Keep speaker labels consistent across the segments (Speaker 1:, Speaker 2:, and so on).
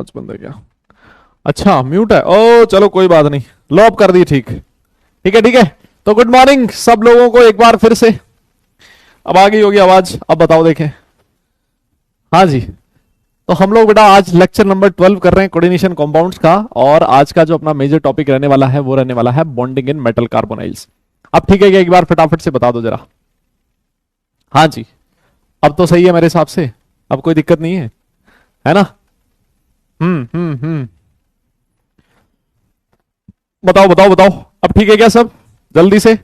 Speaker 1: पांच बंदे क्या? अच्छा म्यूट है, ओ चलो कोई बात नहीं, लो अब कर दी, ठीक ठीक है ठीक है। तो गुड मॉर्निंग सब लोगों को एक बार फिर से। अब आ गई होगी आवाज, अब बताओ देखें। हाँ जी, तो हम लोग बेटा आज लेक्चर नंबर 12 कर रहे हैं कोऑर्डिनेशन कंपाउंड्स का, और आज का जो अपना मेजर टॉपिक रहने वाला है वो रहने वाला है बॉन्डिंग इन मेटल कार्बोनाइल्स। अब ठीक है क्या, एक बार फटाफट से बता दो जरा। हाँ जी, अब तो सही है मेरे हिसाब से, अब कोई दिक्कत नहीं है ना? हम्म। बताओ बताओ बताओ, अब ठीक है क्या सब, जल्दी से।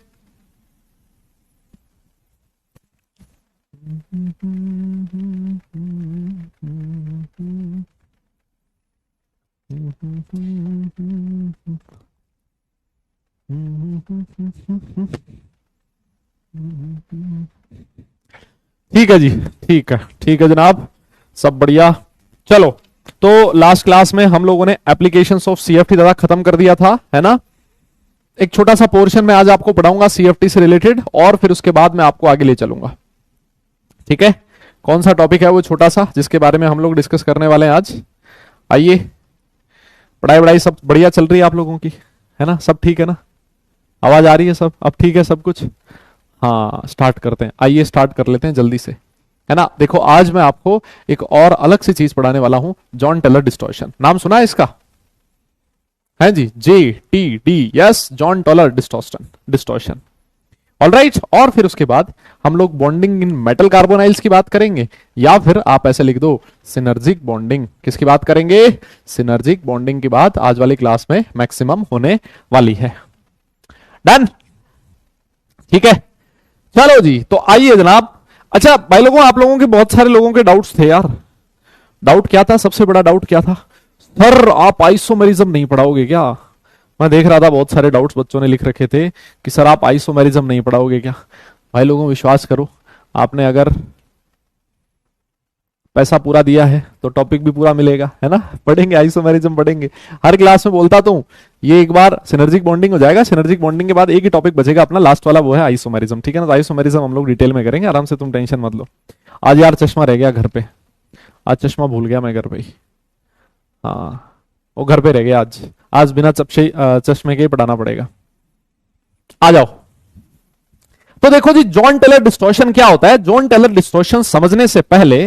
Speaker 1: ठीक है जी, ठीक है जनाब, सब बढ़िया। चलो, तो लास्ट क्लास में हम लोगों ने एप्लीकेशंस ऑफ सीएफटी दादा खत्म कर दिया था, है ना? एक छोटा सा पोर्शन में आज आपको पढ़ाऊंगा सीएफटी से रिलेटेड, और फिर उसके बाद मैं आपको आगे ले चलूंगा। ठीक है, कौन सा टॉपिक है वो छोटा सा जिसके बारे में हम लोग डिस्कस करने वाले हैं आज? आइए, पढ़ाई वढ़ाई सब बढ़िया चल रही है आप लोगों की, है ना? सब ठीक है ना? आवाज आ रही है सब, अब ठीक है सब कुछ? हाँ, स्टार्ट करते हैं, आइए स्टार्ट कर लेते हैं जल्दी से, है ना? देखो आज मैं आपको एक और अलग सी चीज पढ़ाने वाला हूं, जॉन टेलर डिस्टॉर्शन। नाम सुना है इसका? है जी, JTD, yes, Jahn Teller distortion. Alright, और फिर उसके बाद हम लोग बॉन्डिंग इन मेटल कार्बोनाइल्स की बात करेंगे, या फिर आप ऐसे लिख दो सिनर्जिक बॉन्डिंग। किसकी बात करेंगे? सिनर्जिक बॉन्डिंग की बात आज वाली क्लास में मैक्सिमम होने वाली है। डन, ठीक है, चलो जी, तो आइए जनाब। अच्छा भाई लोगों, आप लोगों के बहुत सारे लोगों के डाउट्स थे यार। डाउट क्या था? सबसे बड़ा डाउट क्या था? सर आप आइसोमेरिज्म नहीं पढ़ाओगे क्या? मैं देख रहा था बहुत सारे डाउट्स बच्चों ने लिख रखे थे कि सर आप आइसोमेरिज्म नहीं पढ़ाओगे क्या? भाई लोगों विश्वास करो, आपने अगर पैसा पूरा दिया है तो टॉपिक भी पूरा मिलेगा, है ना? पढ़ेंगे, आइसोमेरिज्म पढ़ेंगे हर क्लास में, बोलता तो हूं। ये एक बार सिनर्जिक बॉन्डिंग हो जाएगा, सिनर्जिक बॉन्डिंग के बाद एक ही टॉपिक बचेगा अपना लास्ट वाला, वो है आइसोमेरिज्म। ठीक है ना? तो आइसोमेरिज्म हम लोग डिटेल में करेंगे, आराम से, तुम टेंशन मत लो। आज यार चश्मा रह गया घर पे, आज चश्मा भूल गया मैं घर पे ही। हाँ, वो घर पे रह गया आज, आज बिना चश्मे के ही पढ़ाना पड़ेगा। आ जाओ। तो देखो जी, जॉन टेलर डिस्टॉर्शन क्या होता है? जॉन टेलर डिस्टॉर्शन समझने से पहले,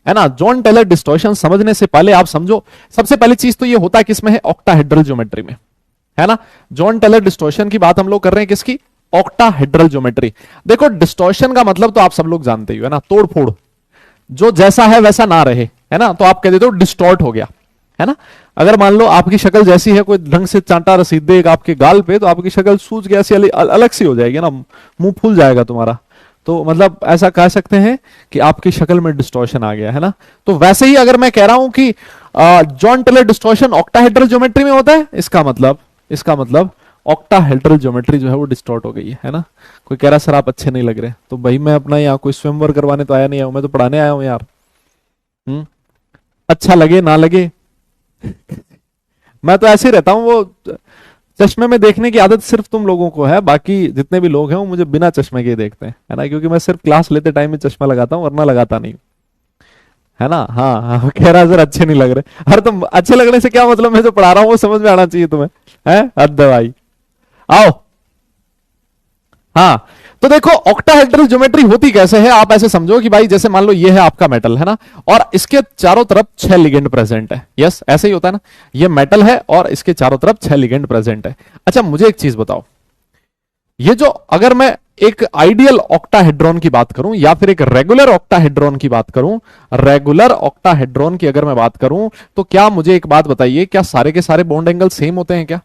Speaker 1: है ना, जॉन टेलर डिस्टॉर्शन समझने से पहले आप समझो, सबसे पहली चीज तो ये होता है किसमें है? ऑक्टाहेड्रल ज्योमेट्री में, है ना? जॉन टेलर डिस्टॉर्शन की बात हम लोग कर रहे हैं किसकी? Octahedral geometry. देखो डिस्टॉर्शन का मतलब तो आप सब लोग जानते ही हो, है ना? तोड़ फोड़, जो जैसा है वैसा ना रहे, है ना? तो आप कह देते हो डिस्टॉर्ट हो गया, है ना? अगर मान लो आपकी शक्ल जैसी है, कोई ढंग से चांटा रसीद दे आपके गाल पे, तो आपकी शक्ल सूज गया ऐसी अलग सी हो जाएगी ना, मुंह फूल जाएगा तुम्हारा। तो मतलब ऐसा कह सकते हैं कि आपकी शक्ल में डिस्टॉर्शन आ गया, है ना? तो वैसे ही अगर मैं कह रहा हूं कि Jahn Teller distortion octahedral geometry में होता है, इसका मतलब ऑक्टाहेड्रल ज्योमेट्री जो है वो डिस्टॉर्ट हो गई है ना? कोई कह रहा सर आप अच्छे नहीं लग रहे, तो भाई मैं अपना यहाँ कोई स्वयंवर करवाने तो आया नहीं हूं, मैं तो पढ़ाने आया हूं यार। अच्छा लगे ना लगे मैं तो ऐसे ही रहता हूं। वो चश्मे में देखने की आदत सिर्फ तुम लोगों को है, बाकी जितने भी लोग हैं वो मुझे बिना चश्मे के देखते हैं, है ना? क्योंकि मैं सिर्फ क्लास लेते टाइम में चश्मा लगाता हूं, वरना लगाता नहीं, है ना? हाँ हाँ, कह रहा सर अच्छे नहीं लग रहे। अरे तुम अच्छे लगने से क्या मतलब, मैं जो पढ़ा रहा हूँ वो समझ में आना चाहिए तुम्हें, है? हद है भाई, आओ। हाँ, तो देखो ऑक्टाहेड्रल ज्योमेट्री होती कैसे है, आप ऐसे समझो कि भाई जैसे मान लो ये है आपका मेटल, है ना? और इसके चारों तरफ 6 लिगेंड प्रेजेंट है। यस, ऐसे ही होता है ना? ये मेटल है और इसके चारों तरफ 6 लिगेंड प्रेजेंट है। अच्छा मुझे एक चीज बताओ, ये जो, अगर मैं एक आइडियल ऑक्टाहेड्रॉन की बात करूं या फिर एक रेगुलर ऑक्टाहेड्रॉन की बात करूं, रेगुलर ऑक्टाहेड्रॉन की अगर मैं बात करूं, तो क्या मुझे एक बात बताइए, क्या सारे के सारे बॉन्ड एंगल सेम होते हैं क्या?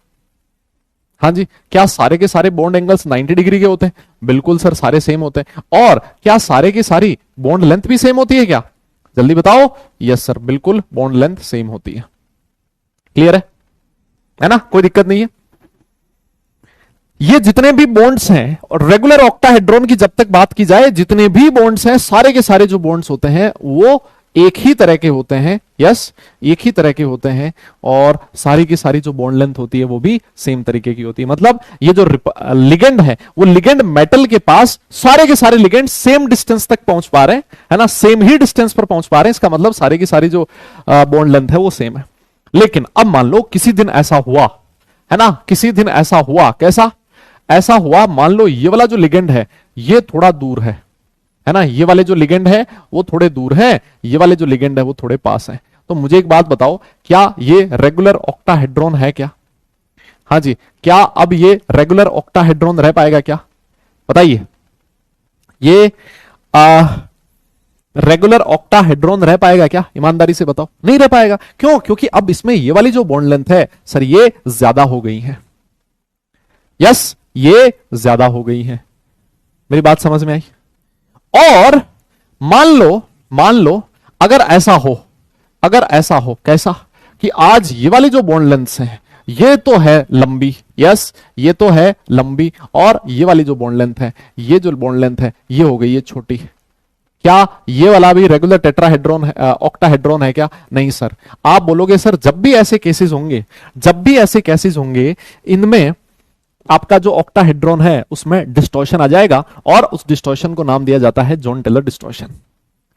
Speaker 1: हाँ जी, क्या सारे के सारे बॉन्ड एंगल्स 90 डिग्री के होते हैं? बिल्कुल सर, सारे सेम होते हैं। और क्या सारे की सारी बॉन्ड लेंथ भी सेम होती है क्या? जल्दी बताओ। यस सर, बिल्कुल बॉन्ड लेंथ सेम होती है। क्लियर है ना? कोई दिक्कत नहीं है। ये जितने भी बॉन्ड्स हैं, और रेगुलर ऑक्टाहेड्रॉन की जब तक बात की जाए, जितने भी बॉन्ड्स हैं, सारे के सारे जो बॉन्ड्स होते हैं वो एक ही तरह के होते हैं। यस, एक ही तरह के होते हैं, और सारी की सारी जो बॉन्ड लेंथ होती है वो भी सेम तरीके की होती है। मतलब ये जो लिगेंड है, वो लिगेंड मेटल के पास सारे के सारे लिगेंड सेम डिस्टेंस तक पहुंच पा रहे हैं, है ना? सेम ही डिस्टेंस पर पहुंच पा रहे हैं। इसका मतलब सारे की सारी जो बॉन्ड लेंथ है वो सेम है। लेकिन अब मान लो किसी दिन ऐसा हुआ, है ना, किसी दिन ऐसा हुआ, कैसा ऐसा हुआ, मान लो ये वाला जो लिगेंड है ये थोड़ा दूर है ना, ये वाले जो लिगेंड है वो थोड़े दूर है, ये वाले जो लिगेंड है वो थोड़े पास है। तो मुझे एक बात बताओ, क्या ये रेगुलर ऑक्टाहेड्रॉन है क्या? हाँ जी, क्या अब ये रेगुलर ऑक्टाहेड्रॉन रह पाएगा क्या? बताइए, ये रेगुलर ऑक्टाहेड्रॉन रह पाएगा क्या? ईमानदारी से बताओ, नहीं रह पाएगा। क्यों? क्योंकि अब इसमें ये वाली जो बॉन्ड लेंथ है सर ये ज्यादा हो गई है। यस, ये ज्यादा हो गई है। मेरी बात समझ में आई? और मान लो अगर ऐसा हो कैसा कि आज ये वाली जो बॉन्ड लेंथ है ये तो है लंबी, यस ये तो है लंबी, और ये वाली जो बॉन्ड लेंथ है, ये जो बॉन्ड लेंथ है ये हो गई है छोटी। क्या ये वाला भी रेगुलर टेट्राहेड्रॉन ऑक्टाहेड्रॉन है क्या? नहीं सर। आप बोलोगे सर जब भी ऐसे केसेस होंगे इनमें आपका जो ऑक्टाहेड्रॉन है उसमें डिस्टॉर्शन आ जाएगा, और उस डिस्टॉर्शन को नाम दिया जाता है जॉन टेलर डिस्टॉर्शन,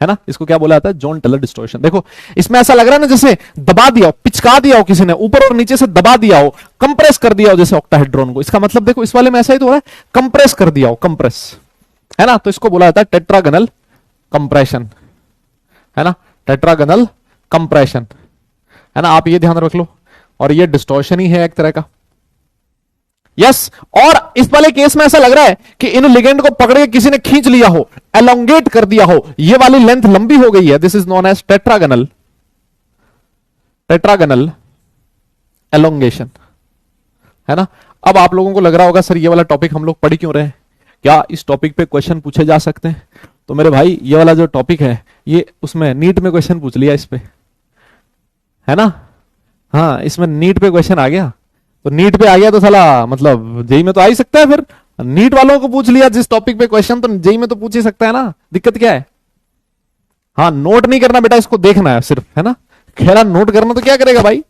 Speaker 1: है ना। इसको क्या बोला जाता है? Jahn Teller distortion. देखो इसमें ऐसा लग रहा है ना जैसे दबा दिया हो, पिचका दिया हो किसी ने, ऊपर और नीचे से दबा दिया हो, कंप्रेस कर दिया हो जैसे ऑक्टाहेड्रॉन को। इसका मतलब देखो इस वाले में ऐसा ही तो हो रहा है, कंप्रेस कर दिया हो, कंप्रेस, है ना। तो इसको बोला जाता है टेट्रागनल कंप्रेशन, है ना, टेट्रागनल कंप्रेशन, है ना। आप ये ध्यान रख लो, और ये डिस्टॉर्शन ही है एक तरह का। यस, और इस वाले केस में ऐसा लग रहा है कि इन लिगेंड को पकड़ के किसी ने खींच लिया हो, एलोंगेट कर दिया हो, ये वाली लेंथ लंबी हो गई है। This is known as tetragonal elongation, है ना। अब आप लोगों को लग रहा होगा सर ये वाला टॉपिक हम लोग पढ़ क्यों रहे हैं, क्या इस टॉपिक पे क्वेश्चन पूछे जा सकते हैं? तो मेरे भाई ये वाला जो टॉपिक है ये उसमें नीट में क्वेश्चन पूछ लिया इस पे, है ना। हाँ, इसमें नीट पे क्वेश्चन आ गया, तो नीट पे आ गया तो साला मतलब जेई में तो आ ही सकता है। फिर नीट वालों को पूछ लिया जिस टॉपिक पे क्वेश्चन, तो जेई में तो पूछ ही सकता है ना, दिक्कत क्या है? हाँ, नोट नहीं करना बेटा, इसको देखना है सिर्फ, है ना। खेला नोट करना तो क्या करेगा भाई,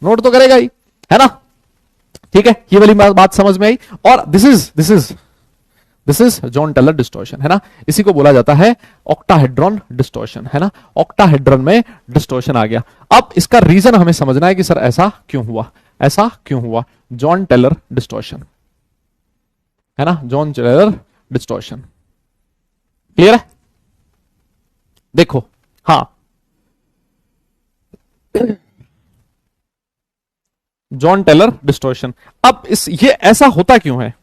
Speaker 1: नोट तो करेगा ही, है ना। ठीक है, ये वाली बात समझ में आई। और this is Jahn Teller distortion, है ना। इसी को बोला जाता है ऑक्टाहेड्रॉन डिस्टॉर्शन, है ना। ऑक्टाहेड्रॉन में डिस्टॉर्शन आ गया। अब इसका रीजन हमें समझना है कि सर ऐसा क्यों हुआ, जॉन टेलर डिस्टॉर्शन, है ना, जॉन टेलर डिस्टॉर्शन। क्लियर है? देखो, हाँ, जॉन टेलर डिस्टॉर्शन। अब ये ऐसा होता क्यों है,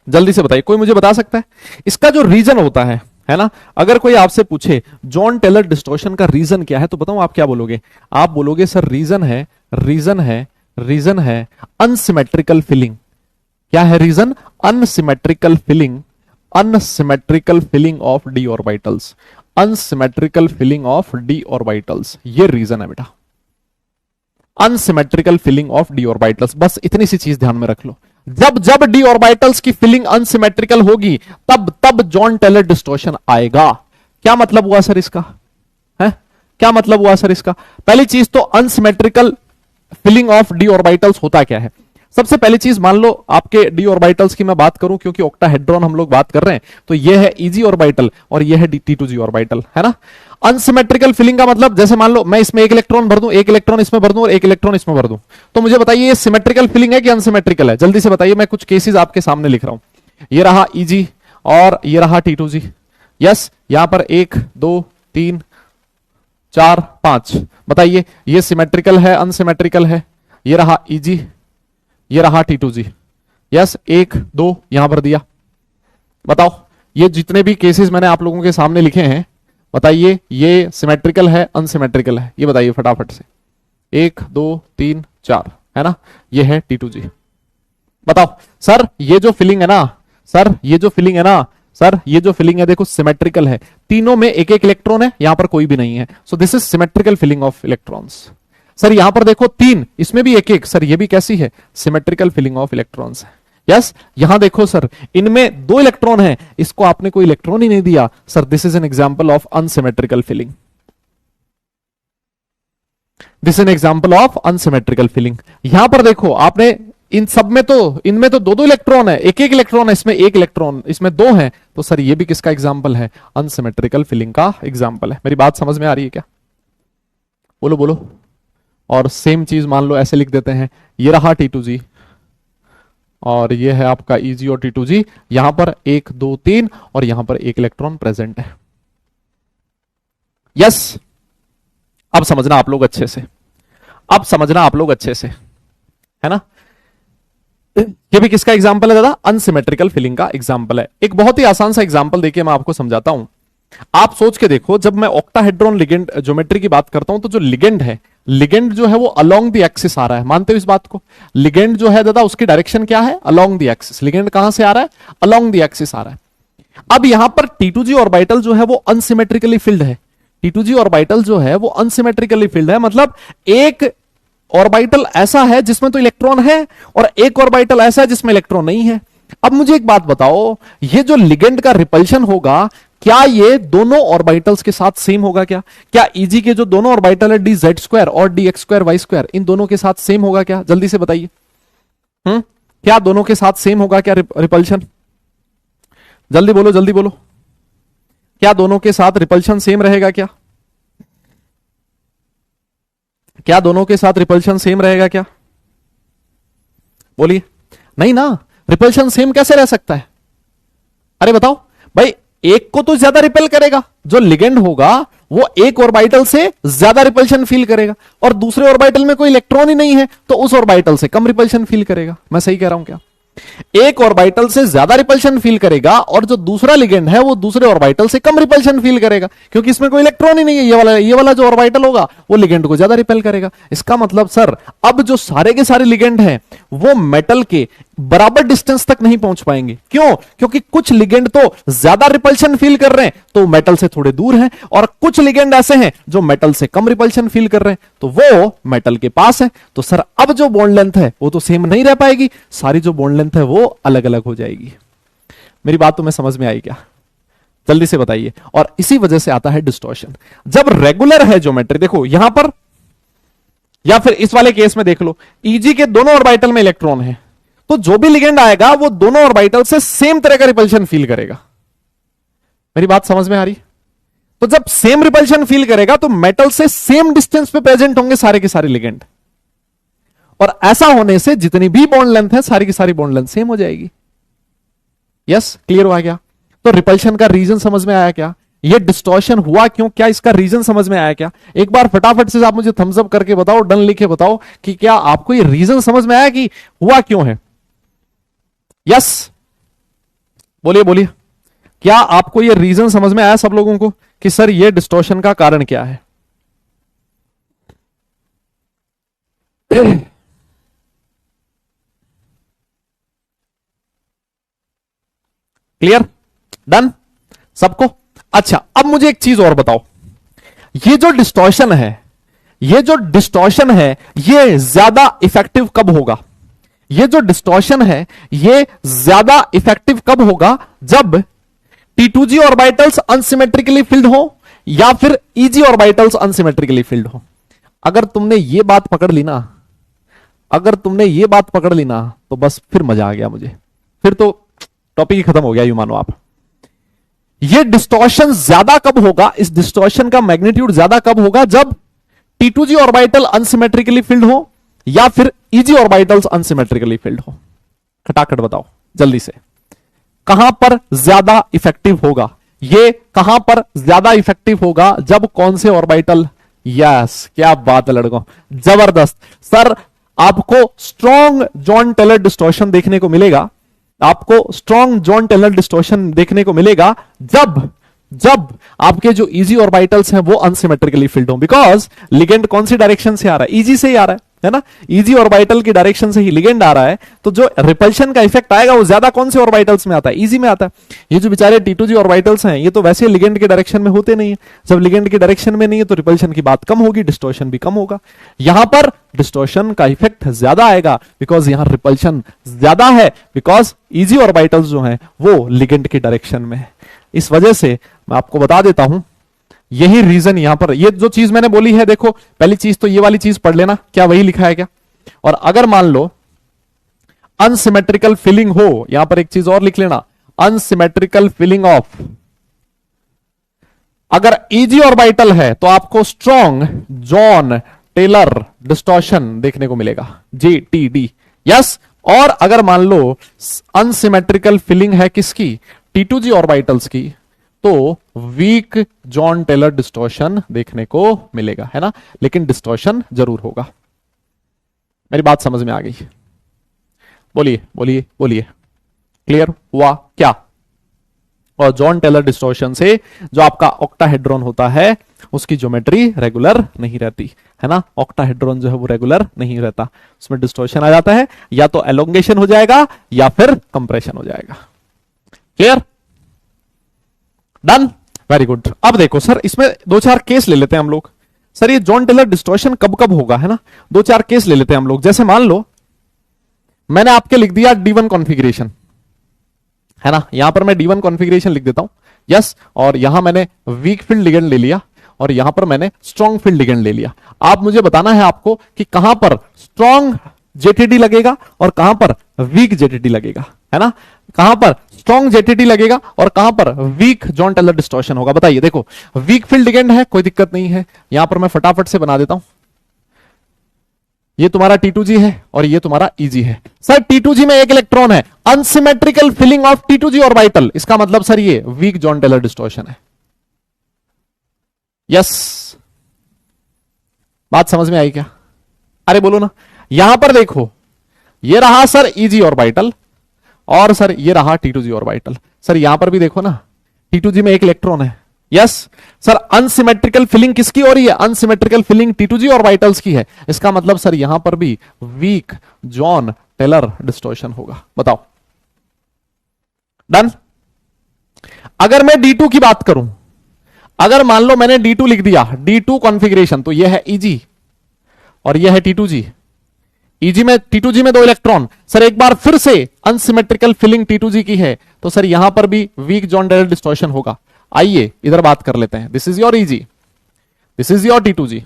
Speaker 1: जल्दी से बताइए, कोई मुझे बता सकता है इसका जो रीजन होता है ना। अगर कोई आपसे पूछे जॉन टेलर डिस्टॉर्शन का रीजन क्या है, तो बताऊं आप क्या बोलोगे? आप बोलोगे सर रीजन है अनसिमेट्रिकल फिलिंग। क्या है reason? Unsymmetrical filling of d orbitals, unsymmetrical filling of d orbitals, ये रीजन है बेटा, unsymmetrical filling of d orbitals. बस इतनी सी चीज ध्यान में रख लो, जब डी ऑर्बिटल्स की फिलिंग अनसिमेट्रिकल होगी तब जॉन टेलर डिस्टॉर्शन आएगा। क्या मतलब हुआ सर इसका, है क्या मतलब हुआ सर इसका? पहली चीज तो unsymmetrical filling of d orbitals होता क्या है? सबसे पहली चीज, मान लो आपके डी ऑर्बिटल्स की मैं बात करूं, क्योंकि ऑक्टाहेड्रॉन हम लोग बात कर रहे हैं, तो ये है ईजी ऑर्बिटल और ये है T2G ऑर्बिटल, है ना। अनसिमेट्रिकल फिलिंग का मतलब, जैसे मान लो मैं इसमें एक इलेक्ट्रॉन भर दूं, एक इलेक्ट्रॉन इसमें भर दूं और एक इलेक्ट्रॉन इसमें भर दूं, तो मुझे बताइए ये सिमेट्रिकल फिलिंग है कि अनसिमेट्रिकल है? जल्दी से बताइए, मैं कुछ केसेस आपके सामने लिख रहा हूं। ये रहा ईजी और ये रहा T2G। यस, यहां पर 1 2 3 4 5, बताइए ये सिमेट्रिकल है अनसिमेट्रिकल है? ये रहा ईजी, ये रहा T2G। यस, 1 2 यहां पर दिया। बताओ ये जितने भी केसेस मैंने आप लोगों के सामने लिखे हैं, बताइए ये सिमेट्रिकल है अनसिमेट्रिकल है? ये बताइए फटाफट से। 1 2 3 4, है ना, ये है T2G। बताओ सर ये जो फिलिंग है ना, सर ये जो फिलिंग है देखो सिमेट्रिकल है, तीनों में एक एक इलेक्ट्रॉन है, यहां पर कोई भी नहीं है, so this is symmetrical filling of electrons. Sir यहां पर देखो 3, इसमें भी एक एक, सर ये भी कैसी है? सिमेट्रिकल फिलिंग ऑफ इलेक्ट्रॉन्स है। यस, यहां देखो सर इनमें 2 इलेक्ट्रॉन है, इसको आपने कोई इलेक्ट्रॉन ही नहीं दिया, sir this is an example of unsymmetrical filling, this is an example of unsymmetrical filling. यहां पर देखो आपने इन सब में तो, इनमें तो 2 इलेक्ट्रॉन है, एक एक इलेक्ट्रॉन है, इसमें 1 इलेक्ट्रॉन, इसमें 2 है, तो सर ये भी किसका एग्जांपल है? अनसिमेट्रिकल फिलिंग का एग्जांपल है। मेरी बात समझ में आ रही है क्या? बोलो बोलो। और सेम चीज मान लो ऐसे लिख देते हैं, ये रहा T2G और ये है आपका Eg और T2G, यहां पर 1 2 3 और यहां पर एक इलेक्ट्रॉन प्रेजेंट है। यस, अब समझना आप लोग अच्छे से, अब समझना आप लोग अच्छे से, है ना। ये भी किसका एग्जाम्पल है दादा? अनसिमेट्रिकल फिलिंग का एग्जाम्पल है। एक बहुत ही आसान सा एग्जाम्पल देखिए मैं आपको समझाता हूं। आप सोच के देखो, जब मैं ऑक्टाहेड्रॉन लिगेंड ज्योमेट्री की बात करता हूं तो जो लिगेंड है, लिगेंड जो है वो अलोंग द एक्सिस आ रहा है, मानते हो इस बात को? लिगेंड जो है दादा उसकी डायरेक्शन क्या है? Along the axis. लिगेंड कहां से आ रहा है? अलोंग द एक्सिस आ रहा है। अब यहां पर T2G ऑर्बिटल जो है वो अनसिमेट्रिकली फिल्ड है। T2G ऑर्बिटल जो है वो अनसिमेट्रिकली फिल्ड है, मतलब एक ऑर्बिटल ऐसा है जिसमें तो इलेक्ट्रॉन है और एक ऑर्बिटल ऐसा है जिसमें इलेक्ट्रॉन नहीं है। अब मुझे एक बात बताओ, ये जो लिगेंड का रिपल्शन होगा, क्या ये दोनों ऑर्बिटल्स के साथ सेम होगा? क्या Eg के जो दोनों ऑर्बिटल है dz² और dx²y², इन दोनों के साथ सेम होगा क्या? जल्दी से बताइए। क्या दोनों के साथ सेम होगा क्या रिपल्शन? जल्दी बोलो, जल्दी बोलो। क्या दोनों के साथ रिपल्शन सेम रहेगा क्या? क्या दोनों के साथ रिपल्शन सेम रहेगा क्या? बोलिए। नहीं ना, रिपल्शन सेम कैसे रह सकता है? अरे बताओ भाई, एक को तो ज्यादा रिपेल करेगा, जो लिगेंड होगा वो एक ऑर्बिटल से ज्यादा रिपल्शन फील करेगा, और दूसरे ऑर्बिटल में कोई इलेक्ट्रॉन ही नहीं है तो उस ऑर्बिटल से कम रिपल्शन फील करेगा। मैं सही कह रहा हूं क्या? एक ऑर्बिटल से ज्यादा रिपल्शन फील करेगा और जो दूसरा लिगेंड है वो दूसरे ऑर्बिटल से कम रिपल्शन फील करेगा, क्योंकि इसमें कोई इलेक्ट्रॉन ही नहीं है। ये वाला जो ऑर्बिटल होगा वो लिगेंड को ज्यादा रिपेल करेगा। इसका मतलब सर, अब जो सारे के सारे लिगेंड हैं वो मेटल के बराबर डिस्टेंस तक नहीं पहुंच पाएंगे। क्यों? क्योंकि कुछ लिगेंड तो ज्यादा रिपल्शन फील कर रहे हैं तो मेटल से थोड़े दूर हैं, और कुछ लिगेंड ऐसे हैं जो मेटल से कम रिपल्शन फील कर रहे हैं तो वो मेटल के पास है। तो सर अब जो बॉन्ड लेंथ है वो तो सेम नहीं रह पाएगी, सारी जो बॉन्ड लेंथ है वो अलग अलग हो जाएगी। मेरी बात तुम्हें समझ में आई क्या? जल्दी से बताइए। और इसी वजह से आता है डिस्टॉर्शन। जब रेगुलर है ज्योमेट्री, देखो यहां पर या फिर इस वाले केस में देख लो, Eg के दोनों ऑर्बिटल में इलेक्ट्रॉन है, तो जो भी लिगेंड आएगा वो दोनों ऑर्बिटल से सेम तरह का रिपल्शन फील करेगा। मेरी बात समझ में आ रही? तो जब सेम रिपल्शन फील करेगा तो मेटल से सेम डिस्टेंस पे प्रेजेंट होंगे सारे के सारे लिगेंड, और ऐसा होने से जितनी भी बॉन्ड लेंथ है सारी की सारी बॉन्ड लेंथ सेम हो जाएगी। यस, क्लियर हुआ क्या? तो रिपल्शन का रीजन समझ में आया क्या? ये डिस्टॉर्शन हुआ क्यों, क्या इसका रीजन समझ में आया क्या? एक बार फटाफट से आप मुझे थम्स अप करके बताओ, डन लिखे बताओ कि क्या आपको ये रीजन समझ में आया कि हुआ क्यों है। यस, बोलिए बोलिए। क्या आपको ये रीजन समझ में आया सब लोगों को कि सर ये डिस्टॉर्शन का कारण क्या है? क्लियर? डन सबको? अच्छा, अब मुझे एक चीज और बताओ, ये जो डिस्टॉर्शन है, ये जो डिस्टॉर्शन है ये ज्यादा इफेक्टिव कब होगा? ये जो डिस्टॉर्शन है ये ज्यादा इफेक्टिव कब होगा? जब T2G ऑर्बिटल्स अनसिमेट्रिकली फिल्ड हो या फिर Eg ऑर्बिटल्स अनसिमेट्रिकली फिल्ड हो। अगर तुमने ये बात पकड़ ली ना, अगर तुमने ये बात पकड़ ली ना, तो बस फिर मजा आ गया मुझे, फिर तो टॉपिक ही खत्म हो गया यूं मानो आप। ये डिस्टॉर्शन ज्यादा कब होगा, इस डिस्टॉर्शन का मैग्नीट्यूड ज्यादा कब होगा? जब T2G ऑर्बिटल अनसिमेट्रिकली फिल्ड हो या फिर Eg ऑर्बिटल्स अनसिमेट्रिकली फिल्ड हो। खटाखट बताओ जल्दी से, कहां पर ज्यादा इफेक्टिव होगा? ये कहां पर ज्यादा इफेक्टिव होगा? जब कौन से ऑर्बिटल? यस, क्या बात है लड़कों, जबरदस्त। सर आपको स्ट्रॉन्ग जॉन टेलर डिस्टॉर्शन देखने को मिलेगा, आपको स्ट्रॉन्ग जॉन टेलर डिस्टॉर्शन देखने को मिलेगा जब जब आपके जो Eg ऑर्बिटल्स हैं वो अनसिमेट्रिकली फिल्ड हो। बिकॉज लिगेंड कौन सी डायरेक्शन से आ रहा है? Eg से ही आ रहा है ना? Eg ऑर्बिटल की डायरेक्शन से ही लिगेंड आ रहा है, तो जो रिपल्शन का इफेक्ट आएगा वो ज्यादा कौन से ऑर्बिटल्स में आता है? Eg में आता है। ये जो बेचारे T2G ऑर्बिटल्स हैं ये तो वैसे लिगेंड के डायरेक्शन में होते नहीं है। जब लिगेंड की डायरेक्शन में नहीं है तो रिपल्शन की बात कम होगी, डिस्टॉर्शन भी कम होगा। यहां पर डिस्टॉर्शन का इफेक्ट ज्यादा आएगा बिकॉज यहां रिपल्शन ज्यादा है, बिकॉज Eg ऑर्बिटल्स जो हैं वो लिगेंड की डायरेक्शन में है। इस वजह से मैं आपको बता देता हूं, यही रीजन यहां पर, ये जो चीज मैंने बोली है, देखो पहली चीज तो ये वाली चीज पढ़ लेना, क्या वही लिखा है क्या? और अगर मान लो अनसिमेट्रिकल फिलिंग हो, यहां पर एक चीज और लिख लेना, अनसिमेट्रिकल फिलिंग ऑफ अगर इजी ऑर्बिटल है तो आपको स्ट्रॉन्ग जॉन टेलर डिस्टॉर्शन देखने को मिलेगा, JTD। यस। और अगर मान लो अनसिमेट्रिकल फिलिंग है किसकी, T2G ऑर्बिटल्स की, तो वीक जॉन टेलर डिस्टॉर्शन देखने को मिलेगा, है ना, लेकिन डिस्टॉर्शन जरूर होगा। मेरी बात समझ में आ गई? बोलिए बोलिए बोलिए, क्लियर हुआ क्या? और जॉन टेलर डिस्टॉर्शन से जो आपका ऑक्टाहेड्रॉन होता है उसकी ज्योमेट्री रेगुलर नहीं रहती, है ना, ऑक्टाहेड्रॉन जो है वो रेगुलर नहीं रहता, उसमें डिस्टॉर्शन आ जाता है, या तो एलोंगेशन हो जाएगा या फिर कंप्रेशन हो जाएगा। क्लियर? Done, very good. अब देखो सर, इसमें दो चार केस ले लेते हैं हम लोग। सर ये जॉन टेलर डिस्टॉर्शन कब कब होगा, है ना, दो चार केस ले लेते हैं हम लोग। जैसे मान लो मैंने आपके लिख दिया D1 कॉन्फ़िगरेशन, है ना, यहां पर मैं D1 कॉन्फ़िगरेशन लिख देता हूं, यस। और यहां मैंने वीक फील्ड लिगेंड ले लिया और यहां पर मैंने स्ट्रॉन्ग फील्ड लिगेंड ले लिया। आप मुझे बताना है आपको कि कहां पर स्ट्रॉन्ग JTD लगेगा और कहां पर वीक JTD लगेगा, है ना, कहां पर स्ट्रॉन्ग JTD लगेगा और कहां पर वीक जॉन टेलर डिस्टॉर्शन होगा। बताइए। देखो वीक फील्ड लिगेंड है, कोई दिक्कत नहीं है, यहां पर मैं फटाफट से बना देता हूं। ये तुम्हारा T2G है और ये तुम्हारा EG है। सर T2G में एक इलेक्ट्रॉन है, unsymmetrical filling of T2G orbital, इसका मतलब सर ये वीक जॉन टेलर डिस्टॉर्शन है। यस, बात समझ में आई क्या? अरे बोलो ना। यहां पर देखो, ये रहा सर EG ऑर्बिटल और सर ये रहा T2G ऑर्बिटल। सर यहां पर भी देखो ना, T2G में एक इलेक्ट्रॉन है। यस सर, अनसिमेट्रिकल फिलिंग किसकी हो रही है? अनसिमेट्रिकल फिलिंग T2G ऑर्बिटल्स की है। इसका मतलब सर यहां पर भी वीक जॉन टेलर डिस्टॉर्शन होगा। बताओ। डन। अगर मैं D2 की बात करूं, अगर मान लो मैंने D2 लिख दिया, D2 कॉन्फ़िगरेशन, तो यह है EG और यह है T2G। EG में T2G में दो इलेक्ट्रॉन, सर एक बार फिर से अनसिमेट्रिकल फिलिंग T2G की है, तो सर यहां पर भी वीक जॉन टेलर डिस्टॉर्शन होगा। आइए इधर बात कर लेते हैं। This is your EG, this is your T2G।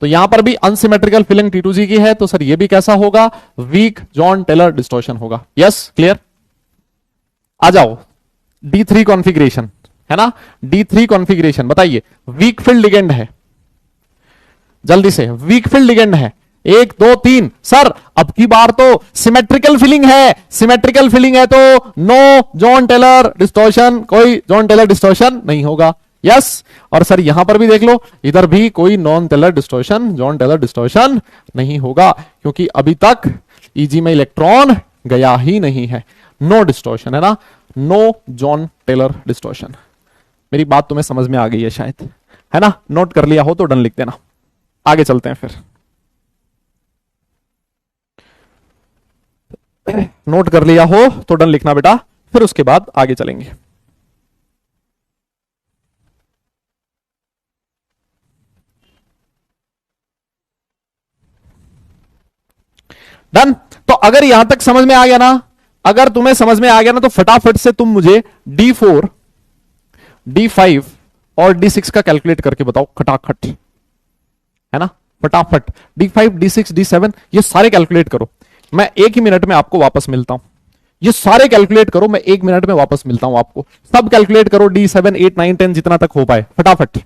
Speaker 1: तो यहां पर भी अनसिमेट्रिकल फिलिंग T2G की है, तो सर ये भी कैसा होगा? वीक जॉन टेलर डिस्टॉर्शन होगा। Yes, clear? आ जाओ D3 कॉन्फ़िगरेशन, है ना, D3 कॉन्फ़िगरेशन। बताइए, वीक फील्ड लिगेंड है, जल्दी से, वीक फील्ड लिगेंड है, 1 2 3। सर अब की बार तो सिमेट्रिकल फिलिंग है, सिमेट्रिकल फिलिंग है तो नो जॉन टेलर डिस्टॉर्शन, कोई जॉन टेलर डिस्टॉर्शन नहीं होगा। यस। और सर यहां पर भी देख लो, इधर भी कोई non Teller distortion, Jahn Teller distortion नहीं होगा, क्योंकि अभी तक EG में इलेक्ट्रॉन गया ही नहीं है। नो डिस्टॉर्शन, है ना, नो जॉन टेलर डिस्टॉर्शन। मेरी बात तुम्हें समझ में आ गई है शायद, है ना, नोट कर लिया हो तो डन लिख देना। आगे चलते हैं फिर। नोट कर लिया हो तो डन लिखना बेटा, फिर उसके बाद आगे चलेंगे। डन। तो अगर यहां तक समझ में आ गया ना, अगर तुम्हें समझ में आ गया ना, तो फटाफट से तुम मुझे D4 D5 और D6 का कैलकुलेट करके बताओ खटाखट, है ना, फटाफट। D5 D6 D7 ये सारे कैलकुलेट करो, मैं एक ही मिनट में आपको वापस मिलता हूं। ये सारे कैलकुलेट करो, मैं एक मिनट में वापस मिलता हूं आपको। सब कैलकुलेट करो, D7 8 9 10 जितना तक हो पाए, फटाफट।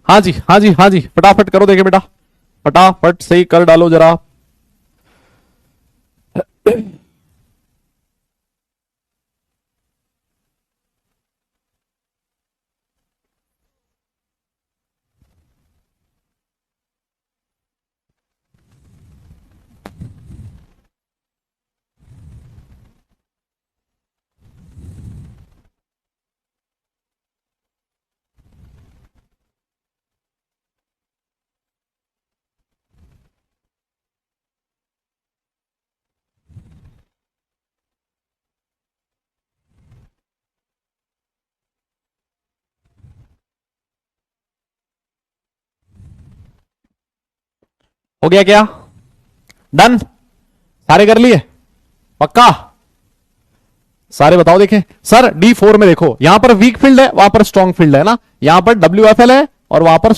Speaker 1: हाँ जी हाँ जी हाँ जी, फटाफट करो। देखे बेटा, फटाफट से ही कर डालो जरा। हो गया क्या? डन? सारे कर लिए? पक्का? सारे बताओ देखें। सर D4 में देखो, यहां पर वीक फील्ड है, वहां पर स्ट्रॉन्ग फील्ड है ना, यहां पर WFL है और वहां पर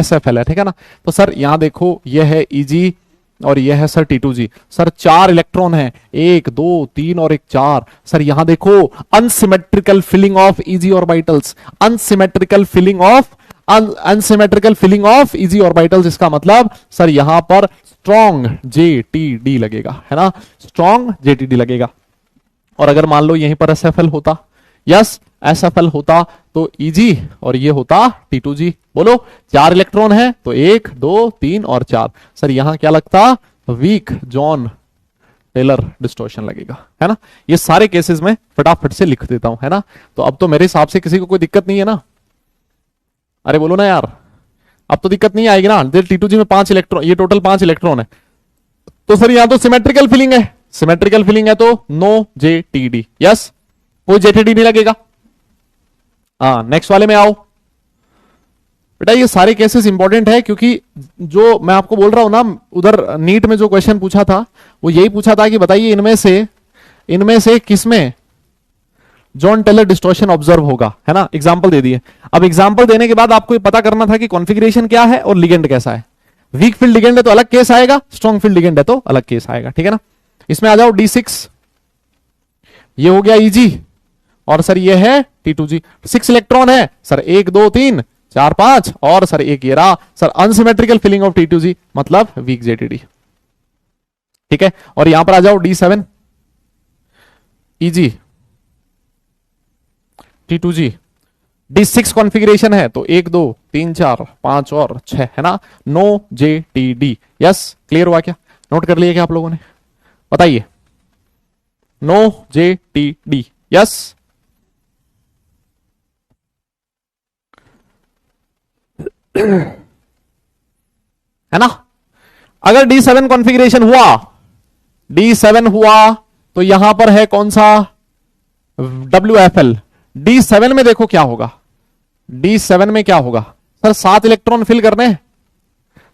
Speaker 1: SFL है, ठीक है ना। तो सर यहां देखो, यह है EG और यह है सर T2G। सर 4 इलेक्ट्रॉन है, 1 2 3 और एक 4। सर यहां देखो, unsymmetrical filling of EG orbitals, unsymmetrical filling of unsymmetrical filling of EG orbitals. इसका मतलब सर यहां पर स्ट्रॉन्ग JTD लगेगा, है ना, स्ट्रॉन्ग JTD लगेगा। और अगर मान लो यहीं पर SFL होता, यस SFL होता, तो EG और ये होता T2G। बोलो, 4 इलेक्ट्रॉन है तो 1 2 3 और 4। सर यहां क्या लगता? वीक जॉन टेलर डिस्टॉर्शन लगेगा, है ना। ये सारे केसेस में फटाफट से लिख देता हूं, है ना। तो अब तो मेरे हिसाब से किसी को कोई दिक्कत नहीं है ना? अरे बोलो ना यार, अब तो दिक्कत नहीं आएगी ना। T2G में 5 इलेक्ट्रॉन, ये टोटल 5 इलेक्ट्रॉन है, तो सर यहां तो सिमेट्रिकल फिलिंग है, सिमेट्रिकल फिलिंग है तो नो JTD, यस, कोई JTD नहीं लगेगा। हाँ, नेक्स्ट वाले में आओ बेटा। ये सारे केसेस इंपॉर्टेंट है, क्योंकि जो मैं आपको बोल रहा हूं ना, उधर नीट में जो क्वेश्चन पूछा था वो यही पूछा था कि बताइए इनमें से किसमें जॉन टेलर डिस्टॉर्शन ऑब्जर्व होगा, है ना। एग्जाम्पल दे दिए। अब एग्जाम्पल देने के बाद आपको पता करना था कि कॉन्फ़िगरेशन क्या है और लिगेंड कैसा है। वीक फील्ड लिगेंड है तो अलग केस आएगा, स्ट्रॉन्ग फील्ड लिगेंड है तो अलग केस आएगा, ठीक है ना। इसमें आ जाओ D6, ये हो गया EG और सर ये है T2G। 6 इलेक्ट्रॉन है सर, 1 2 3 4 5 और सर एक ये रहा sir, unsymmetrical filling of T2G मतलब वीक JTD, ठीक है। और यहां पर आ जाओ D7 EG T2G। D6 configuration है तो 1 2 3 4 5 और 6, है ना, नो JTD। यस, क्लियर हुआ क्या? नोट कर लिया क्या आप लोगों ने? बताइए, नो JTD, यस। है ना। अगर D7 कॉन्फ़िगरेशन हुआ, D7 हुआ तो यहां पर है कौन सा? WFL। D7 में देखो क्या होगा, D7 में क्या होगा सर? 7 इलेक्ट्रॉन फिल करने हैं,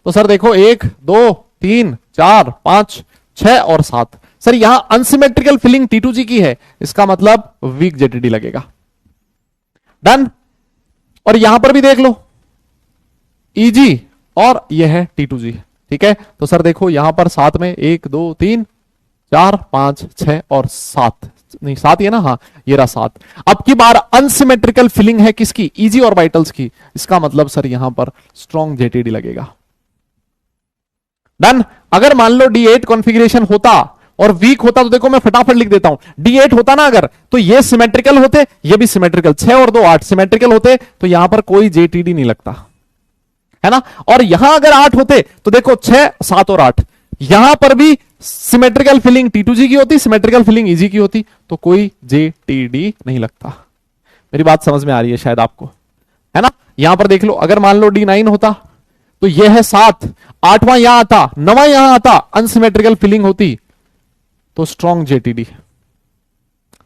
Speaker 1: तो सर देखो 1 2 3 4 5 6 और 7। सर यहां अनसिमेट्रिकल फिलिंग T2G की है, इसका मतलब वीक JTD लगेगा। डन। और यहां पर भी देख लो, EG और यह है T2G, ठीक है। तो सर देखो यहां पर 7 में 1 2 3 4 5 6 और 7, नहीं 7 ही है ना, हाँ ये रहा 7। अब की बार अनसिमेट्रिकल फिलिंग है किसकी? EG ऑर्बिटल्स की। इसका मतलब सर यहां पर स्ट्रॉन्ग JTD लगेगा। डन। अगर मान लो D8 कॉन्फ़िगरेशन होता और वीक होता, तो देखो मैं फटाफट लिख देता हूं। D8 होता ना अगर, तो ये सिमेट्रिकल होते, ये भी सिमेट्रिकल, 6 और 2 8 सिमेट्रिकल होते, तो यहां पर कोई JTD नहीं लगता, है ना। और यहां अगर 8 होते तो देखो 6 7 और 8, यहां पर भी सिमेट्रिकल फिलिंग T2G की होती, सिमेट्रिकल फिलिंग EG की होती, तो कोई JTD नहीं लगता। मेरी बात समझ में आ रही है शायद आपको, है ना। यहां पर देख लो, अगर मान लो D9 होता तो यह है 7, 8वां यहां आता, 9वां यहां आता, अनसिमेट्रिकल फिलिंग होती तो स्ट्रॉन्ग JTD।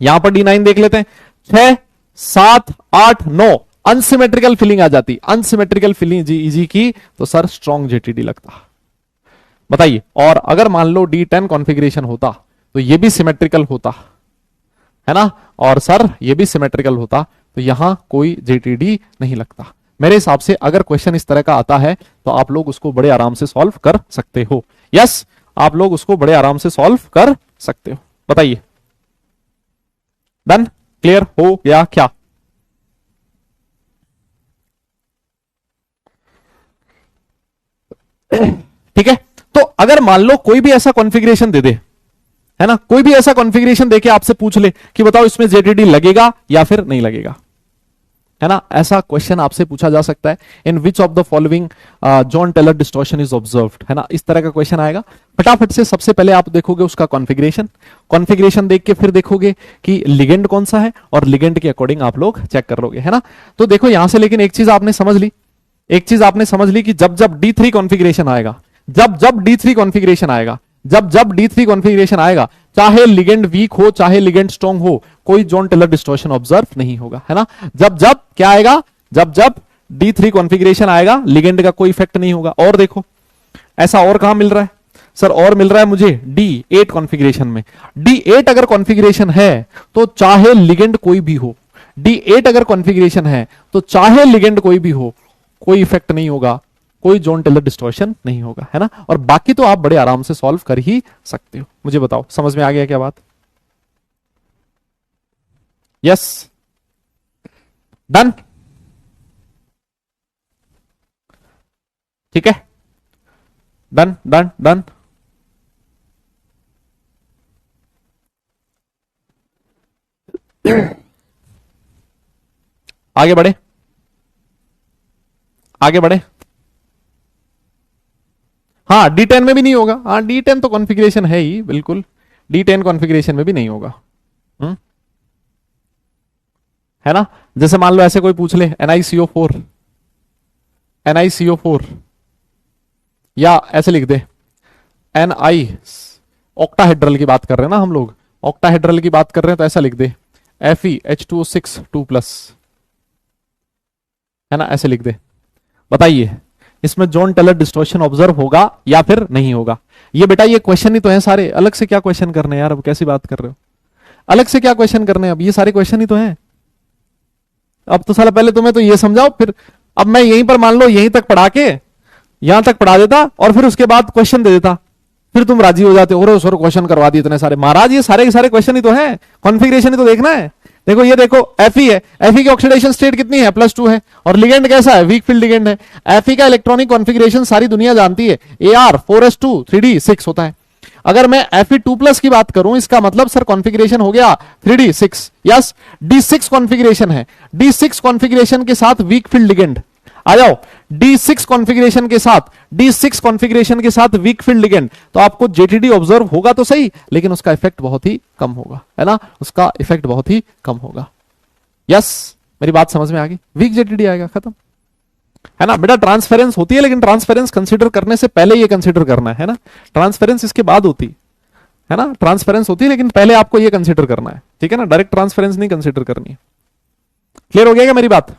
Speaker 1: यहां पर D9 देख लेते हैं, 6 7 8 9 अनसिमेट्रिकल फिलिंग आ जाती, अनसिमेट्रिकल फिलिंग EG की, तो सर स्ट्रॉन्ग JTD लगता। बताइए। और अगर मान लो D10 कॉन्फ़िगरेशन होता तो ये भी सिमेट्रिकल होता, है ना, और सर ये भी सिमेट्रिकल होता, तो यहां कोई JTD नहीं लगता। मेरे हिसाब से अगर क्वेश्चन इस तरह का आता है तो आप लोग उसको बड़े आराम से सॉल्व कर सकते हो। यस, आप लोग उसको बड़े आराम से सॉल्व कर सकते हो। बताइए। डन? क्लियर हो गया क्या? ठीक है, तो अगर मान लो कोई भी ऐसा कॉन्फ़िगरेशन दे दे, है ना, कोई भी ऐसा कॉन्फ़िगरेशन देके आपसे पूछ ले कि बताओ इसमें जेटीडी लगेगा या फिर नहीं लगेगा, है ना, ऐसा क्वेश्चन आपसे पूछा जा सकता है। In which of the following Jahn Teller distortion is observed, है ना, इस तरह का क्वेश्चन आएगा। फटाफट से सबसे पहले आप देखोगे उसका कॉन्फ़िगरेशन देख के फिर देखोगे कि लिगेंड कौन सा है और लिगेंड के अकॉर्डिंग आप लोग चेक कर लोगे, है ना। तो देखो यहां से, लेकिन एक चीज आपने समझ ली, एक चीज आपने समझ ली कि जब जब D3 कॉन्फ़िगरेशन आएगा, जब जब D3 कॉन्फ़िगरेशन आएगा, जब जब D3 कॉन्फ़िगरेशन आएगा, चाहे लिगेंड वीक हो चाहे लिगेंड स्ट्रॉन्ग हो, कोई जॉन टेलर डिस्टॉर्शन ऑब्जर्व नहीं होगा, है ना। जब जब क्या आएगा, जब जब D3 कॉन्फ़िगरेशन आएगा, लिगेंड का कोई इफेक्ट नहीं होगा। और देखो ऐसा और कहां मिल रहा है सर, और मिल रहा है मुझे D8 कॉन्फ़िगरेशन में। D8 अगर कॉन्फ़िगरेशन है तो चाहे लिगेंड कोई भी हो, D8 अगर कॉन्फ़िगरेशन है तो चाहे लिगेंड कोई भी हो, कोई इफेक्ट नहीं होगा, कोई जॉन टेलर डिस्टॉर्शन नहीं होगा, है ना। और बाकी तो आप बड़े आराम से सॉल्व कर ही सकते हो। मुझे बताओ समझ में आ गया क्या बात? यस, डन, ठीक है, डन डन डन। आगे बढ़े, आगे बढ़े। हाँ D10 में भी नहीं होगा, हाँ D10 तो कॉन्फ़िगरेशन है ही, बिल्कुल D10 कॉन्फ़िगरेशन में भी नहीं होगा। है ना, जैसे मान लो ऐसे कोई पूछ ले NiCO4, NiCO4, या ऐसे लिख दे Ni, ऑक्टाहेड्रल की बात कर रहे हैं ना हम लोग, ऑक्टाहेड्रल की बात कर रहे हैं, तो ऐसा लिख दे FeH2O6 2+, है ना, ऐसे लिख दे। बताइए इसमें जॉन टेलर डिस्टॉर्शन ऑब्जर्व होगा या फिर नहीं होगा? ये बेटा ये क्वेश्चन ही तो है सारे, अलग से क्या क्वेश्चन करने यार, अब कैसी बात कर रहे हो, अलग से क्या क्वेश्चन करने, अब ये सारे क्वेश्चन ही तो हैं। अब तो साला पहले तुम्हें तो ये समझाओ, फिर अब मैं यहीं पर मान लो यहीं तक पढ़ा के यहां तक पढ़ा देता और फिर उसके बाद क्वेश्चन दे देता, फिर तुम राजी हो जाते, और सर क्वेश्चन करवा दिए इतने सारे। महाराज ये सारे के सारे क्वेश्चन ही तो हैं, कॉन्फ़िगरेशन ही तो देखना है। देखो ये देखो Fe है, Fe की ऑक्सीडेशन स्टेट कितनी है, +2 है, और लिगेंड कैसा है, वीक फील्ड लिगेंड है। Fe का इलेक्ट्रॉनिक कॉन्फ़िगरेशन सारी दुनिया जानती है, Ar 4s2 3d6 होता है। अगर मैं Fe2+ की बात करूं, इसका मतलब सर कॉन्फ़िगरेशन हो गया 3d6, यस D6 कॉन्फ़िगरेशन है, D6 कॉन्फ़िगरेशन के साथ वीक फील्ड लिगेंड, आ जाओ D6 कॉन्फ़िगरेशन के साथ, D6 कॉन्फ़िगरेशन के साथ वीक फील्ड लिगेंड, तो आपको जेटीडी ऑब्जर्व होगा तो सही, लेकिन उसका इफेक्ट बहुत ही कम होगा, है ना, उसका इफेक्ट बहुत ही कम होगा। यस मेरी बात समझ में आ गई, वीक जेटीडी आएगा, खत्म, है ना। बेटा ट्रांसफेरेंस होती है, लेकिन ट्रांसफेरेंस कंसीडर करने से पहले ये कंसीडर करना है ना, ट्रांसफेरेंस इसके बाद होती है ना, ट्रांसफेरेंस होती है लेकिन पहले आपको ये कंसीडर करना है, ठीक है ना, डायरेक्ट ट्रांसफेरेंस नहीं कंसीडर करनी है। क्लियर हो गया क्या मेरी बात?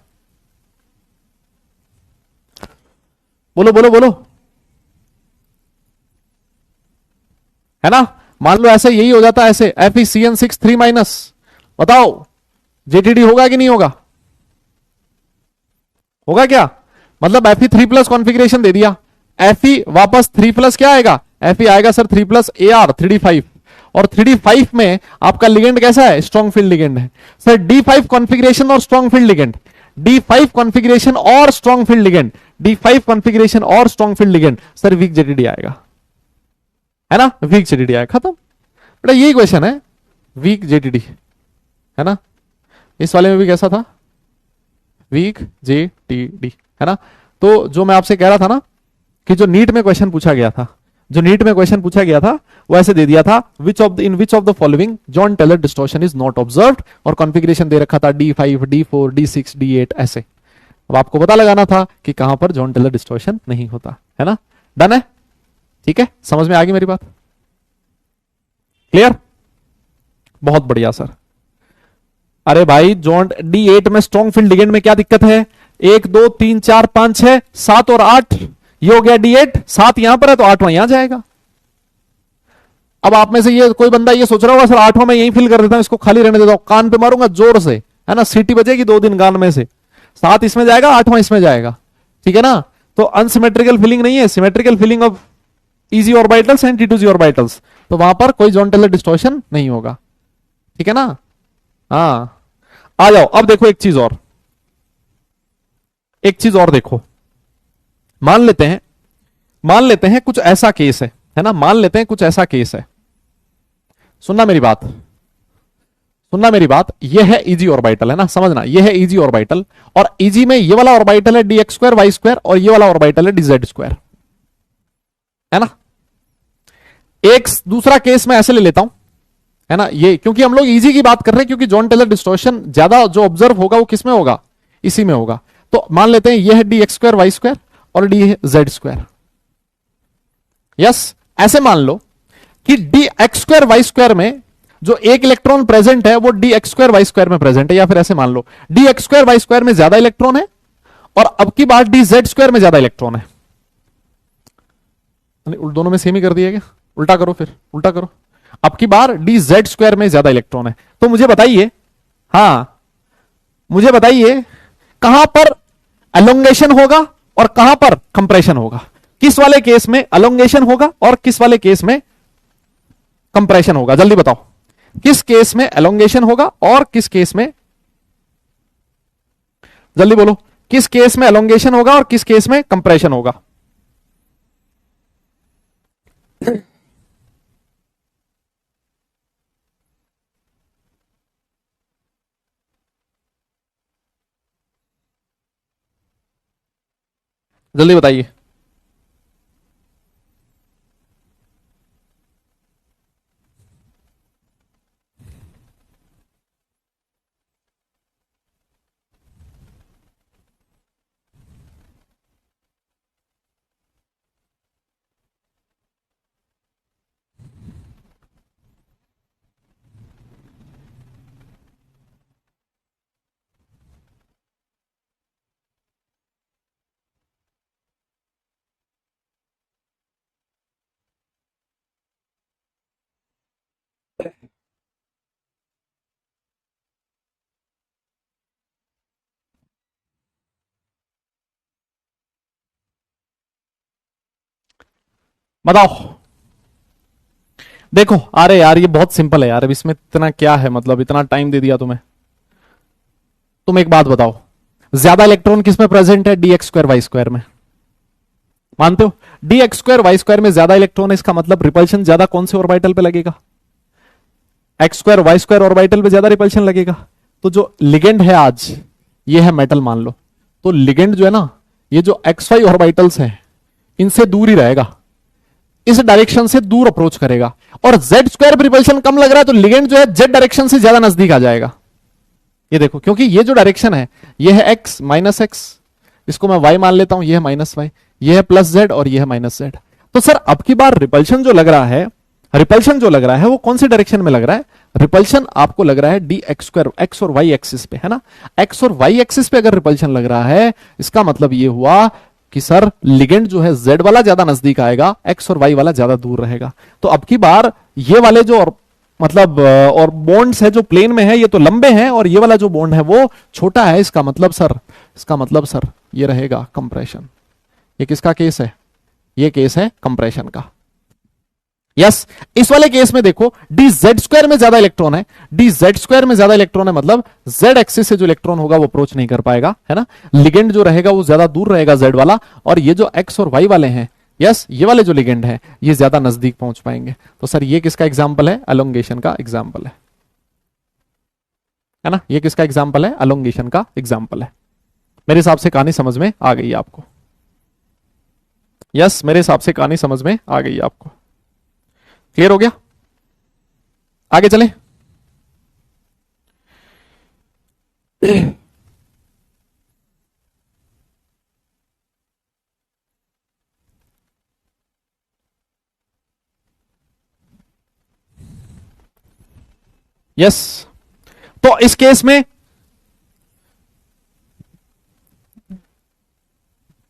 Speaker 1: बोलो बोलो बोलो, है ना। मान लो ऐसे यही हो जाता है, ऐसे FeCN6 3-, बताओ जेटीडी होगा कि नहीं होगा? होगा क्या? मतलब Fe3+ कॉन्फ़िगरेशन दे दिया, Fe वापस 3+ क्या आएगा, Fe आएगा सर 3+ Ar 3d5, और 3d5 में आपका लिगेंड कैसा है, स्ट्रॉन्ग फील्ड लिगेंड है सर। D5 कॉन्फ़िगरेशन और strong field ligand, D5 configuration और strong field ligand, D5 configuration और strong field ligand, sir weak JTD आएगा, है ना, वीक जेटीडी आएगा, खत्म। बेटा यही क्वेश्चन है, वीक जेटीडी, है ना। इस वाले में भी कैसा था, वीक जेटीडी, है ना। तो जो मैं आपसे कह रहा था ना कि जो नीट में क्वेश्चन पूछा गया था, जो नीट में क्वेश्चन पूछा गया था वो ऐसे दे दिया था, in which of the following Jahn Teller distortion is not observed, और कॉन्फ़िगरेशन दे रखा था D5 D4 D6 D8 ऐसे। अब आपको पता लगाना था कि कहां पर जॉन टेलर डिस्टॉर्शन नहीं होता, है ना। डन है, ठीक है, समझ में आ गई मेरी बात? क्लियर, बहुत बढ़िया सर। अरे भाई जॉन D8 में स्ट्रॉन्ग फील्ड लिगेंड में क्या दिक्कत है, 1 2 3 4 5 6 7 और 8, ये हो गया D8, 7 यहां पर है तो 8वां यहां जाएगा। अब आप में से ये कोई बंदा ये सोच रहा होगा सर 8वां मैं यहीं फिल कर देता हूं, इसको खाली रहने देता हूं, कान पे मारूंगा जोर से, है ना, सीटी बजेगी 2 दिन कान में से, 7 इसमें जाएगा 8वां इसमें जाएगा, ठीक है ना। तो अनसिमेट्रिकल फिलिंग नहीं है, symmetrical filling of e g orbitals and T2G orbitals, तो वहां पर कोई जॉन टेलर डिस्टॉर्शन नहीं होगा, ठीक है ना। हाँ आ जाओ, अब देखो एक चीज और, एक चीज और देखो, मान लेते हैं मान लेते हैं कुछ ऐसा केस है ना, मान लेते हैं कुछ ऐसा केस है। सुनना मेरी बात, सुनना मेरी बात, ये है इजी ऑर्बिटल है ना, समझना, ये है इजी ऑर्बिटल, और इजी में ये वाला ऑर्बिटल है D x square Y square, और ये वाला ऑर्बिटल है डी जेड स्क्वायर, है ना। एक दूसरा केस मैं ऐसे ले लेता हूं, है ना, ये क्योंकि हम लोग इजी की बात कर रहे हैं, क्योंकि जॉन टेलर डिस्टॉर्शन ज्यादा जो ऑब्जर्व होगा वो किस में होगा, इसी में होगा। तो मान लेते हैं ये है D x square Y square और डी है जेड स्क्वायर। यस, ऐसे मान लो कि D x square Y square में जो एक इलेक्ट्रॉन प्रेजेंट है वो D x square Y square में प्रेजेंट है, या फिर ऐसे मान लो D x square Y square में ज्यादा इलेक्ट्रॉन है और अब की बार डी जेड स्क्वायर में ज्यादा इलेक्ट्रॉन है। दोनों में सेम ही कर दिया क्या, उल्टा करो, फिर उल्टा करो, अब की बार डी जेड स्क्वायर में ज्यादा इलेक्ट्रॉन है। तो मुझे बताइए, हां मुझे बताइए कहां पर एलोंगेशन होगा और कहां पर कंप्रेशन होगा, किस वाले केस में एलोंगेशन होगा और किस वाले केस में कंप्रेशन होगा, जल्दी बताओ, किस केस में एलोंगेशन होगा और किस केस में, जल्दी बोलो, किस केस में एलोंगेशन होगा और किस केस में कंप्रेशन होगा। जल्दी बताइए। बताओ, देखो, अरे यार ये बहुत सिंपल है यार, अब इसमें इतना क्या है, मतलब इतना टाइम दे दिया तुम्हें। तुम एक बात बताओ, ज्यादा इलेक्ट्रॉन किस में प्रेजेंट है, D x square Y square में, मानते हो, d x square Y square में ज्यादा इलेक्ट्रॉन है, इसका मतलब रिपल्शन ज्यादा कौन से ऑर्बिटल पे लगेगा, x square Y square orbital पे ज्यादा रिपल्शन लगेगा। तो जो लिगेंड है आज, ये है मेटल मान लो, तो लिगेंड जो है ना, ये जो एक्स वाई ऑर्बिटल्स हैं इनसे दूर ही रहेगा, इस डायरेक्शन से दूर अप्रोच करेगा, और जेड स्क्वायर पर रिपल्शन कम लग रहा है तो लिगेंड जो है जेड डायरेक्शन से ज्यादा नजदीक आ जाएगा। ये देखो, क्योंकि ये जो डायरेक्शन है ये है एक्स माइनस एक्स, इसको मैं वाई मान लेता हूं, ये है माइनस वाई, ये है प्लस जेड और ये है माइनस जेड। तो सर अब की बार रिपल्शन जो लग रहा है, रिपल्शन जो लग रहा है वो कौन सी डायरेक्शन में लग रहा है, रिपल्शन आपको लग रहा है डी एक्स स्क्वायर, एक्स और वाई एक्सिस पे, है ना, एक्स और वाई एक्सिस पे अगर रिपल्शन लग रहा है, इसका मतलब ये हुआ कि सर लिगेंड जो है जेड वाला ज्यादा नजदीक आएगा, एक्स और वाई वाला ज्यादा दूर रहेगा। तो अब की बार ये वाले जो मतलब और बॉन्ड्स है जो प्लेन में है ये तो लंबे हैं, और ये वाला जो बॉन्ड है वो छोटा है, इसका मतलब सर ये रहेगा कंप्रेशन। ये किसका केस है, ये केस है कंप्रेशन का। यस, इस वाले केस में देखो डी जेड स्क्वायर में ज्यादा इलेक्ट्रॉन है, डी जेड स्क्वायर में ज्यादा इलेक्ट्रॉन है, मतलब जेड एक्सिस से जो इलेक्ट्रॉन होगा वो अप्रोच नहीं कर पाएगा, है ना, लिगेंड जो रहेगा वो ज्यादा दूर रहेगा जेड वाला, और ये जो एक्स और वाई वाले हैं, यस ये वाले जो लिगेंड है ये ज्यादा नजदीक पहुंच पाएंगे। तो सर ये किसका एग्जाम्पल है, एलोंगेशन का एग्जाम्पल है ना, ये किसका एग्जाम्पल है, एलोंगेशन का एग्जाम्पल है। मेरे हिसाब से कहानी समझ में आ गई है आपको, यस मेरे हिसाब से कहानी समझ में आ गई है आपको, क्लियर हो गया, आगे चले। यस, तो इस केस में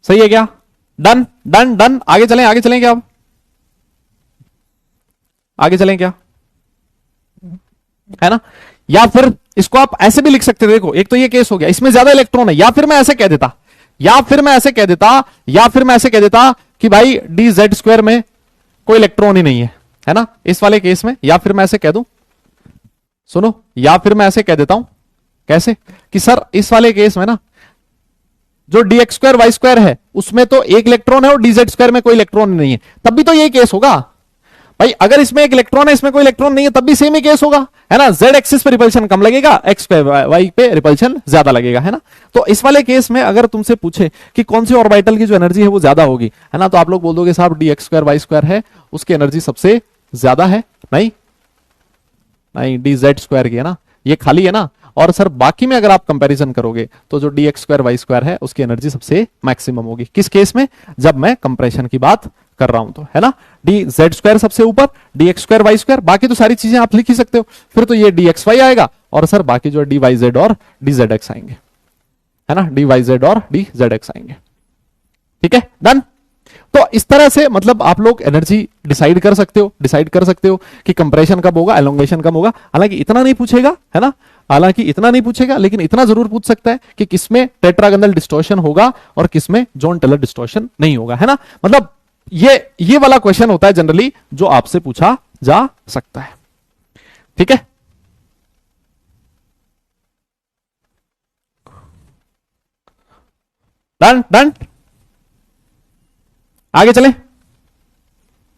Speaker 1: सही है क्या, डन डन डन, आगे चलें, आगे चलें क्या, अब आगे चलें क्या, है ना, या फिर इसको आप ऐसे भी लिख सकते थे, देखो एक तो ये केस हो गया, इसमें ज्यादा इलेक्ट्रॉन है, या फिर मैं ऐसे कह देता, या फिर मैं ऐसे कह देता, या फिर मैं ऐसे कह देता कि भाई डी जेड स्क्वायर में कोई इलेक्ट्रॉन ही नहीं है ना, इस वाले केस में, या फिर मैं ऐसे कह दूं, सुनो, या फिर मैं ऐसे कह देता हूं, कैसे कि सर इस वाले केस में ना जो d x square Y square है उसमें तो एक इलेक्ट्रॉन है और डी जेड स्क्वायर में कोई इलेक्ट्रॉन नहीं है, तब भी तो यही केस होगा भाई। अगर इसमें एक इलेक्ट्रॉन है इसमें कोई इलेक्ट्रॉन नहीं है तब भी सेम ही केस होगा, है ना। जेड एक्सिस पे रिपल्शन कम लगेगा, एक्स पे वाई पे रिपल्शन ज्यादा लगेगा, है ना। तो इस वाले केस में अगर तुमसे पूछे कि कौन सी ऑर्बिटल की जो एनर्जी है वो ज्यादा होगी, है ना, तो आप लोग बोल दोगे साहब d x square Y square है उसकी एनर्जी सबसे ज्यादा है। नहीं नहीं, डी जेड स्क्वायर की है ना, ये खाली है ना। और सर बाकी में अगर आप कंपैरिजन करोगे तो जो d x square Y square है उसकी एनर्जी सबसे मैक्सिमम होगी। किस केस में? जब मैं कंप्रेशन की बात कर रहा हूं तो, है ना। डी जेड स्क्वायर सबसे ऊपर, d x square Y square, बाकी तो सारी चीजें आप लिख ही सकते हो। फिर तो ये डी एक्स वाई आएगा और सर बाकी जो डी वाई जेड और डी जेड एक्स आएंगे, है ना, डी वाई जेड और डी जेड एक्स आएंगे। ठीक है, डन। तो इस तरह से मतलब आप लोग एनर्जी डिसाइड कर सकते हो कि कंप्रेशन कब होगा, एलोंगेशन कब होगा। हालांकि इतना नहीं पूछेगा, है ना, हालांकि इतना नहीं पूछेगा, लेकिन इतना जरूर पूछ सकता है कि किसमें टेट्रागोनल डिस्टॉर्शन होगा और किसमें जॉन टेलर डिस्टॉर्शन नहीं होगा, है ना। मतलब ये वाला क्वेश्चन होता है जनरली जो आपसे पूछा जा सकता है। ठीक है, डन डन, आगे चले।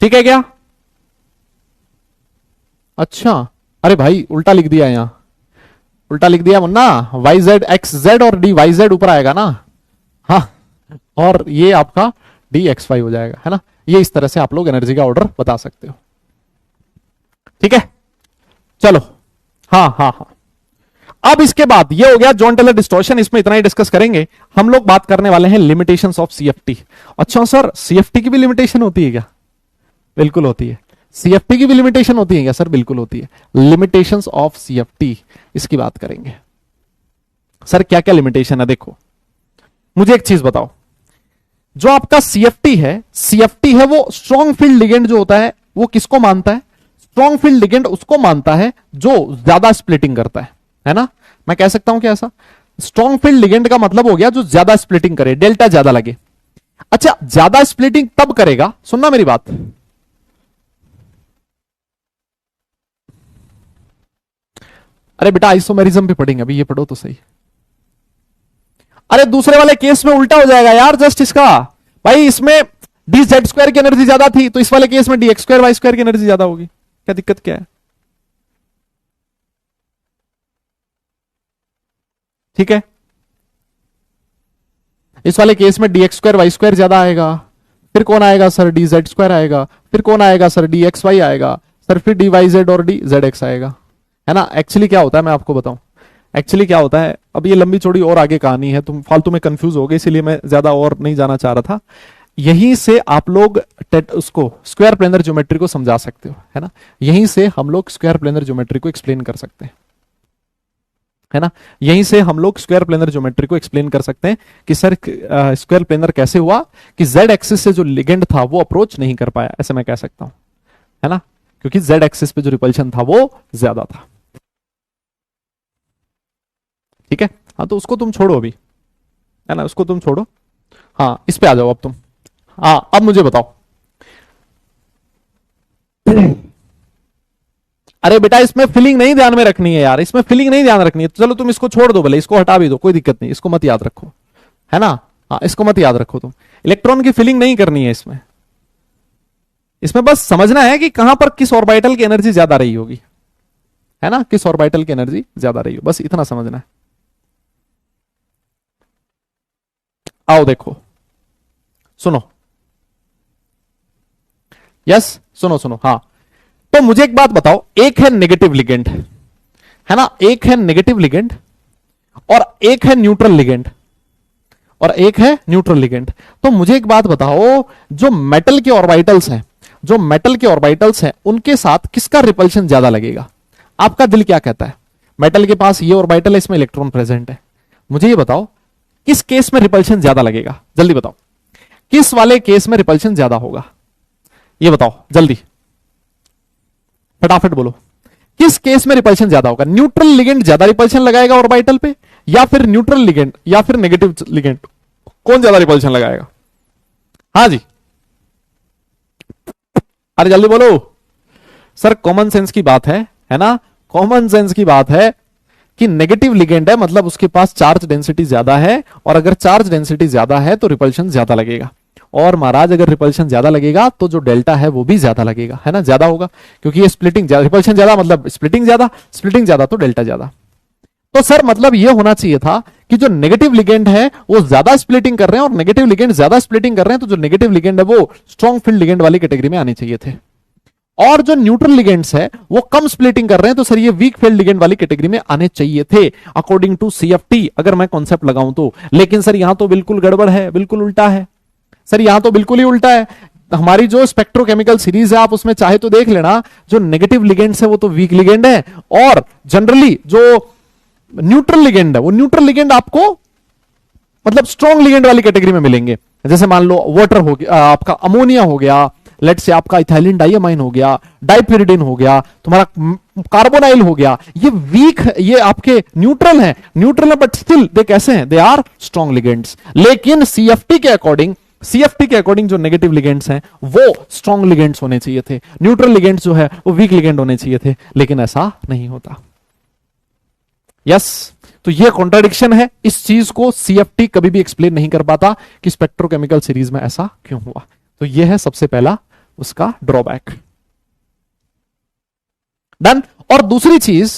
Speaker 1: ठीक है क्या? अच्छा, अरे भाई उल्टा लिख दिया, यहां उल्टा लिख दिया मुन्ना, वाई जेड एक्स जेड और डी वाई जेड ऊपर आएगा ना, हाँ, और ये आपका डी एक्स वाई हो जाएगा, है ना। ये इस तरह से आप लोग एनर्जी का ऑर्डर बता सकते हो। ठीक है, चलो, हाँ हाँ हाँ। अब इसके बाद ये हो गया जॉन टेलर डिस्टॉर्शन, इसमें इतना ही डिस्कस करेंगे। हम लोग बात करने वाले हैं लिमिटेशंस ऑफ सीएफटी। अच्छा सर, सीएफटी की भी लिमिटेशन होती है क्या? बिल्कुल होती है। सीएफटी की भी लिमिटेशन होती है क्या? सर बिल्कुल होती है। लिमिटेशंस ऑफ सीएफटी, इसकी बात करेंगे। सर क्या क्या लिमिटेशन है? देखो, मुझे एक चीज बताओ, जो आपका सीएफटी है वो स्ट्रॉन्ग फील्ड लिगेंड जो होता है वो किसको मानता है? स्ट्रॉन्ग फील्ड लिगेंड उसको मानता है जो ज्यादा स्प्लिटिंग करता है ना। मैं कह सकता हूं कि ऐसा स्ट्रॉन्ग फील्ड लिगेंड का मतलब हो गया जो ज्यादा स्प्लिटिंग करे, डेल्टा ज्यादा लगे। अच्छा, ज्यादा स्प्लिटिंग तब करेगा, सुनना मेरी बात, अरे बेटा आइसोमेरिज्म पे पढ़ेंगे अभी, ये पढ़ो तो सही। अरे दूसरे वाले केस में उल्टा हो जाएगा यार, जस्ट इसका भाई, इसमें डी जेड स्क्वायर की एनर्जी ज्यादा थी तो इस वाले केस में d x square Y square की एनर्जी ज्यादा होगी। क्या दिक्कत क्या है? ठीक है, इस वाले केस में d x square Y square ज्यादा आएगा, फिर कौन आएगा सर? डी जेड स्क्वायर आएगा, फिर कौन आएगा सर? डी एक्स वाई आएगा, सर फिर डी वाई जेड और डी जेड एक्स आएगा, है ना। एक्चुअली क्या होता है मैं आपको बताऊं, एक्चुअली क्या होता है, अब ये लंबी चौड़ी और आगे कहानी है, तुम फालतू में कंफ्यूज हो गए, इसीलिए मैं ज्यादा और नहीं जाना चाह रहा था। यहीं से आप लोग उसको स्क्वायर प्लेनर ज्योमेट्री को समझा सकते हो, है ना। यहीं से हम लोग स्क्वायर प्लेनर ज्योमेट्री को एक्सप्लेन कर सकते हैं, है ना। यहीं से हम लोग स्क्वायर प्लेनर ज्योमेट्री को एक्सप्लेन कर सकते हैं कि सर स्क्वायर प्लेनर कैसे हुआ कि जेड एक्सिस से जो लिगेंड था वो अप्रोच नहीं कर पाया, ऐसे मैं कह सकता हूं, है ना, क्योंकि जेड एक्सिस पे जो रिपल्शन था वो ज्यादा था। ठीक है, हाँ, तो उसको तुम छोड़ो अभी, है ना, उसको तुम छोड़ो। हाँ, इस पे आ जाओ अब तुम। हाँ, अब मुझे बताओ, अरे बेटा इसमें फीलिंग नहीं ध्यान में रखनी है यार, इसमें फीलिंग नहीं ध्यान रखनी है, तो चलो तुम इसको छोड़ दो, भले इसको हटा भी दो, कोई दिक्कत नहीं, इसको मत याद रखो, है ना। हाँ, इसको मत याद रखो तुम, इलेक्ट्रॉन की फीलिंग नहीं करनी है इसमें। इसमें बस समझना है कि कहां पर किस ऑर्बिटल की एनर्जी ज्यादा रही होगी, है ना, किस ऑर्बिटल की एनर्जी ज्यादा रही हो, बस इतना समझना है। आओ देखो, सुनो, यस, सुनो सुनो, हाँ। तो मुझे एक बात बताओ, एक है नेगेटिव लिगेंड, है ना, एक है नेगेटिव लिगेंड और एक है न्यूट्रल लिगेंड, और एक है न्यूट्रल लिगेंड। तो मुझे एक बात बताओ, जो मेटल के ऑर्बिटल्स हैं, जो मेटल के ऑर्बिटल्स हैं उनके साथ किसका रिपल्शन ज्यादा लगेगा? आपका दिल क्या कहता है? मेटल के पास ये ऑर्बिटल है, इसमें इलेक्ट्रॉन प्रेजेंट है, मुझे ये बताओ किस केस में रिपल्शन ज्यादा लगेगा? जल्दी बताओ, किस वाले केस में रिपल्शन ज्यादा होगा? ये बताओ जल्दी, फटाफट बोलो, किस केस में रिपल्शन ज्यादा होगा? न्यूट्रल लिगेंड ज्यादा रिपल्शन लगाएगा ऑर्बिटल पे, या फिर न्यूट्रल लिगेंड, या फिर नेगेटिव लिगेंड? कौन ज्यादा रिपल्शन लगाएगा? हाँ जी, अरे जल्दी बोलो सर, कॉमन सेंस की बात है ना, कॉमन सेंस की बात है। कि नेगेटिव लिगेंड है मतलब उसके पास चार्ज डेंसिटी ज्यादा है, और अगर चार्ज डेंसिटी ज्यादा है तो रिपल्शन ज्यादा लगेगा, और महाराज अगर रिपल्शन ज्यादा लगेगा तो जो डेल्टा है वो भी ज्यादा लगेगा, है ना, ज्यादा होगा, क्योंकि ये स्प्लिटिंग ज्यादा, रिपल्शन ज्यादा मतलब स्प्लिटिंग ज्यादा तो डेल्टा ज्यादा। तो सर मतलब ये होना चाहिए था कि जो नेगेटिव लिगेंड है वो ज्यादा स्प्लिटिंग कर रहे हैं, और नेगेटिव लिगेंड ज्यादा स्प्लिटिंग कर रहे हैं, तो जो नेगेटिव लिगेंड है वो स्ट्रॉन्ग फील्ड लिगेंड वाली कैटेगरी में आने चाहिए थे, और जो न्यूट्रल लिगेंड्स है वो कम स्प्लिटिंग कर रहे हैं, तो सर ये वीक फील्ड लिगेंड वाली कैटेगरी में आने चाहिए थे अकॉर्डिंग टू सीएफटी, अगर मैं कॉन्सेप्ट लगाऊं तो। लेकिन सर यहां तो बिल्कुल गड़बड़ है, बिल्कुल उल्टा है सर, यहां तो बिल्कुल ही उल्टा है। हमारी जो स्पेक्ट्रोकेमिकल सीरीज है आप उसमें चाहे तो देख लेना, जो नेगेटिव लिगेंड्स है वो तो वीक लिगेंड है, और जनरली जो न्यूट्रल लिगेंड है वो न्यूट्रल लिगेंड आपको मतलब स्ट्रॉन्ग लिगेंड वाली कैटेगरी में मिलेंगे। जैसे मान लो वाटर हो गया, आपका अमोनिया हो गया, लेट से आपका इथाइलिन डाइअमाइन हो गया, डाइप्यूरिडिन हो गया, तुम्हारा कार्बोनाइल हो गया, ये वीक, ये आपके न्यूट्रल है बट स्टिल दे कैसे हैं, दे आर स्ट्रॉन्ग लिगेंड्स। लेकिन सीएफटी के अकॉर्डिंग जो नेगेटिव लिगेंड्स हैं वो स्ट्रॉन्ग लिगेंड्स होने चाहिए थे, न्यूट्रल लिगेंड्स जो है वो वीक लिगेंड होने चाहिए थे, लेकिन ऐसा नहीं होता। यस, तो ये कॉन्ट्राडिक्शन है, इस चीज को सीएफटी कभी भी एक्सप्लेन नहीं कर पाता कि स्पेक्ट्रोकेमिकल सीरीज में ऐसा क्यों हुआ। तो ये है सबसे पहला उसका ड्रॉबैक। डन। और दूसरी चीज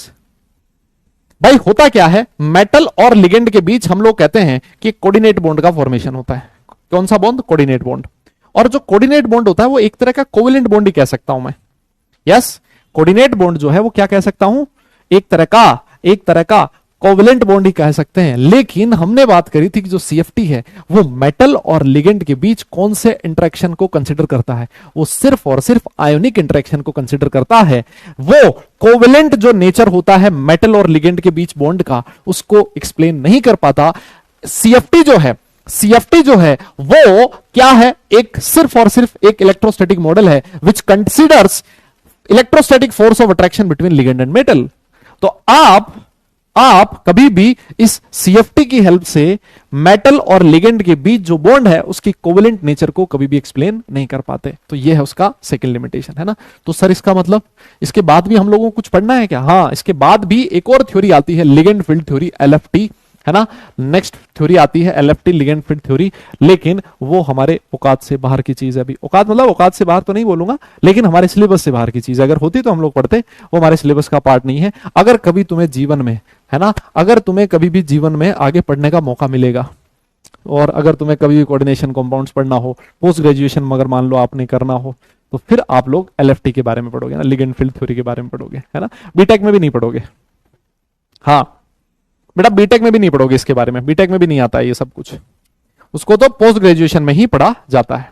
Speaker 1: भाई होता क्या है, मेटल और लिगेंड के बीच हम लोग कहते हैं कि कोऑर्डिनेट बॉन्ड का फॉर्मेशन होता है। कौन सा बॉन्ड, कोऑर्डिनेट बॉन्ड। और जो कोऑर्डिनेट बॉन्ड होता है वो एक तरह का कोवेलेंट बॉन्ड ही कह सकता हूं मैं। यस, कोऑर्डिनेट बॉन्ड जो है वो क्या कह सकता हूं, एक तरह का कोवेलेंट बॉन्ड ही कह सकते हैं। लेकिन हमने बात करी थी कि जो सीएफटी है वो मेटल और लिगेंड के बीच कौन से इंटरेक्शन को कंसीडर करता है, वो सिर्फ और सिर्फ आयोनिक इंटरेक्शन को कंसीडर करता है। वो कोवेलेंट जो नेचर होता है मेटल और लिगेंड के बीच बॉन्ड का, उसको एक्सप्लेन नहीं कर पाता। सीएफटी जो है वो क्या है, एक सिर्फ और सिर्फ एक इलेक्ट्रोस्टैटिक मॉडल है which considers electrostatic force of attraction between ligand and metal. तो आप कभी भी इस सीएफटी की हेल्प से मेटल और लिगेंड के बीच जो बॉन्ड है उसकी कोवेलेंट नेचर को कभी भी एक्सप्लेन नहीं कर पाते। तो ये है उसका सेकंड लिमिटेशन, है ना। तो सर इसका मतलब इसके बाद भी हम लोगों को कुछ पढ़ना है क्या? हाँ, इसके बाद भी एक और थ्योरी आती है, लिगेंड फील्ड थ्योरी, एलएफटी, है ना। नेक्स्ट थ्योरी आती है एलएफटी, लिगेंड फील्ड थ्योरी, लेकिन वो हमारे औकात से बाहर की चीज है। अभी औकात मतलब औकात से बाहर तो नहीं बोलूंगा, लेकिन हमारे सिलेबस से बाहर की चीज अगर होती तो हम लोग पढ़ते, वो हमारे सिलेबस का पार्ट नहीं है। अगर कभी तुम्हें जीवन में, है ना, अगर तुम्हें कभी भी जीवन में आगे पढ़ने का मौका मिलेगा, और अगर तुम्हें कभी भी कोऑर्डिनेशन कंपाउंड्स पढ़ना हो, पोस्ट ग्रेजुएशन अगर मान लो आपने करना हो, तो फिर आप लोग एलएफटी के बारे में पढ़ोगे ना, लिगेंड फील्ड थ्योरी के बारे में पढ़ोगे, है ना। बीटेक में भी नहीं पढ़ोगे, हाँ बेटा, बीटेक में भी नहीं पढ़ोगे इसके बारे में, बीटेक में भी नहीं आता है ये सब कुछ, उसको तो पोस्ट ग्रेजुएशन में ही पढ़ा जाता है,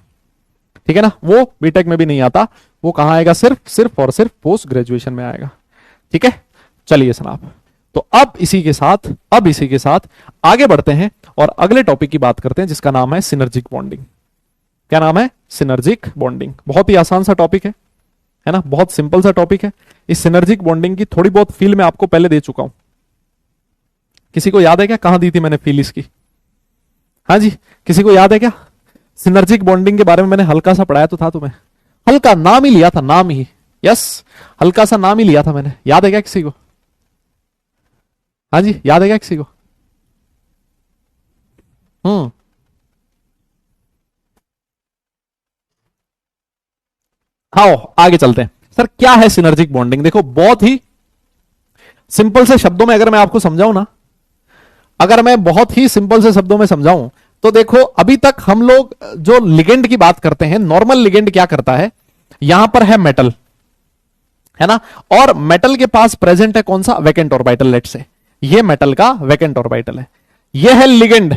Speaker 1: ठीक है ना। वो बीटेक में भी नहीं आता, वो कहां आएगा, सिर्फ और सिर्फ पोस्ट ग्रेजुएशन में आएगा, ठीक है। चलिए सनाब, तो अब इसी के साथ आगे बढ़ते हैं और अगले टॉपिक की बात करते हैं जिसका नाम है सिनर्जिक बॉन्डिंग। क्या नाम है? Synergic bonding. बहुत ही आसान सा टॉपिक है ना, बहुत सिंपल सा टॉपिक है। इस सिनर्जिक बॉन्डिंग की थोड़ी बहुत फील मैं आपको पहले दे चुका हूं। किसी को याद है क्या, कहां दी थी मैंने फील इसकी? हाँ जी, किसी को याद है क्या? सिनर्जिक बॉन्डिंग के बारे में मैंने हल्का सा पढ़ाया तो था तुम्हें, हल्का नाम ही लिया था, नाम ही, यस, हल्का सा नाम ही लिया था मैंने। याद है क्या किसी को? हाँ जी, याद है क्या किसी को? हाँ, आगे चलते हैं। सर क्या है सिनर्जिक बॉन्डिंग? देखो बहुत ही सिंपल से शब्दों में अगर मैं आपको समझाऊं ना, अगर मैं बहुत ही सिंपल से शब्दों में समझाऊं तो देखो, अभी तक हम लोग जो लिगेंड की बात करते हैं, नॉर्मल लिगेंड क्या करता है, यहां पर है मेटल, है ना, और मेटल के पास प्रेजेंट है कौन सा, वैकेंट ऑर्बिटल। लेट से ये मेटल का वैकेंट ऑर्बिटल है, ये है लिगेंड,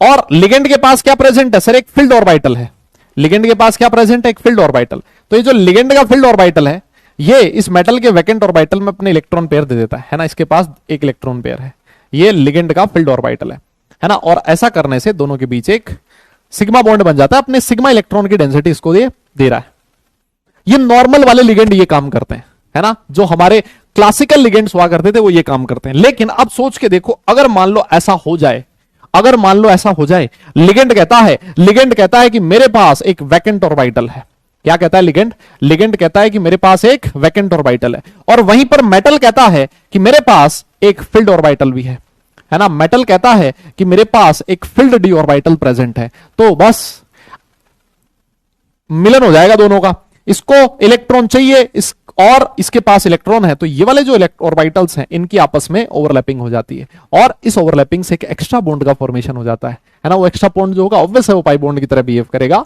Speaker 1: और लिगेंड के पास क्या प्रेजेंट है सर, एक फील्ड ऑर्बिटल है। लिगेंड के पास क्या प्रेजेंट है, एक फील्ड ऑर्बिटल। तो ये जो लिगेंड का फील्ड ऑर्बिटल है, ये इस मेटल के वैकेंट ऑर्बिटल में अपने इलेक्ट्रॉन पेयर दे देता है ना, इसके पास एक इलेक्ट्रॉन पेयर है, ये लिगेंड का फील्ड ऑर्बिटल है ना। और ऐसा करने से दोनों के बीच एक सिग्मा बॉन्ड बन जाता है, अपने सिग्मा इलेक्ट्रॉन की डेंसिटी इसको दे रहा है। ये नॉर्मल वाले लिगेंड ये काम करते हैं, है ना, जो हमारे क्लासिकल लिगेंड्स हुआ करते थे वो ये काम करते हैं। लेकिन अब सोच के देखो, अगर मान लो ऐसा हो जाए, लिगेंड कहता है कि मेरे पास एक वैकेंट ऑर्बिटल है। क्या कहता है लिगेंड कहता है कि मेरे पास एक वैकेंट ऑर्बिटल है, और वहीं पर मेटल कहता है कि मेरे पास एक फील्ड ऑर्बिटल भी है ना। मेटल कहता है कि मेरे पास एक फील्ड डी ऑर्बिटल प्रेजेंट है, तो बस मिलन हो जाएगा दोनों का। इसको इलेक्ट्रॉन चाहिए, इस और इसके पास इलेक्ट्रॉन है, तो ये वाले जो ऑर्बिटल्स हैं इनकी आपस में ओवरलैपिंग हो जाती है, और इस ओवरलैपिंग से एक एक्स्ट्रा बॉन्ड का फॉर्मेशन हो जाता है ना। वो एक्स्ट्रा बॉन्ड जो होगा ऑब्वियस है वो पाई बॉन्ड की तरह बिहेव करेगा।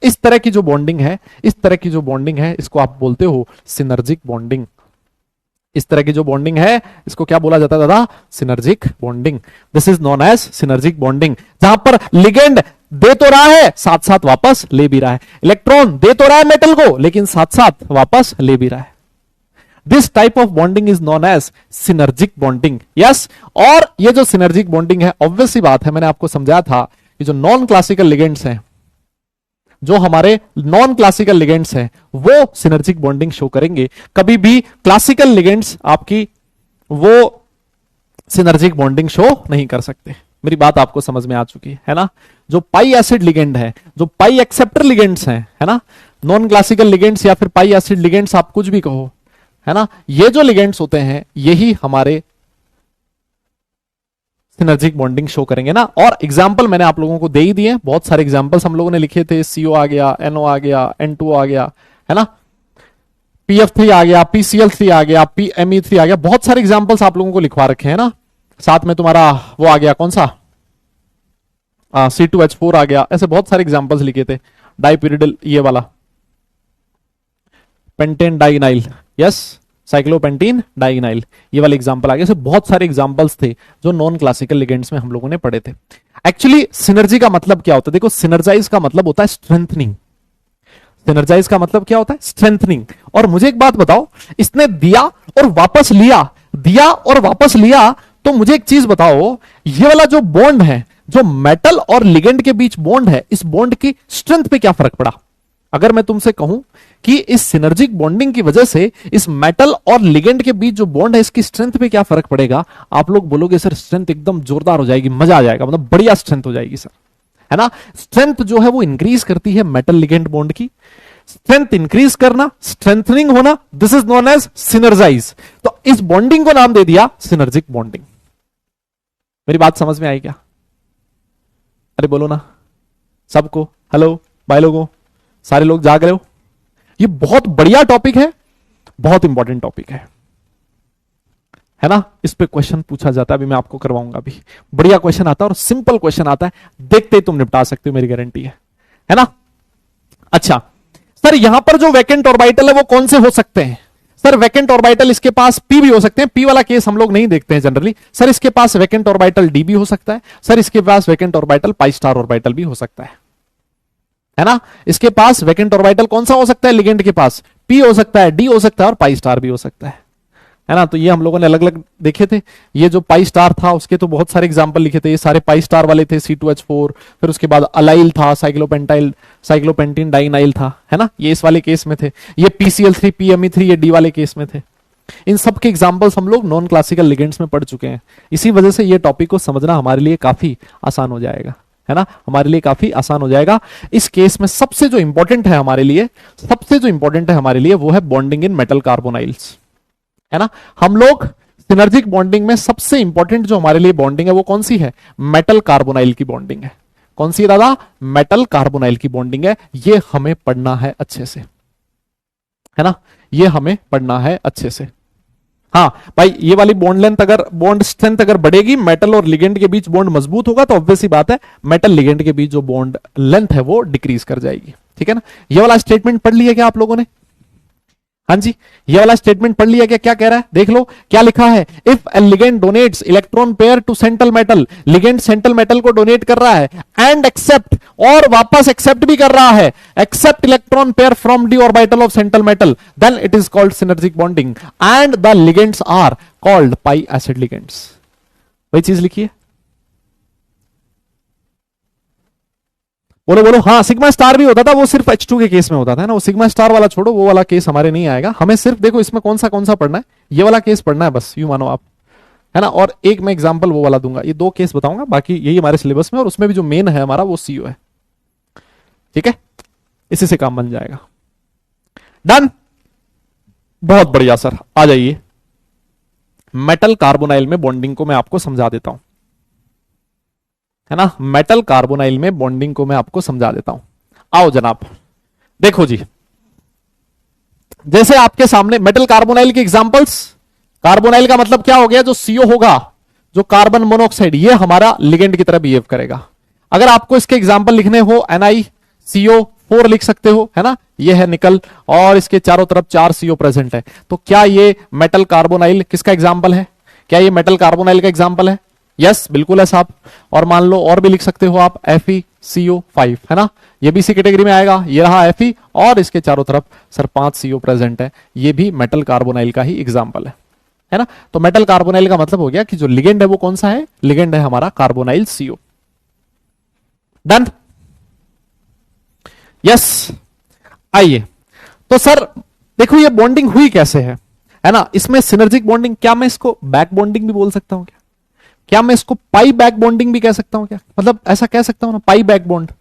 Speaker 1: इस तरह की जो बॉन्डिंग है, इस तरह की जो बॉन्डिंग है, इसको आप बोलते हो सिनर्जिक बॉन्डिंग। इस तरह की जो बॉन्डिंग है इसको क्या बोला जाता है दादा? Synergic bonding. This is known as synergic bonding, जहां पर लिगेंड दे तो रहा है साथ साथ वापस ले भी रहा है, इलेक्ट्रॉन दे तो रहा है मेटल को लेकिन साथ साथ वापस ले भी रहा है। This type of bonding is known as synergic bonding. Yes, और ये जो सिनर्जिक बॉन्डिंग है, ऑब्वियस सी बात है, मैंने आपको समझाया था कि जो नॉन क्लासिकल लिगेंड्स हैं, जो हमारे नॉन क्लासिकल लिगेंड्स हैं, वो सिनर्जिक बॉन्डिंग शो करेंगे। कभी भी क्लासिकल लिगेंड्स आपकी वो सिनर्जिक बॉन्डिंग शो नहीं कर सकते। मेरी बात आपको समझ में आ चुकी है ना। जो पाई एसिड लिगेंड है, जो पाई एक्सेप्टर लिगेंड्स हैं, है ना, नॉन क्लासिकल लिगेंड्स या फिर पाई एसिड लिगेंड्स, आप कुछ भी कहो, है ना, ये जो लिगेंड्स होते हैं यही हमारे सिनर्जिक बॉन्डिंग शो करेंगे ना। और एग्जांपल मैंने आप लोगों को दे ही दिए, बहुत सारे एग्जांपल्स हम लोगों ने लिखे थे। CO आ गया, NO आ गया, N2 आ गया, है ना, PF3 आ गया, PCl3 आ गया, PMe3 आ गया, बहुत सारे एग्जांपल्स आप लोगों को लिखवा रखे हैं ना। साथ में तुम्हारा वो आ गया, कौन सा, C2H4 आ गया। ऐसे बहुत सारे एग्जांपल्स लिखे थे। डाइपिरिडल, ये वाला पेंटेन डाइनाइल, यस, साइक्लोपेंटीन डाइनाइल, ये वाले एग्जांपल आ गए। ऐसे बहुत सारे एग्जांपल्स थे जो नॉन क्लासिकल लिगेंड्स में हम लोगों ने पढ़े थे। एक्चुअली सिनर्जी का मतलब क्या होता है? देखो, सिनर्जाइज का मतलब होता है स्ट्रेंथनिंग। सिनर्जाइज का मतलब क्या होता है? स्ट्रेंथनिंग। और मुझे एक बात बताओ, इसने दिया और वापस लिया, दिया और वापस लिया, तो मुझे एक चीज बताओ, ये वाला जो बॉन्ड है, जो मेटल और लिगेंड के बीच बॉन्ड है, इस बॉन्ड की स्ट्रेंथ पे क्या फर्क पड़ा? अगर मैं तुमसे कहूं कि इस सिनर्जिक बॉन्डिंग की वजह से इस मेटल और लिगेंड के बीच जो बॉन्ड है इसकी स्ट्रेंथ पे क्या फर्क पड़ेगा? आप लोग बोलोगे सर स्ट्रेंथ एकदम जोरदार हो जाएगी, मजा आ जाएगा, मतलब बढ़िया स्ट्रेंथ हो जाएगी सर, है ना। स्ट्रेंथ जो है वो इंक्रीज करती है मेटल लिगेंड बॉन्ड की। स्ट्रेंथ इंक्रीज करना, स्ट्रेंथनिंग होना, this is known as synergize. तो इस बॉन्डिंग को नाम दे दिया सिनर्जिक बॉन्डिंग। मेरी बात समझ में आई क्या? अरे बोलो ना सबको, हेलो बाय लोगों, सारे लोग जाग रहे हो? ये बहुत बढ़िया टॉपिक है, बहुत इंपॉर्टेंट टॉपिक है ना। इस पे क्वेश्चन पूछा जाता है, अभी मैं आपको करवाऊंगा। अभी बढ़िया क्वेश्चन आता है और सिंपल क्वेश्चन आता है, देखते ही तुम निपटा सकते हो, मेरी गारंटी है ना। अच्छा सर, यहां पर जो वैकेंट ऑर्बिटल है वो कौन से हो सकते हैं? सर वैकेंट ऑर्बिटल इसके पास पी भी हो सकते हैं, पी वाला केस हम लोग नहीं देखते हैं जनरली। सर इसके पास वैकेंट ऑर्बिटल डी भी हो सकता है, सर इसके पास vacant orbital pi star orbital भी हो सकता है ना। इसके पास वैकेंट ऑर्बिटल कौन सा हो सकता है? लिगेंड के पास पी हो सकता है, डी हो सकता है और पाई स्टार भी हो सकता है ना। तो ये हम लोगों ने अलग अलग देखे थे। ये जो पाई स्टार था उसके तो बहुत सारे एग्जांपल लिखे थे, ये सारे पाई स्टार वाले थे। C2H4, फिर उसके बाद अलाइल था, साइक्लोपेंटीन डाइनाइल था, है ना, ये इस वाले केस में थे। ये PCl3, PMe3 ये डी वाले केस में थे। इन सब के एग्जांपल्स हम लोग नॉन क्लासिकल लिगेंड्स में पढ़ चुके हैं। इसी वजह से ये टॉपिक को समझना हमारे लिए काफी आसान हो जाएगा, है ना, हमारे लिए काफी आसान हो जाएगा। इस केस में सबसे जो इंपॉर्टेंट है हमारे लिए, सबसे जो इंपॉर्टेंट है हमारे लिए वो है बॉन्डिंग इन मेटल कार्बोनाइल्स, है ना। हम लोग सिनर्जिक बॉन्डिंग में सबसे इंपॉर्टेंट जो हमारे लिए बॉन्डिंग है वो कौन सी है? मेटल कार्बोनाइल की बॉन्डिंग है। कौन सी है दादा? मेटल कार्बोनाइल की बॉन्डिंग है। ये हमें पढ़ना है अच्छे से, है ना, ये हमें पढ़ना है अच्छे से। हाँ भाई, ये वाली बॉन्ड लेंथ अगर, बॉन्ड स्ट्रेंथ अगर बढ़ेगी, मेटल और लिगेंड के बीच बॉन्ड मजबूत होगा, तो ऑब्वियस सी बात है मेटल लिगेंड के बीच जो बॉन्ड लेंथ है वो डिक्रीज कर जाएगी। ठीक है ना। ये वाला स्टेटमेंट पढ़ लिया क्या आप लोगों ने? हाँ जी, ये वाला स्टेटमेंट पढ़ लिया क्या? क्या कह रहा है देख लो, क्या लिखा है? If a ligand donates electron pair to central metal, ligand central metal को डोनेट कर रहा है, एंड एक्सेप्ट, और वापस एक्सेप्ट भी कर रहा है, accept electron pair from d orbital of central metal, then it is called synergic bonding and the ligands are called pi acid ligands. वही चीज लिखी है, बोलो बोलो। हाँ, सिग्मा स्टार भी होता था, वो सिर्फ H2 के केस में होता था ना। वो सिग्मा स्टार वाला छोड़ो, वो वाला केस हमारे नहीं आएगा। हमें सिर्फ देखो इसमें कौन सा पढ़ना है, ये वाला केस पढ़ना है बस, यूं मानो आप, है ना। और एक मैं एग्जांपल वो वाला दूंगा, ये 2 केस बताऊंगा, बाकी यही हमारे सिलेबस में, और उसमें भी जो मेन है हमारा वो CO है। ठीक है, इसी से काम बन जाएगा। डन, बहुत बढ़िया सर, आ जाइए। मेटल कार्बोनाइल में बॉन्डिंग को मैं आपको समझा देता हूं, है ना। मेटल कार्बोनाइल में बॉन्डिंग को मैं आपको समझा देता हूं। आओ जनाब, देखो जी, जैसे आपके सामने मेटल कार्बोनाइल के एग्जांपल्स, कार्बोनाइल का मतलब क्या हो गया, जो सीओ होगा, जो कार्बन मोनोऑक्साइड, ये हमारा लिगेंड की तरह बिहेव करेगा। अगर आपको इसके एग्जांपल लिखने हो, NiCO4 लिख सकते हो, है ना, ये है निकल और इसके चारों तरफ 4 CO प्रेजेंट है। तो क्या ये मेटल कार्बोनाइल किसका एग्जांपल है? क्या ये मेटल कार्बोनाइल का एग्जांपल है? यस, बिल्कुल है साहब। और मान लो और भी लिख सकते हो आप, FeCO5, है ना, ये भी इसी कैटेगरी में आएगा। ये रहा Fe और इसके चारों तरफ सर 5 CO प्रेजेंट है, ये भी मेटल कार्बोनाइल का ही एग्जांपल है ना। तो मेटल कार्बोनाइल का मतलब हो गया कि जो लिगेंड है वो कौन सा है? लिगेंड है हमारा कार्बोनाइल CO। डन? यस। आइए, तो सर देखो ये बॉन्डिंग हुई कैसे है ना। इसमें सिनर्जिक बॉन्डिंग, क्या मैं इसको बैक बॉन्डिंग भी बोल सकता हूं? क्या मैं इसको पाई बैक बॉन्डिंग भी कह सकता हूं? क्या मतलब ऐसा कह सकता हूं ना, पाई बैक बॉन्ड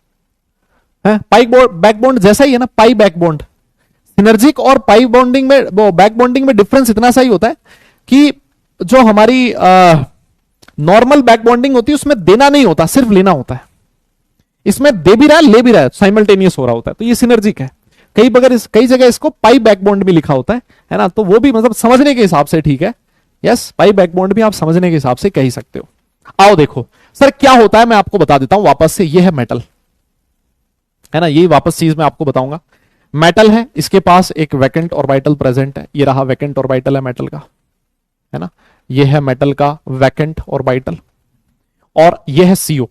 Speaker 1: है, पाई बैक बॉन्ड जैसा ही है ना, पाई बैक बॉन्ड। सिनर्जिक और पाई बॉन्डिंग में, वो बैक बॉन्डिंग में डिफरेंस इतना सा ही होता है कि जो हमारी नॉर्मल बैक बॉन्डिंग होती है उसमें देना नहीं होता, सिर्फ लेना होता है। इसमें दे भी रहा है, ले भी रहा है, साइमल्टेनियस हो रहा होता है, तो ये सिनर्जिक है। कई जगह इसको पाई बैक बॉन्ड भी लिखा होता है ना, तो वो भी मतलब समझने के हिसाब से ठीक है। यस, पाई बैक बॉन्ड भी आप समझने के हिसाब से कह ही सकते हो। आओ देखो सर क्या होता है, मैं आपको बता देता हूं वापस से। ये है मेटल, है ना, यही वापस चीज मैं आपको बताऊंगा। मेटल है, इसके पास एक वैकेंट ऑर्बिटल प्रेजेंट है, ये रहा वैकेंट ऑर्बिटल है मेटल का, है ना, ये है मेटल का वैकेंट ऑर्बिटल। और ये है CO,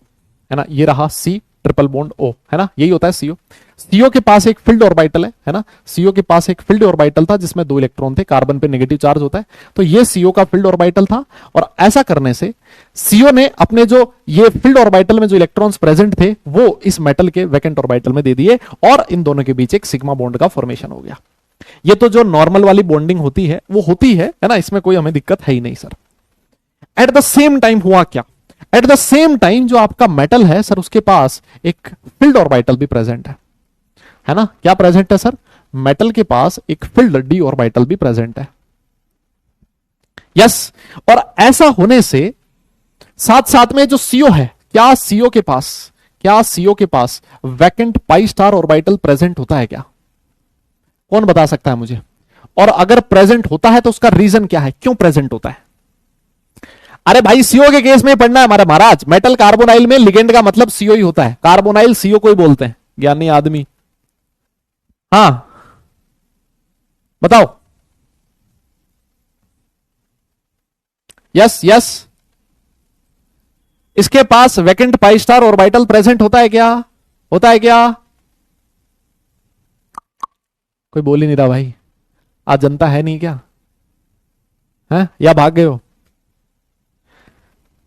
Speaker 1: है ना, ये रहा C ट्रिपल बॉन्ड O, है ना, यही होता है CO। CO के पास एक फील्ड ऑर्बिटल है ना, CO के पास एक फील्ड ऑर्बिटल था जिसमें 2 इलेक्ट्रॉन थे, कार्बन पे नेगेटिव चार्ज होता है, तो ये CO का फील्ड ऑर्बिटल था। और ऐसा करने से CO ने अपने जो ये फील्ड ऑर्बिटल में जो इलेक्ट्रॉन्स प्रेजेंट थे वो इस मेटल के वैकेंट ऑर्बिटल में दे दिए और इन दोनों के बीच एक सिग्मा बॉन्ड का फॉर्मेशन हो गया। ये तो जो नॉर्मल वाली बॉन्डिंग होती है वो होती है ना, इसमें कोई हमें दिक्कत है ही नहीं sir. At the same time हुआ क्या, एट द सेम टाइम जो आपका मेटल है सर उसके पास एक फील्ड ऑर्बिटल भी प्रेजेंट है ना। क्या प्रेजेंट है सर? मेटल के पास एक फील्ड d ऑर्बिटल भी प्रेजेंट है। यस, और ऐसा होने से साथ साथ में जो CO है, क्या CO के पास vacant pi star orbital present होता है क्या? कौन बता सकता है मुझे? और अगर प्रेजेंट होता है तो उसका रीजन क्या है, क्यों प्रेजेंट होता है? अरे भाई CO के केस में पढ़ना है हमारा महाराज। मेटल कार्बोनाइल में लिगेंड का मतलब CO ही होता है, कार्बोनाइल CO को ही बोलते हैं, ज्ञानी आदमी। हाँ बताओ। यस यस, इसके पास vacant pi star orbital present होता है क्या? होता है क्या? कोई बोल ही नहीं रहा भाई, आज जनता है नहीं क्या? है या भाग गए हो,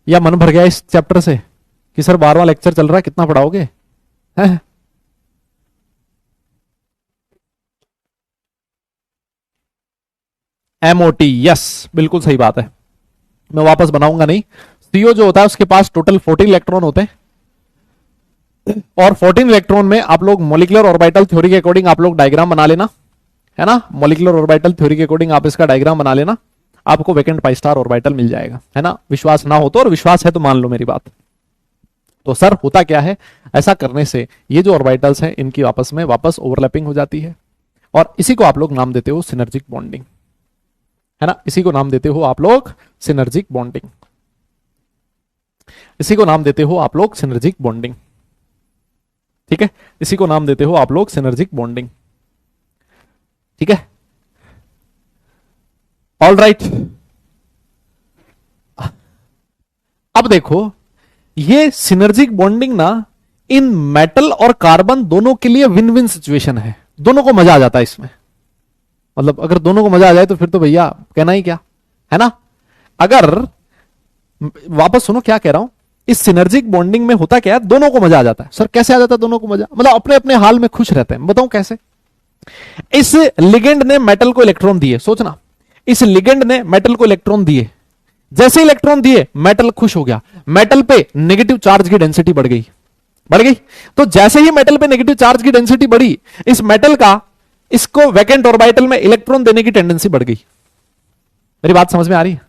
Speaker 1: या मन भर गया इस चैप्टर से कि सर 12वां लेक्चर चल रहा है, कितना पढ़ाओगे? है MOT, यस बिल्कुल सही बात है, मैं वापस बनाऊंगा नहीं। CO जो होता है उसके पास टोटल 14 इलेक्ट्रॉन होते हैं और 14 इलेक्ट्रॉन में आप लोग मॉलिक्यूलर ऑर्बिटल थ्योरी के अकॉर्डिंग आप लोग डायग्राम बना लेना, है ना, मॉलिक्यूलर ऑर्बिटल थ्योरी के अकॉर्डिंग आप इसका डायग्राम बना लेना, आपको वैकेंट पाई स्टार ऑर्बिटल मिल जाएगा, है ना। विश्वास ना हो तो, और विश्वास है तो मान लो मेरी बात। तो सर होता क्या है, ऐसा करने से ये जो ऑर्बिटल्स हैं इनकी आपस में वापस ओवरलैपिंग हो जाती है और इसी को आप लोग नाम देते हो सिनर्जिक बॉन्डिंग, है ना, इसी को नाम देते हो आप लोग सिनर्जिक बॉन्डिंग, इसी को नाम देते हो आप लोग सिनर्जिक बॉन्डिंग, ठीक है, इसी को नाम देते हो आप लोग सिनर्जिक बॉन्डिंग, ठीक है। ऑल राइट, अब देखो ये सिनर्जिक बॉन्डिंग ना इन मेटल और कार्बन दोनों के लिए विन विन सिचुएशन है, दोनों को मजा आ जाता है इसमें। मतलब अगर दोनों को मजा आ जाए तो फिर तो भैया कहना ही क्या, है ना। अगर वापस सुनो क्या कह रहा हूं, इस सिनर्जिक बॉन्डिंग में होता क्या है, दोनों को मजा आ जाता है। सर कैसे आ जाता है दोनों को मजा? मतलब अपने अपने हाल में खुश रहते हैं। बताऊं कैसे? इस लिगेंड ने मेटल को इलेक्ट्रॉन दिए, सोचना, इस लिगेंड ने मेटल को इलेक्ट्रॉन दिए, जैसे इलेक्ट्रॉन दिए मेटल खुश हो गया, मेटल पे नेगेटिव चार्ज की डेंसिटी बढ़ गई, बढ़ गई। तो जैसे ही मेटल पे नेगेटिव चार्ज की डेंसिटी बढ़ी, इस मेटल का इसको वैकेंट ऑर्बिटल में इलेक्ट्रॉन देने की टेंडेंसी बढ़ गई। मेरी बात समझ में आ रही है?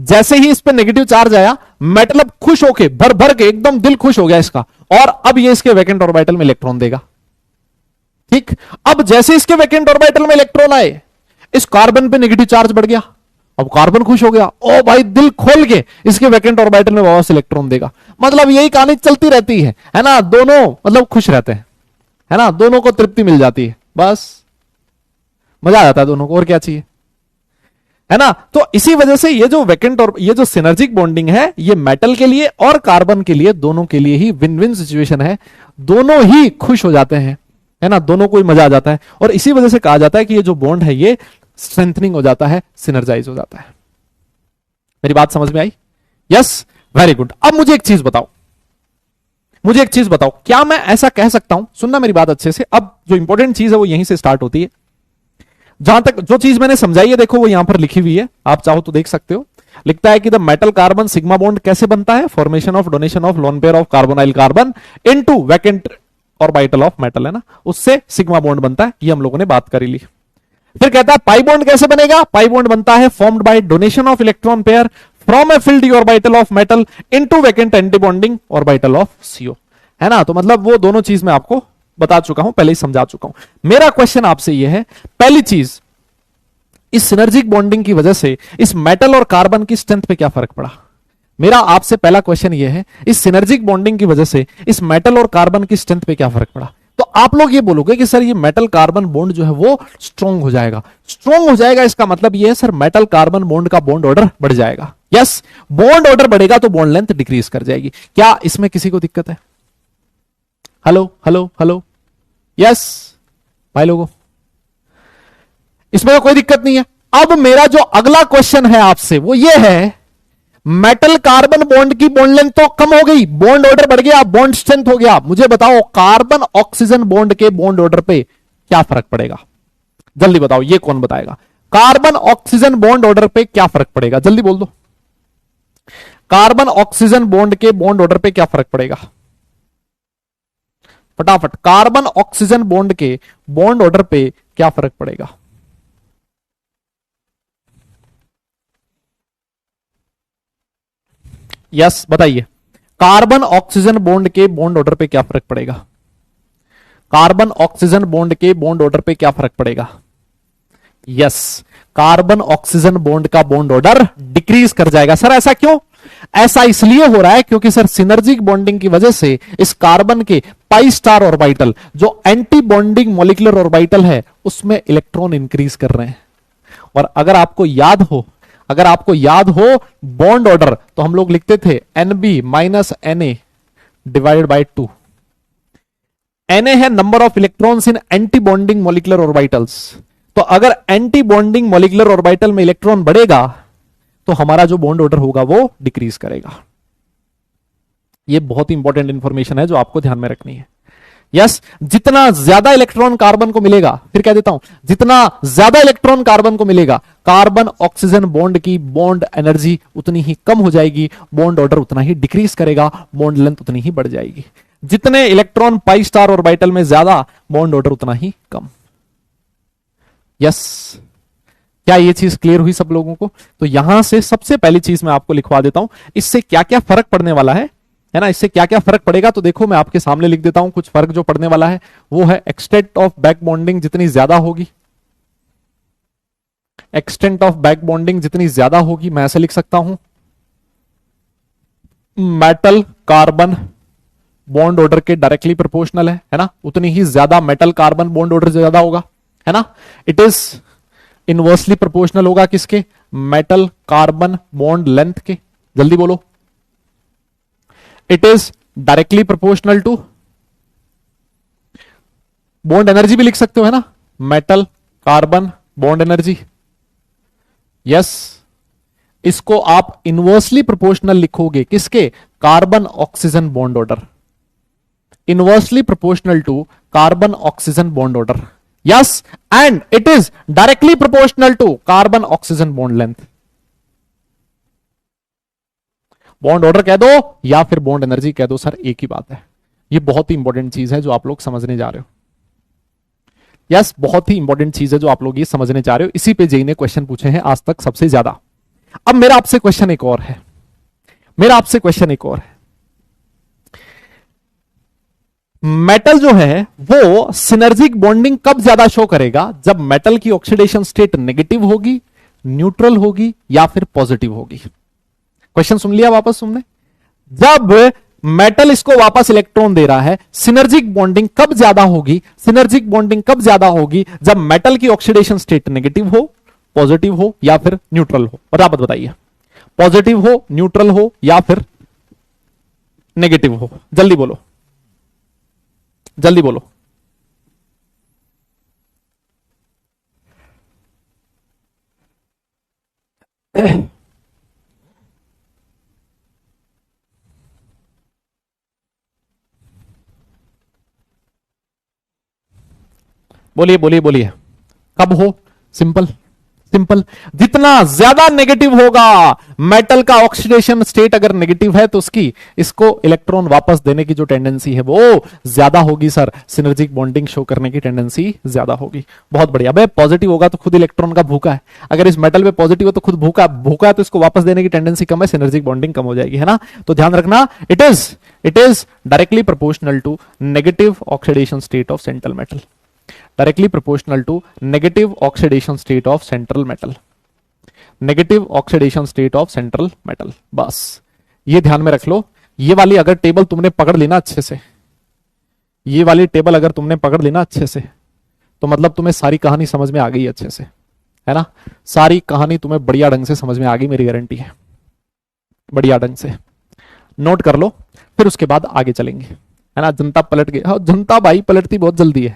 Speaker 1: जैसे ही इस पे नेगेटिव चार्ज आया, मेटल अब खुश होके भर भर के एकदम दिल खुश हो गया इसका, और अब ये इसके वैकेंट ऑर्बिटल में इलेक्ट्रॉन देगा। ठीक, अब जैसे इसके वैकेंट ऑर्बिटल में इलेक्ट्रॉन आए, इस कार्बन पे नेगेटिव चार्ज बढ़ गया, अब कार्बन खुश हो गया, ओ भाई दिल खोल के इसके वैकेंट ऑर्बिटल में वापस इलेक्ट्रॉन देगा। मतलब यही कहानी चलती रहती है ना, दोनों मतलब खुश रहते हैं, है ना, दोनों को तृप्ति मिल जाती है, बस मजा आ जाता है दोनों को, और क्या चाहिए, है ना। तो इसी वजह से ये जो वैकेंट और ये जो सिनर्जिक बॉन्डिंग है, ये मेटल के लिए और कार्बन के लिए, दोनों के लिए ही विन विन सिचुएशन है, दोनों ही खुश हो जाते हैं, है ना, दोनों को ही मजा आ जाता है। और इसी वजह से कहा जाता है कि ये जो बॉन्ड है ये स्ट्रेंथनिंग हो जाता है, सिनर्जाइज हो जाता है। मेरी बात समझ में आई? Yes, very good. अब मुझे एक चीज बताओ, मुझे एक चीज बताओ, क्या मैं ऐसा कह सकता हूं, सुनना मेरी बात अच्छे से, अब जो इंपॉर्टेंट चीज है वो यहीं से स्टार्ट होती है। जहां तक जो चीज मैंने समझाई है, देखो वो यहां पर लिखी हुई है, आप चाहो तो देख सकते हो। लिखता है कि the metal carbon sigma bond कैसे बनता है, formation of donation of lone pair of carbonyl carbon into vacant orbital of metal, है ना, उससे सिग्मा बॉन्ड बनता है, ये हम लोगों ने बात करी ली। फिर कहता है पाई बॉन्ड कैसे बनेगा, पाई बॉन्ड बनता है formed by donation of electron pair from A field orbital of metal into vacant anti bonding orbital of CO, है ना। तो मतलब वो दोनों चीज मैं आपको बता चुका हूं, पहले ही समझा चुका हूं। मेरा क्वेश्चन आपसे ये है, पहली चीज, इस सिनर्जिक बॉन्डिंग की वजह से इस मेटल और कार्बन की स्ट्रेंथ पे क्या फर्क पड़ा? मेरा आपसे पहला क्वेश्चन ये है, इस सिनर्जिक बॉन्डिंग की वजह से इस मेटल और कार्बन की स्ट्रेंथ पे क्या फर्क पड़ा? तो आप लोग ये बोलोगे कि सर ये मेटल कार्बन बॉन्ड जो है वो स्ट्रॉन्ग हो जाएगा। स्ट्रॉन्ग हो जाएगा इसका मतलब ये है सर मेटल कार्बन बॉन्ड का बॉन्ड ऑर्डर बढ़ जाएगा। यस, बॉन्ड ऑर्डर बढ़ेगा तो बॉन्ड लेंथ डिक्रीज कर जाएगी। क्या इसमें किसी को दिक्कत है? हेलो हेलो हेलो, यस भाई लोगों, इसमें तो कोई दिक्कत नहीं है। अब मेरा जो अगला क्वेश्चन है आपसे वो ये है, मेटल कार्बन बॉन्ड की बॉन्ड लेंथ तो कम हो गई, बॉन्ड ऑर्डर बढ़ गया, बॉन्ड स्ट्रेंथ हो गया, मुझे बताओ कार्बन ऑक्सीजन बॉन्ड के बॉन्ड ऑर्डर पे क्या फर्क पड़ेगा? जल्दी बताओ, ये कौन बताएगा? कार्बन ऑक्सीजन बॉन्ड ऑर्डर पे क्या फर्क पड़ेगा? जल्दी बोल दो, कार्बन ऑक्सीजन बॉन्ड के बॉन्ड ऑर्डर पे क्या फर्क पड़ेगा? फटाफट, कार्बन ऑक्सीजन बॉन्ड के बॉन्ड ऑर्डर पे क्या फर्क पड़ेगा? यस बताइए, कार्बन ऑक्सीजन बॉन्ड के बॉन्ड ऑर्डर पे क्या फर्क पड़ेगा? कार्बन ऑक्सीजन बॉन्ड के बॉन्ड ऑर्डर पे क्या फर्क पड़ेगा? यस, कार्बन ऑक्सीजन बॉन्ड का बॉन्ड ऑर्डर डिक्रीज कर जाएगा। सर ऐसा क्यों? ऐसा इसलिए हो रहा है क्योंकि सर सिनर्जिक बॉन्डिंग की वजह से इस कार्बन के पाई स्टार ऑर्बिटल, जो एंटी बॉन्डिंग मॉलिक्यूलर ऑर्बिटल है, उसमें इलेक्ट्रॉन इंक्रीज कर रहे हैं। और अगर आपको याद हो, अगर आपको याद हो बॉन्ड ऑर्डर, तो हम लोग लिखते थे NB minus NA divided by 2। Na है number of electrons in anti bonding molecular orbitals. तो अगर एंटी बॉन्डिंग मॉलिक्यूलर ऑर्बिटल में इलेक्ट्रॉन बढ़ेगा तो हमारा जो बॉन्ड ऑर्डर होगा वो डिक्रीज करेगा। ये बहुत ही इंपॉर्टेंट इंफॉर्मेशन है जो आपको ध्यान में रखनी है। यस, जितना ज्यादा इलेक्ट्रॉन कार्बन को मिलेगा, फिर कह देता हूं, जितना ज्यादा इलेक्ट्रॉन कार्बन को मिलेगा, कार्बन ऑक्सीजन बॉन्ड की बॉन्ड एनर्जी उतनी ही कम हो जाएगी, बॉन्ड ऑर्डर उतना ही डिक्रीज करेगा, बॉन्ड लेंथ उतनी ही बढ़ जाएगी। जितने इलेक्ट्रॉन पाई स्टार ऑर्बिटल में ज्यादा, बॉन्ड ऑर्डर उतना ही कम। यस, क्या ये चीज क्लियर हुई सब लोगों को? तो यहां से सबसे पहली चीज मैं आपको लिखवा देता हूं, इससे क्या क्या फर्क पड़ने वाला है ना, इससे क्या क्या फर्क पड़ेगा। तो देखो मैं आपके सामने लिख देता हूं, कुछ फर्क जो पड़ने वाला है वो है एक्सटेंट ऑफ बैक बॉन्डिंग जितनी ज्यादा होगी, एक्सटेंट ऑफ बैक बॉन्डिंग जितनी ज्यादा होगी, मैं ऐसे लिख सकता हूं, मेटल कार्बन बॉन्ड ऑर्डर के डायरेक्टली प्रोपोर्शनल है ना, उतनी ही ज्यादा मेटल कार्बन बॉन्ड ऑर्डर ज्यादा होगा, है ना। इट इज इनवर्सली प्रोपोर्शनल होगा किसके? मेटल कार्बन बॉन्ड लेंथ के। जल्दी बोलो, it is directly proportional to bond energy भी लिख सकते हो, है ना, metal carbon bond energy. Yes, इसको आप इनवर्सली प्रोपोर्शनल लिखोगे किसके? Carbon oxygen bond order, inversely proportional to carbon oxygen bond order. Yes, and it is directly proportional to carbon oxygen bond length. Bond order कह दो या फिर bond energy कह दो, सर एक ही बात है। ये बहुत ही इंपॉर्टेंट चीज है जो आप लोग समझने जा रहे हो। यस, बहुत ही इंपॉर्टेंट चीज है जो आप लोग ये समझने जा रहे हो। इसी पे जेई ने क्वेश्चन पूछे हैं आज तक सबसे ज्यादा। अब मेरा आपसे क्वेश्चन एक और है, मेरा आपसे क्वेश्चन एक और है, मेटल जो है वो सिनर्जिक बॉन्डिंग कब ज्यादा शो करेगा? जब मेटल की ऑक्सीडेशन स्टेट नेगेटिव होगी, न्यूट्रल होगी या फिर पॉजिटिव होगी। क्वेश्चन सुन लिया वापस तुमने? जब मेटल इसको वापस इलेक्ट्रॉन दे रहा है, सिनर्जिक बॉन्डिंग कब ज्यादा होगी? सिनर्जिक बॉन्डिंग कब ज्यादा होगी? जब मेटल की ऑक्सीडेशन स्टेट नेगेटिव हो, पॉजिटिव हो या फिर न्यूट्रल हो। बराबर बताइए, पॉजिटिव हो, न्यूट्रल हो या फिर नेगेटिव हो। जल्दी बोलो, जल्दी बोलो। बोलिए बोलिए बोलिए, कब हो? सिंपल सिंपल, जितना ज्यादा नेगेटिव होगा मेटल का ऑक्सीडेशन स्टेट, अगर नेगेटिव है तो उसकी इसको इलेक्ट्रॉन वापस देने की जो टेंडेंसी है वो ज्यादा होगी सर, सिनर्जिक बॉन्डिंग शो करने की टेंडेंसी ज्यादा होगी। बहुत बढ़िया। भाई पॉजिटिव होगा तो खुद इलेक्ट्रॉन का भूखा है, अगर इस मेटल पे पॉजिटिव हो तो खुद भूखा भूखा है, तो इसको वापस देने की टेंडेंसी कम है, सिनर्जिक बॉन्डिंग कम हो जाएगी, है ना। तो ध्यान रखना, it is directly proportional to negative oxidation state of central metal, directly proportional to negative oxidation state of central metal, negative oxidation state of central metal. बस ये ध्यान में रख लो। ये वाली अगर टेबल तुमने पकड़ लेना अच्छे से, ये वाली टेबल अगर तुमने पकड़ लेना अच्छे से, तो मतलब तुम्हें सारी कहानी समझ में आ गई अच्छे से, है ना। सारी कहानी तुम्हें बढ़िया ढंग से समझ में आ गई, मेरी गारंटी है। बढ़िया ढंग से नोट कर लो, फिर उसके बाद आगे चलेंगे, है ना। जनता पलट गई, हाँ जनता भाई पलटती बहुत जल्दी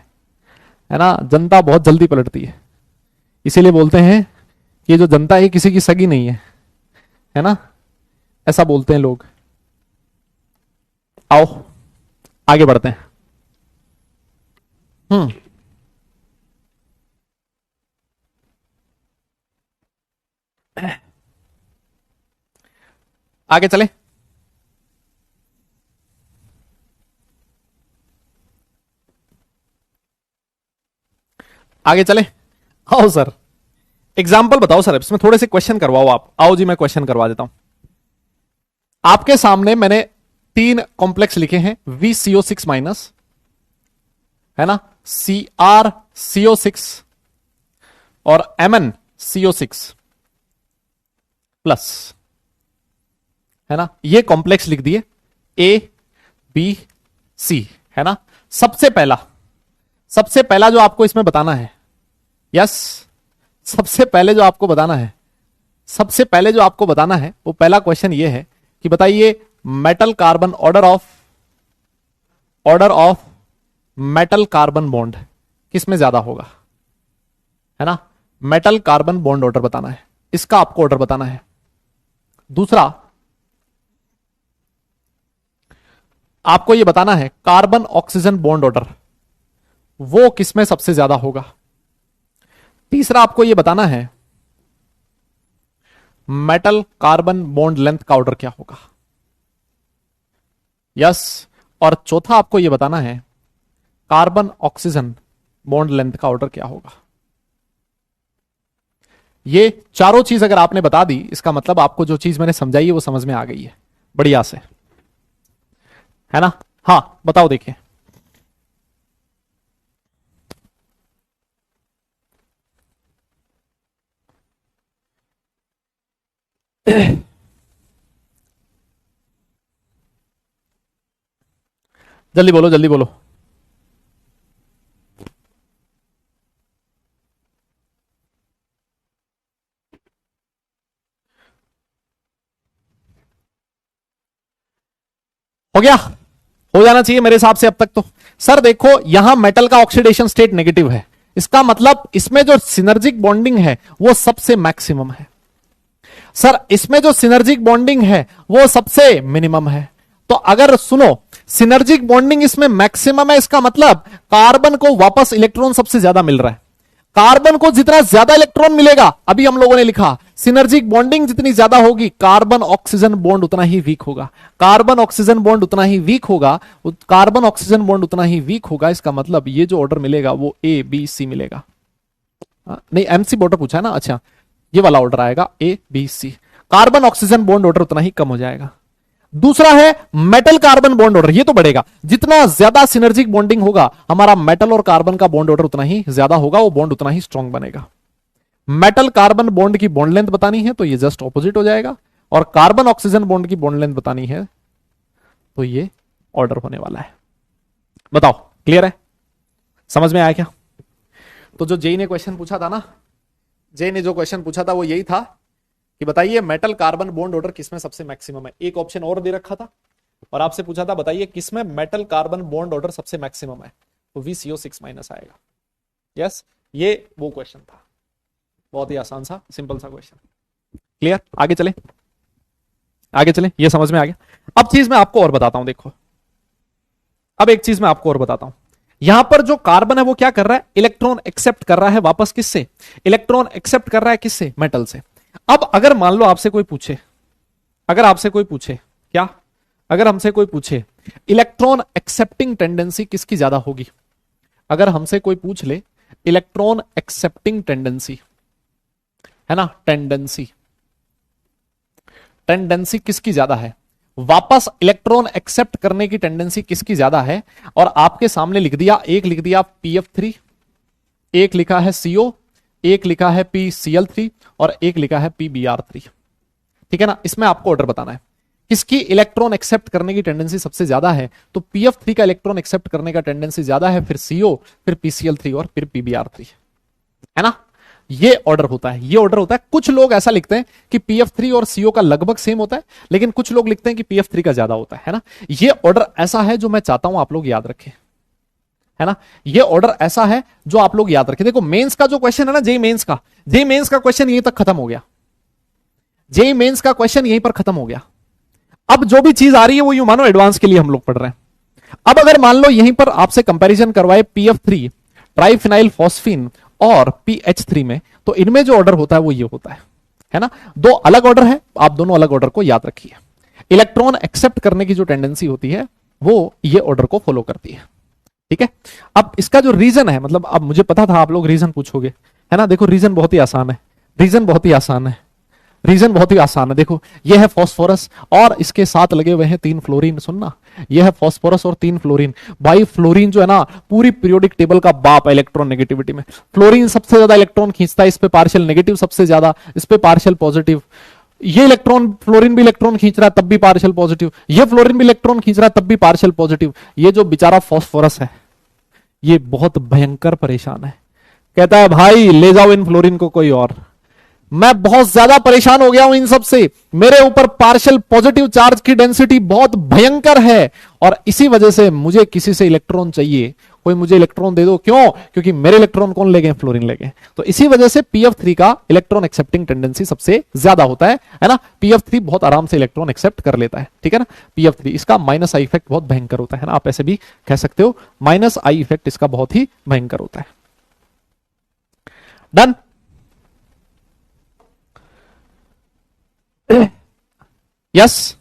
Speaker 1: है ना, जनता बहुत जल्दी पलटती है। इसीलिए बोलते हैं कि ये जो जनता है किसी की सगी नहीं है ना, ऐसा बोलते हैं लोग। आओ आगे बढ़ते हैं। आगे चले। आगे चले, आओ सर एग्जाम्पल बताओ सर, इसमें थोड़े से क्वेश्चन करवाओ आप। आओ जी मैं क्वेश्चन करवा देता हूं। आपके सामने मैंने 3 कॉम्प्लेक्स लिखे हैं, VCO6 माइनस, है ना, CrCO6 और MnCO6 प्लस, है ना। ये कॉम्प्लेक्स लिख दिए ABC, है ना। सबसे पहला जो आपको इसमें बताना है, यस सबसे पहले जो आपको बताना है वो पहला क्वेश्चन ये है कि बताइए metal carbon order of metal carbon bond किस में ज्यादा होगा, है ना। मेटल कार्बन बॉन्ड ऑर्डर बताना है, इसका आपको ऑर्डर बताना है। दूसरा आपको यह बताना है कार्बन ऑक्सीजन बॉन्ड ऑर्डर वो किसमें सबसे ज्यादा होगा। तीसरा आपको यह बताना है मेटल कार्बन बॉन्ड लेंथ का ऑर्डर क्या होगा, यस। और चौथा आपको यह बताना है कार्बन ऑक्सीजन बॉन्ड लेंथ का ऑर्डर क्या होगा। ये चारों चीज अगर आपने बता दी, इसका मतलब आपको जो चीज मैंने समझाई है वो समझ में आ गई है बढ़िया से, है ना। हाँ बताओ, देखिए जल्दी बोलो जल्दी बोलो। हो गया, हो जाना चाहिए मेरे हिसाब से अब तक तो। सर देखो यहां मेटल का ऑक्सीडेशन स्टेट नेगेटिव है, इसका मतलब इसमें जो सिनर्जिक बॉन्डिंग है वो सबसे मैक्सिमम है। सर इसमें जो सिनर्जिक बॉन्डिंग है वो सबसे मिनिमम है। तो अगर सुनो सिनर्जिक बॉन्डिंग इसमें मैक्सिमम है, इसका मतलब कार्बन को वापस इलेक्ट्रॉन सबसे ज्यादा मिल रहा है। कार्बन को जितना ज्यादा इलेक्ट्रॉन मिलेगा, अभी हम लोगों ने लिखा सिनर्जिक बॉन्डिंग जितनी ज्यादा होगी कार्बन ऑक्सीजन बॉन्ड उतना ही वीक होगा, कार्बन ऑक्सीजन बॉन्ड उतना ही वीक होगा, कार्बन ऑक्सीजन बॉन्ड उतना ही वीक होगा। इसका मतलब ये जो ऑर्डर मिलेगा वो ABC मिलेगा। नहीं MC बॉर्डर पूछा है ना, अच्छा ये वाला ऑर्डर आएगा ABC। Carbon oxygen bond order उतना ही कम हो जाएगा। दूसरा है मेटल कार्बन बॉन्ड ऑर्डर, ये तो बढ़ेगा। जितना ज्यादा सिनर्जिक बॉन्डिंग होगा हमारा मेटल और कार्बन का बॉन्ड ऑर्डर उतना ही ज्यादा होगा, वो बॉन्ड उतना ही स्ट्रांग बनेगा। मेटल कार्बन बॉन्ड की बॉन्ड लेंथ बतानी है तो ये जस्ट ऑपोजिट हो जाएगा, और कार्बन ऑक्सीजन बॉन्ड की बॉन्ड लेंथ बतानी है तो ये ऑर्डर होने वाला है। बताओ क्लियर है, समझ में आया क्या? तो जो जेई ने क्वेश्चन पूछा था ना, जेई ने जो क्वेश्चन पूछा था वो यही था कि बताइए मेटल कार्बन बॉन्ड ऑर्डर किसमें सबसे मैक्सिमम है। एक ऑप्शन और दे रखा था और आपसे पूछा था बताइए किसमें मेटल कार्बन बॉन्ड ऑर्डर सबसे मैक्सिमम है, तो VCO6 माइनस आएगा। यस, ये वो क्वेश्चन था, बहुत ही आसान सा सिंपल सा क्वेश्चन। क्लियर, आगे चले, आगे चले, ये समझ में आ गया। अब चीज मैं आपको और बताता हूं, देखो अब एक चीज मैं आपको और बताता हूं। यहां पर जो कार्बन है वो क्या कर रहा है, इलेक्ट्रॉन एक्सेप्ट कर रहा है वापस किससे, इलेक्ट्रॉन एक्सेप्ट कर रहा है किससे, मेटल से। अब अगर मान लो आपसे कोई पूछे, अगर आपसे कोई पूछे क्या, अगर हमसे कोई पूछे इलेक्ट्रॉन एक्सेप्टिंग टेंडेंसी किसकी ज्यादा होगी, अगर हमसे कोई पूछ ले इलेक्ट्रॉन एक्सेप्टिंग टेंडेंसी, है ना, टेंडेंसी, टेंडेंसी किसकी ज्यादा है, वापस इलेक्ट्रॉन एक्सेप्ट करने की टेंडेंसी किसकी ज्यादा है, और आपके सामने लिख दिया, एक लिख दिया PF3, एक लिखा है CO, एक लिखा है PCl3 और एक लिखा है PBr3। ठीक है ना, इसमें आपको ऑर्डर बताना है किसकी इलेक्ट्रॉन एक्सेप्ट करने की टेंडेंसी सबसे ज्यादा है। तो PF3 का इलेक्ट्रॉन एक्सेप्ट करने का टेंडेंसी ज्यादा है, फिर CO, फिर PCl3 और फिर PBr3, है ना। ये ऑर्डर होता है, ये ऑर्डर होता है। कुछ लोग ऐसा लिखते हैं कि PF3 और CO का लगभग सेम होता है, लेकिन कुछ लोग लिखते हैं कि PF3 का ज्यादा होता है ना। ये ऑर्डर ऐसा है जो मैं चाहता हूं आप लोग याद रखें, है ना। ये ऑर्डर ऐसा है जो आप लोग याद रखें। देखो मेंस का जो क्वेश्चन है ना, जेई मेंस का क्वेश्चन यहीं तक खत्म हो गया, जेई मेंस का क्वेश्चन यहीं पर खत्म हो गया। अब जो भी चीज आ रही है वो यूं मानो एडवांस के लिए हम लोग पढ़ रहे हैं। अब अगर मान लो यहीं पर आपसे कंपैरिजन करवाए PF3 ट्राइफिनाइल फॉस्फीन और PH3 में, तो इनमें जो ऑर्डर होता है वो ये होता है ना। दो अलग ऑर्डर है, आप दोनों अलग ऑर्डर को याद रखिए। इलेक्ट्रॉन एक्सेप्ट करने की जो टेंडेंसी होती है वो ये ऑर्डर को फॉलो करती है, ठीक है। अब इसका जो रीजन है, मतलब अब मुझे पता था आप लोग रीजन पूछोगे, है ना। देखो रीजन बहुत ही आसान है, रीजन बहुत ही आसान है, रीजन बहुत ही आसान है। देखो ये है फॉस्फोरस और इसके साथ लगे हुए हैं 3 फ्लोरीन, सुनना, ये है फॉस्फोरस और 3 फ्लोरीन। भाई फ्लोरीन जो है ना पूरी पीरियोडिक टेबल का बाप है इलेक्ट्रॉन नेगेटिविटी में। फ्लोरीन सबसे ज्यादा इलेक्ट्रॉन खींचता है, इस पे पार्शियल नेगेटिव सबसे ज्यादा, इस पे पार्शियल पॉजिटिव। ये इलेक्ट्रॉन, फ्लोरीन भी इलेक्ट्रॉन खींच रहा है तब भी पार्शियल पॉजिटिव, ये फ्लोरीन भी इलेक्ट्रॉन खींच रहा है तब भी पार्शियल पॉजिटिव। ये जो बेचारा फॉस्फोरस है ये बहुत भयंकर परेशान है, कहता है भाई ले जाओ इन फ्लोरीन को कोई और। मैं बहुत ज्यादा परेशान हो गया हूं इन सब से, मेरे ऊपर पार्शियल पॉजिटिव चार्ज की डेंसिटी बहुत भयंकर है और इसी वजह से मुझे किसी से इलेक्ट्रॉन चाहिए, कोई मुझे इलेक्ट्रॉन दे दो। क्यों? क्योंकि मेरे इलेक्ट्रॉन कौन ले गए? फ्लोरीन ले गए। तो इसी वजह से PF3 का इलेक्ट्रॉन एक्सेप्टिंग टेंडेंसी सबसे ज्यादा होता है ना। PF3 बहुत आराम से इलेक्ट्रॉन एक्सेप्ट कर लेता है, ठीक है ना। PF3 इसका माइनस आई इफेक्ट बहुत भयंकर होता है ना, आप ऐसे भी कह सकते हो, माइनस आई इफेक्ट इसका बहुत ही भयंकर होता है। डन। यस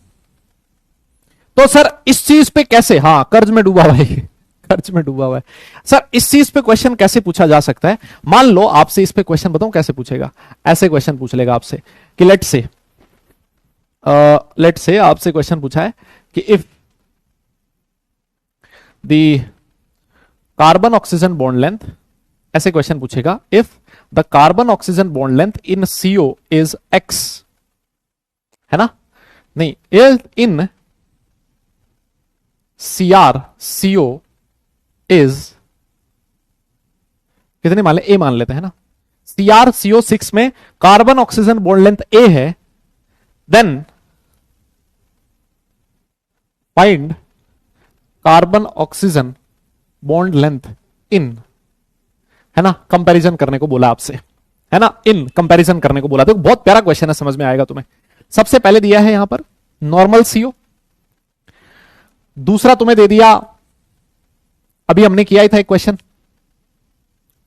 Speaker 1: तो सर इस चीज पे कैसे, हाँ कर्ज में डूबा भाई, कर्ज में डूबा हुआ है सर, इस चीज पे क्वेश्चन कैसे पूछा जा सकता है। मान लो आपसे इस पे क्वेश्चन बताऊं कैसे पूछेगा, ऐसे क्वेश्चन पूछ लेगा आपसे कि लेट से आपसे क्वेश्चन पूछा है कि if the carbon oxygen bond length, ऐसे क्वेश्चन पूछेगा if the carbon oxygen bond length in CO is x, है ना, नहीं इन CO इज कितने मान ले, A मान लेते हैं ना। CO6 में carbon oxygen bond length A है, then find carbon oxygen bond length in, है ना, कंपैरिजन करने को बोला आपसे, है ना, इन कंपैरिजन करने को बोला। तो बहुत प्यारा क्वेश्चन है, समझ में आएगा तुम्हें। सबसे पहले दिया है यहां पर नॉर्मल CO, दूसरा तुम्हें दे दिया, अभी हमने किया ही था एक क्वेश्चन,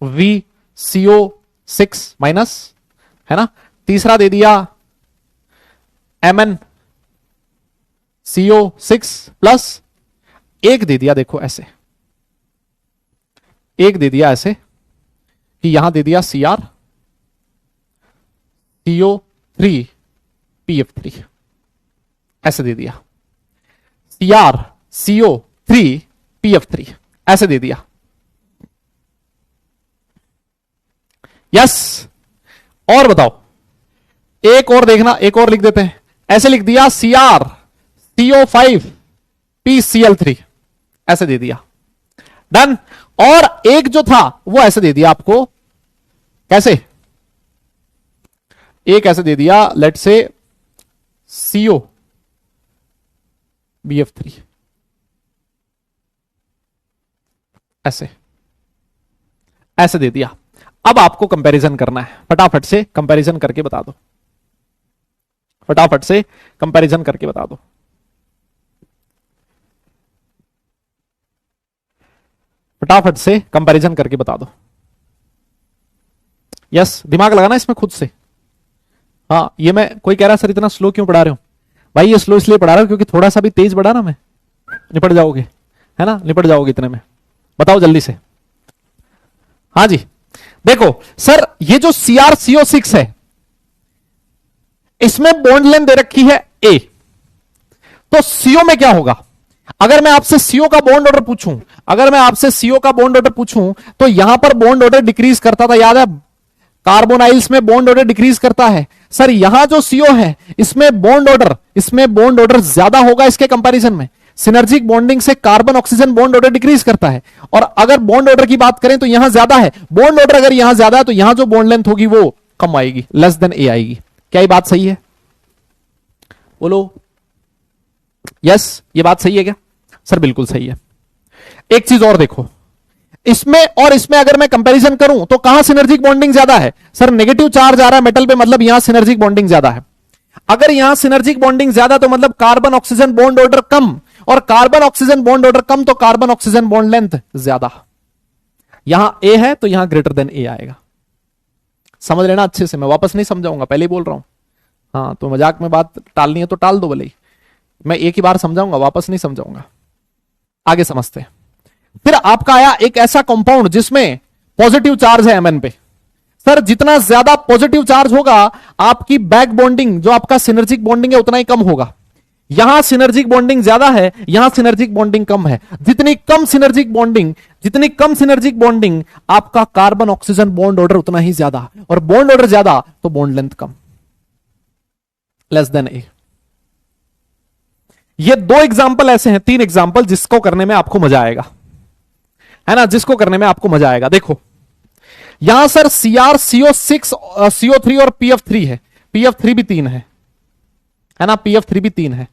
Speaker 1: VCO6 माइनस, है ना, तीसरा दे दिया MnCO6 प्लस, एक दे दिया देखो ऐसे, एक दे दिया ऐसे कि यहां दे दिया CrCO3 PF3 ऐसे दे दिया, CrCO3 PF3 ऐसे दे दिया। यस, और बताओ, एक और देखना, एक और लिख देते हैं, ऐसे लिख दिया CrCO5 PCl3 ऐसे दे दिया, डन। और एक जो था वो ऐसे दे दिया आपको, कैसे, एक ऐसे दे दिया, लेट से COBF3 ऐसे ऐसे दे दिया। अब आपको कंपैरिजन करना है, फटाफट से कंपैरिजन करके बता दो, फटाफट से कंपैरिजन करके बता दो। फटाफट से कंपैरिजन करके बता दो। यस, दिमाग लगाना इसमें खुद से। हाँ, ये मैं, कोई कह रहा सर इतना स्लो क्यों पढ़ा रहे हो, भाई ये स्लो इसलिए पढ़ा रहा हूं क्योंकि थोड़ा सा भी तेज बढ़ा ना मैं, निपट जाओगे, है ना, निपट जाओगे इतने में। बताओ जल्दी से। हाँ जी, देखो सर, ये जो CrCO6 है, इसमें बॉन्ड लेंथ दे रखी है A, तो CO में क्या होगा? अगर मैं आपसे CO का बॉन्ड ऑर्डर पूछूं, अगर मैं आपसे CO का बॉन्ड ऑर्डर पूछूं, तो यहां पर बॉन्ड ऑर्डर डिक्रीज करता था, याद है, कार्बोनाइल्स में बॉन्ड ऑर्डर डिक्रीज करता है। सर यहां जो CO है, इसमें बॉन्ड ऑर्डर ज्यादा होगा इसके कंपैरिजन में। सिनर्जिक बॉन्डिंग से carbon oxygen bond order decrease करता है, और अगर बॉन्ड ऑर्डर की बात करें तो यहां ज्यादा है, बॉन्ड ऑर्डर अगर यहां ज्यादा है तो यहां जो बॉन्ड लेंथ होगी वो कम आएगी, लेस देन A आएगी। क्या ये बात सही है? बोलो यस, ये बात सही है क्या? सर बिल्कुल सही है। एक चीज और देखो, इसमें और इसमें अगर मैं कंपैरिजन करूं तो कहां सिनर्जिक बॉन्डिंग ज्यादा है? सर नेगेटिव चार्ज आ रहा है मेटल पे, मतलब यहां सिनर्जिक बॉन्डिंग ज्यादा है। अगर यहां सिनर्जिक बॉन्डिंग ज्यादा तो मतलब कार्बन ऑक्सीजन बॉन्ड ऑर्डर कम, और कार्बन ऑक्सीजन बॉन्ड ऑर्डर कम तो कार्बन ऑक्सीजन बॉन्ड लेंथ ज्यादा। यहां A है तो यहां ग्रेटर देन A आएगा। समझ लेना अच्छे से, मैं वापस नहीं समझाऊंगा, पहले ही बोल रहा हूं। हाँ, तो मजाक में बात टालनी है तो टाल दो भले ही, मैं एक ही बार समझाऊंगा, वापस नहीं समझाऊंगा। आगे समझते हैं। फिर आपका आया एक ऐसा कंपाउंड जिसमें पॉजिटिव चार्ज है Mn पे। सर जितना ज्यादा पॉजिटिव चार्ज होगा, आपकी बैक बॉन्डिंग, जो आपका सिनर्जिक बॉन्डिंग है, उतना ही कम होगा। यहां सिनर्जिक बॉन्डिंग ज्यादा है, यहां सिनर्जिक बॉन्डिंग कम है। जितनी कम सिनर्जिक बॉन्डिंग आपका कार्बन ऑक्सीजन बॉन्ड ऑर्डर उतना ही ज्यादा, और बॉन्ड ऑर्डर ज्यादा तो bond length come, less than A। ये 2 एग्जांपल ऐसे हैं, 3 एग्जांपल जिसको करने में आपको मजा आएगा, है ना, जिसको करने में आपको मजा आएगा। देखो यहां सर CrCO6 CO3 और PF3 है, PF3 भी 3 है ना, PF3 भी 3 है।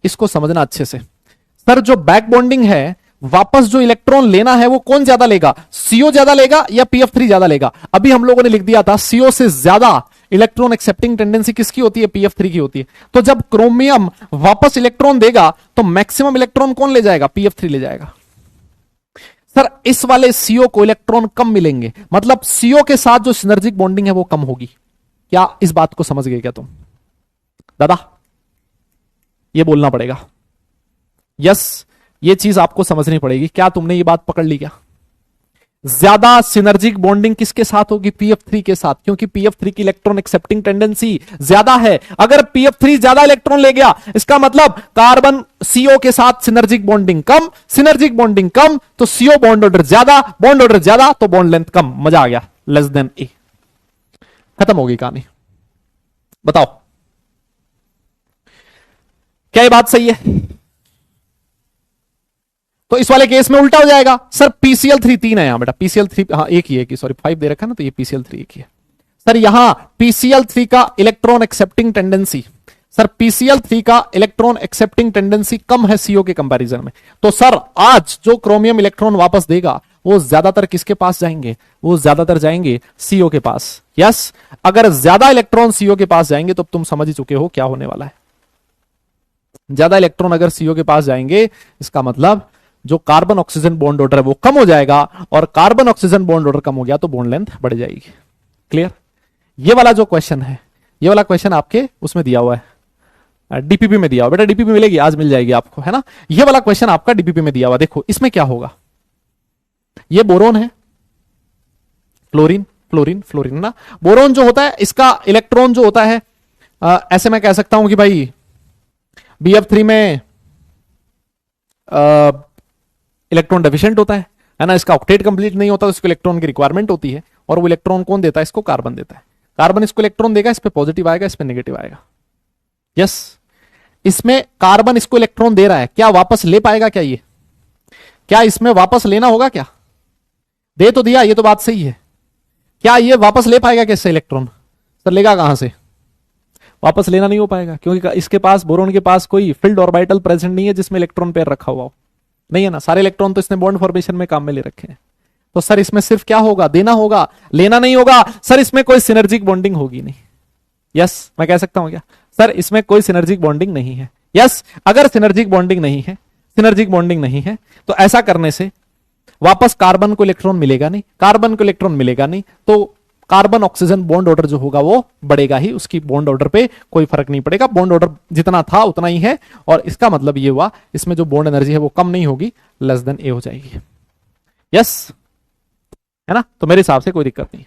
Speaker 1: इसको समझना अच्छे से। सर जो बैक बॉन्डिंग है, वापस जो इलेक्ट्रॉन लेना है वो कौन ज्यादा लेगा? CO ज्यादा लेगा या PF3 ज्यादा लेगा? अभी हम लोगों ने लिख दिया था CO से ज्यादा इलेक्ट्रॉन एक्सेप्टिंग टेंडेंसी किसकी होती है? PF3 की होती है। तो जब क्रोमियम वापस इलेक्ट्रॉन देगा तो मैक्सिमम इलेक्ट्रॉन कौन ले जाएगा? PF3 ले जाएगा। सर इस वाले CO को इलेक्ट्रॉन कम मिलेंगे, मतलब CO के साथ जो सिनर्जिक बॉन्डिंग है वो कम होगी। क्या इस बात को समझ गए क्या तुम? दादा ये बोलना पड़ेगा, यस ये चीज आपको समझनी पड़ेगी। क्या तुमने ये बात पकड़ ली क्या? ज्यादा सिनर्जिक बॉन्डिंग किसके साथ होगी? PF3 के साथ, क्योंकि PF3 की इलेक्ट्रॉन एक्सेप्टिंग टेंडेंसी ज्यादा है। अगर PF3 ज्यादा इलेक्ट्रॉन ले गया, इसका मतलब कार्बन CO के साथ सिनर्जिक बॉन्डिंग कम, तो CO बॉन्ड ऑर्डर ज्यादा तो बॉन्ड लेंथ कम। मजा आ गया, लेस देन A। खत्म होगी कहानी। बताओ क्या ये बात सही है? तो इस वाले केस में उल्टा हो जाएगा। सर PCl3 3 है यहां बेटा, PCl3 हाँ एक ही है, सॉरी 5 दे रखा है ना, तो ये PCl3 एक ही है। सर यहां PCl3 का electron accepting tendency, sir PCl3 का इलेक्ट्रॉन एक्सेप्टिंग टेंडेंसी कम है CO के कंपैरिजन में। तो सर आज जो क्रोमियम इलेक्ट्रॉन वापस देगा वो ज्यादातर किसके पास जाएंगे? वो ज्यादातर जाएंगे CO के पास। यस, अगर ज्यादा इलेक्ट्रॉन CO के पास जाएंगे तो तुम समझ ही चुके हो क्या होने वाला है। ज्यादा इलेक्ट्रॉन अगर CO के पास जाएंगे, इसका मतलब जो कार्बन ऑक्सीजन बॉन्ड ऑर्डर है वो कम हो जाएगा, और कार्बन ऑक्सीजन बॉन्ड ऑर्डर कम हो गया तो बॉन्ड लेंथ बढ़ जाएगी। क्लियर? ये वाला जो क्वेश्चन है, ये वाला क्वेश्चन आपके उसमें दिया हुआ है, डीपीपी में दिया हुआ। बेटा डीपीपी मिलेगी, आज मिल जाएगी आपको, है ना। ये वाला क्वेश्चन आपका डीपीपी में दिया हुआ। देखो इसमें क्या होगा, ये बोरोन है, फ्लोरीन ना। बोरोन जो होता है, इसका इलेक्ट्रॉन जो होता है ऐसे मैं कह सकता हूं कि भाई BF3 में इलेक्ट्रॉन डेफिशिएंट होता है ना, इसका ऑक्टेट कंप्लीट नहीं होता, तो इसको इलेक्ट्रॉन की रिक्वायरमेंट होती है, और वो इलेक्ट्रॉन कौन देता है, इसको कार्बन देता है। कार्बन इसको इलेक्ट्रॉन देगा, इस पे पॉजिटिव आएगा, इस पे नेगेटिव आएगा। यस, इसमें कार्बन इसको इलेक्ट्रॉन दे रहा है, क्या वापस ले पाएगा क्या ये? क्या इसमें वापस लेना होगा क्या? दे तो दिया, ये तो बात सही है। क्या ये वापस ले पाएगा कैसे इलेक्ट्रॉन? सर लेगा कहां से? वापस लेना नहीं हो पाएगा, क्योंकि इसके पास, बोरोन के पास कोई फील्ड ऑर्बिटल प्रेजेंट नहीं है जिसमें इलेक्ट्रॉन पेयर रखा हुआ हो, नहीं है ना, सारे इलेक्ट्रॉन तो इसने बॉन्ड फॉर्मेशन में काम में ले रखे हैं। तो सर इसमें सिर्फ क्या होगा, देना होगा, लेना नहीं होगा। सर इसमें कोई सिनर्जिक बॉन्डिंग होगी नहीं। यस, मैं कह सकता हूं क्या सर इसमें कोई सिनर्जिक बॉन्डिंग नहीं है? यस, अगर सिनर्जिक बॉन्डिंग नहीं है, सिनर्जिक बॉन्डिंग नहीं है, तो ऐसा करने से वापस कार्बन को इलेक्ट्रॉन मिलेगा नहीं, कार्बन को इलेक्ट्रॉन मिलेगा नहीं, तो कार्बन ऑक्सीजन बॉन्ड ऑर्डर जो होगा वो बढ़ेगा ही, उसकी बॉन्ड ऑर्डर पे कोई फर्क नहीं पड़ेगा, बॉन्ड ऑर्डर जितना था उतना ही है, और इसका मतलब ये हुआ इसमें जो बॉन्ड एनर्जी है वो कम नहीं होगी, लेस देन ए हो जाएगी। यस, है ना, तो मेरे हिसाब से कोई दिक्कत नहीं।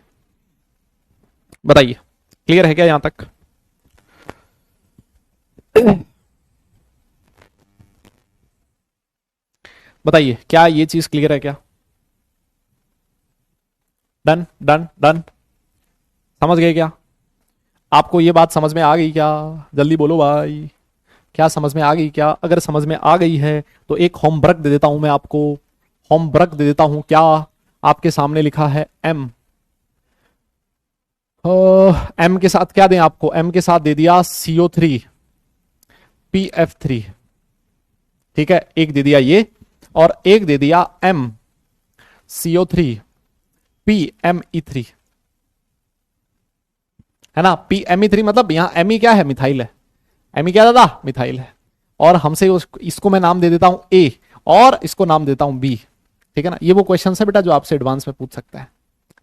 Speaker 1: बताइए क्लियर है क्या यहां तक? बताइए क्या ये चीज क्लियर है क्या? डन डन डन, समझ गए क्या? आपको ये बात समझ में आ गई क्या? जल्दी बोलो भाई, क्या समझ में आ गई क्या? अगर समझ में आ गई है तो एक होमवर्क दे देता हूं मैं आपको, होमवर्क दे देता हूं। क्या आपके सामने लिखा है एम, एम के साथ क्या दें आपको? एम के साथ दे दिया CO3 PF3, ठीक है, एक दे दिया ये, और एक दे दिया M CO3 PME3, है ना। PME3 मतलब यहां Me क्या है? मिथाइल है। Me क्या दादा? मिथाइल है। और हमसे इसको मैं नाम दे देता हूं A, और इसको नाम देता हूं B, ठीक है ना। ये वो क्वेश्चन है बेटा जो आपसे एडवांस में पूछ सकता है,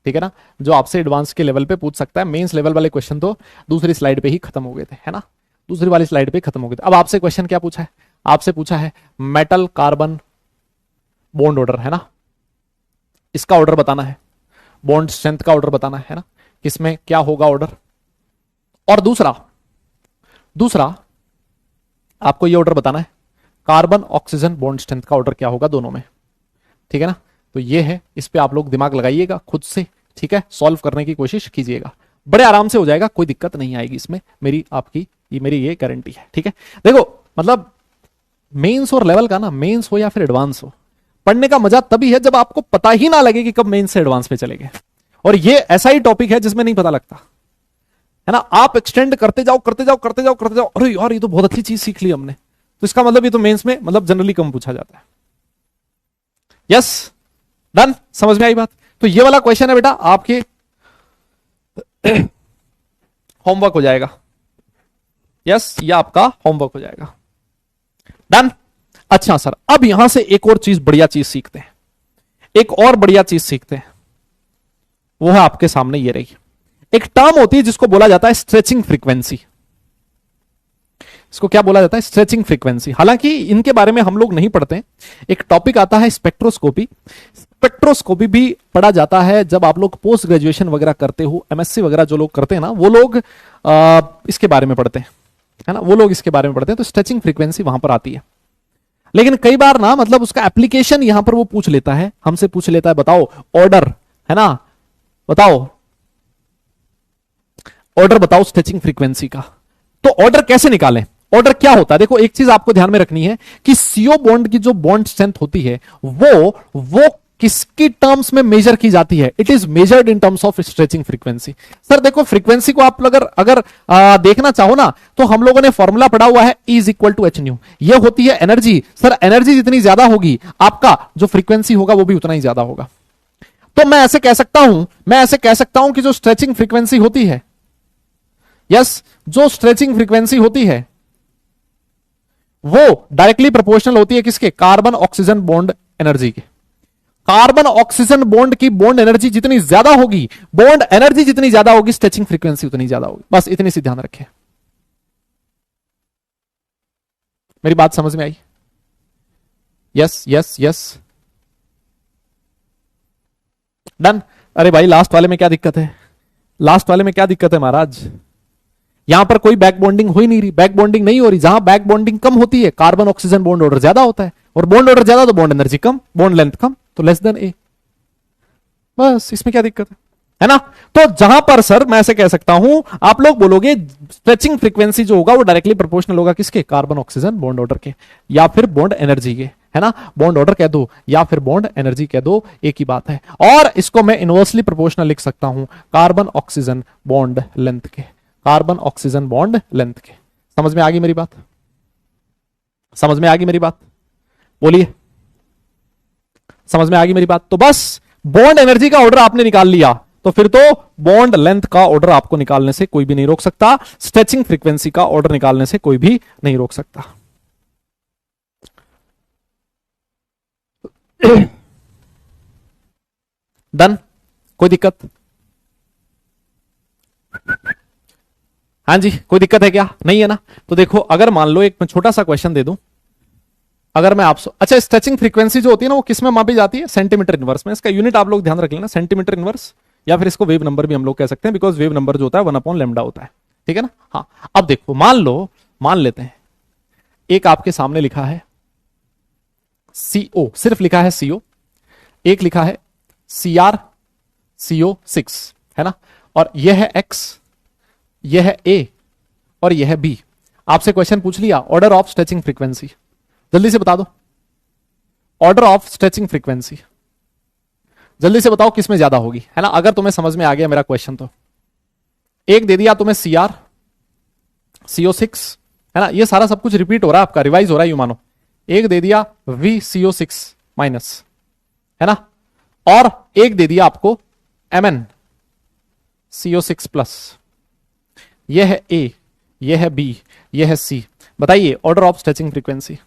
Speaker 1: ठीक है ना, जो आपसे एडवांस के लेवल पे पूछ सकता है। मेंस लेवल वाले क्वेश्चन तो दूसरी स्लाइड पे ही खत्म हो गए थे, है ना, दूसरी वाली स्लाइड पे खत्म हो गए थे। अब आपसे क्वेश्चन क्या पूछा है? आपसे पूछा है मेटल कार्बन बॉन्ड ऑर्डर, है ना, इसका ऑर्डर बताना है, बॉन्ड स्ट्रेंथ का ऑर्डर बताना है ना, किसमें क्या होगा ऑर्डर। और दूसरा आपको ये ऑर्डर बताना है कार्बन ऑक्सीजन बॉन्ड स्ट्रेंथ का ऑर्डर क्या होगा दोनों में, ठीक है ना। तो ये है, इस पे आप लोग दिमाग लगाइएगा खुद से, ठीक है, सॉल्व करने की कोशिश कीजिएगा, बड़े आराम से हो जाएगा, कोई दिक्कत नहीं आएगी इसमें, मेरी आपकी मेरी ये गारंटी है, ठीक है। देखो मतलब मेंस और लेवल का ना, मेंस हो या फिर एडवांस हो, पढ़ने का मजा तभी है जब आपको पता ही ना लगे कि कब मेंस से एडवांस पे चले गए। और ये ऐसा ही टॉपिक है जिसमें नहीं पता लगता, है ना, आप एक्सटेंड करते जाओ करते जाओ करते जाओ करते जाओ, अरे यार ये तो बहुत अच्छी चीज सीख ली हमने, तो इसका मतलब ये तो मेंस में मतलब जनरली कम पूछा जाता है। यस, डन, समझ में आई बात? तो ये वाला क्वेश्चन है बेटा आपके होमवर्क हो जाएगा। यस, ये आपका होमवर्क हो जाएगा। डन। अच्छा सर, अब यहां से एक और चीज, बढ़िया चीज सीखते हैं, एक और बढ़िया चीज सीखते हैं, वो है आपके सामने ये रही। एक टर्म होती है जिसको बोला जाता है स्ट्रेचिंग फ्रीक्वेंसी। इसको क्या बोला जाता है? Stretching frequency. हालांकि इनके बारे में हम लोग नहीं पढ़ते हैं। एक टॉपिक आता है स्पेक्ट्रोस्कोपी, स्पेक्ट्रोस्कोपी भी पढ़ा जाता है जब आप लोग पोस्ट ग्रेजुएशन वगैरह करते हो, MSc वगैरह जो लोग करते हैं ना, वो लोग इसके बारे में पढ़ते हैं, है ना, वो लोग इसके बारे में पढ़ते हैं। तो स्ट्रेचिंग फ्रीक्वेंसी वहां पर आती है, लेकिन कई बार ना मतलब उसका एप्लीकेशन यहां पर वो पूछ लेता है, हमसे पूछ लेता है, बताओ ऑर्डर, है ना, बताओ ऑर्डर बताओ स्ट्रेचिंग फ्रीक्वेंसी का। तो ऑर्डर कैसे निकालें? ऑर्डर क्या होता है? देखो एक चीज आपको ध्यान में रखनी है कि CO बॉन्ड की जो बॉन्ड स्ट्रेंथ होती है वो किसकी टर्म्स में मेजर की जाती है? It is measured in terms of stretching frequency. Sir देखो फ्रीक्वेंसी को आप अगर देखना चाहो ना, तो हम लोगों ने फॉर्मूला पढ़ा हुआ है E=H²। ये होती है एनर्जी। सर एनर्जी जितनी ज्यादा होगी, आपका जो फ्रीक्वेंसी होगा वो भी उतना ही ज्यादा होगा। तो मैं ऐसे कह सकता हूं कि जो स्ट्रेचिंग फ्रीक्वेंसी होती है, यस, जो स्ट्रेचिंग फ्रीक्वेंसी होती है वो डायरेक्टली प्रोपोर्शनल होती है किसके? कार्बन ऑक्सीजन बॉन्ड एनर्जी के। कार्बन ऑक्सीजन बॉन्ड की बॉन्ड एनर्जी जितनी ज्यादा होगी, बॉन्ड एनर्जी जितनी ज्यादा होगी, स्ट्रेचिंग फ्रीक्वेंसी उतनी ज्यादा होगी। बस इतनी सी ध्यान रखें। मेरी बात समझ में आई? Yes yes yes, done. अरे भाई लास्ट वाले में क्या दिक्कत है? लास्ट वाले में क्या दिक्कत है महाराज? यहां पर कोई बैक बॉन्डिंग हो ही नहीं रही, बैक बॉन्डिंग नहीं हो रही। जहां बैक बॉन्डिंग कम होती है कार्बन ऑक्सीजन बॉन्ड ऑर्डर ज्यादा होता है, और बॉन्ड ऑर्डर ज्यादा तो बॉन्ड एनर्जी कम, बॉन्ड लेंथ कम, तो लेस देन ए। बस इसमें क्या दिक्कत है ना। तो जहां पर सर मैं ऐसे कह सकता हूं, आप लोग बोलोगे स्ट्रेचिंग फ्रीक्वेंसी जो होगा वो डायरेक्टली प्रोपोर्शनल होगा किसके, कार्बन ऑक्सीजन बॉन्ड ऑर्डर के, या फिर बॉन्ड एनर्जी के, है ना। बॉन्ड ऑर्डर कह दो या फिर बॉन्ड एनर्जी कह दो, एक ही बात है। और इसको मैं इनवर्सली प्रोपोर्शनल लिख सकता हूं कार्बन ऑक्सीजन बॉन्ड लेंथ के, कार्बन ऑक्सीजन बॉन्ड लेंथ के। समझ में आ गई मेरी बात, समझ में आ गई मेरी बात, बोलिए समझ में आ गई मेरी बात। तो बस बॉन्ड एनर्जी का ऑर्डर आपने निकाल लिया, तो फिर तो बॉन्ड लेंथ का ऑर्डर आपको निकालने से कोई भी नहीं रोक सकता, स्ट्रेचिंग फ्रीक्वेंसी का ऑर्डर निकालने से कोई भी नहीं रोक सकता। डन, कोई दिक्कत? हाँ जी, कोई दिक्कत है क्या? नहीं है ना। तो देखो, अगर मान लो एक मैं छोटा सा क्वेश्चन दे दूं, अगर मैं आपसे, अच्छा स्ट्रेचिंग फ्रीक्वेंसी जो होती है ना वो किस में मापी जाती है, सेंटीमीटर इनवर्स में। इसका यूनिट आप लोग ध्यान रख लेना, सेंटीमीटर इनवर्स, या फिर इसको वेव नंबर भी हम लोग कह सकते हैं, बिकॉज वेव नंबर जो होता है 1/λ होता है, ठीक है ना। हाँ, अब देखो, मान लेते हैं एक आपके सामने लिखा है CO, सिर्फ लिखा है CO, एक लिखा है CrCO6, है ना, और यह है X, यह है A और यह है B। आपसे क्वेश्चन पूछ लिया ऑर्डर ऑफ स्ट्रेचिंग फ्रीक्वेंसी, जल्दी से बता दो ऑर्डर ऑफ स्ट्रेचिंग फ्रीक्वेंसी, जल्दी से बताओ किसमें ज्यादा होगी, है ना। अगर तुम्हें समझ में आ गया मेरा क्वेश्चन तो एक दे दिया तुम्हें CrCO6, है ना, ये सारा सब कुछ रिपीट हो रहा है आपका, रिवाइज हो रहा है, यू मानो। एक दे दिया VCO6 माइनस, है ना, और एक दे दिया आपको MnCO6 प्लस। यह है A, यह है B, यह है C। बताइए ऑर्डर ऑफ स्ट्रेचिंग फ्रीक्वेंसी,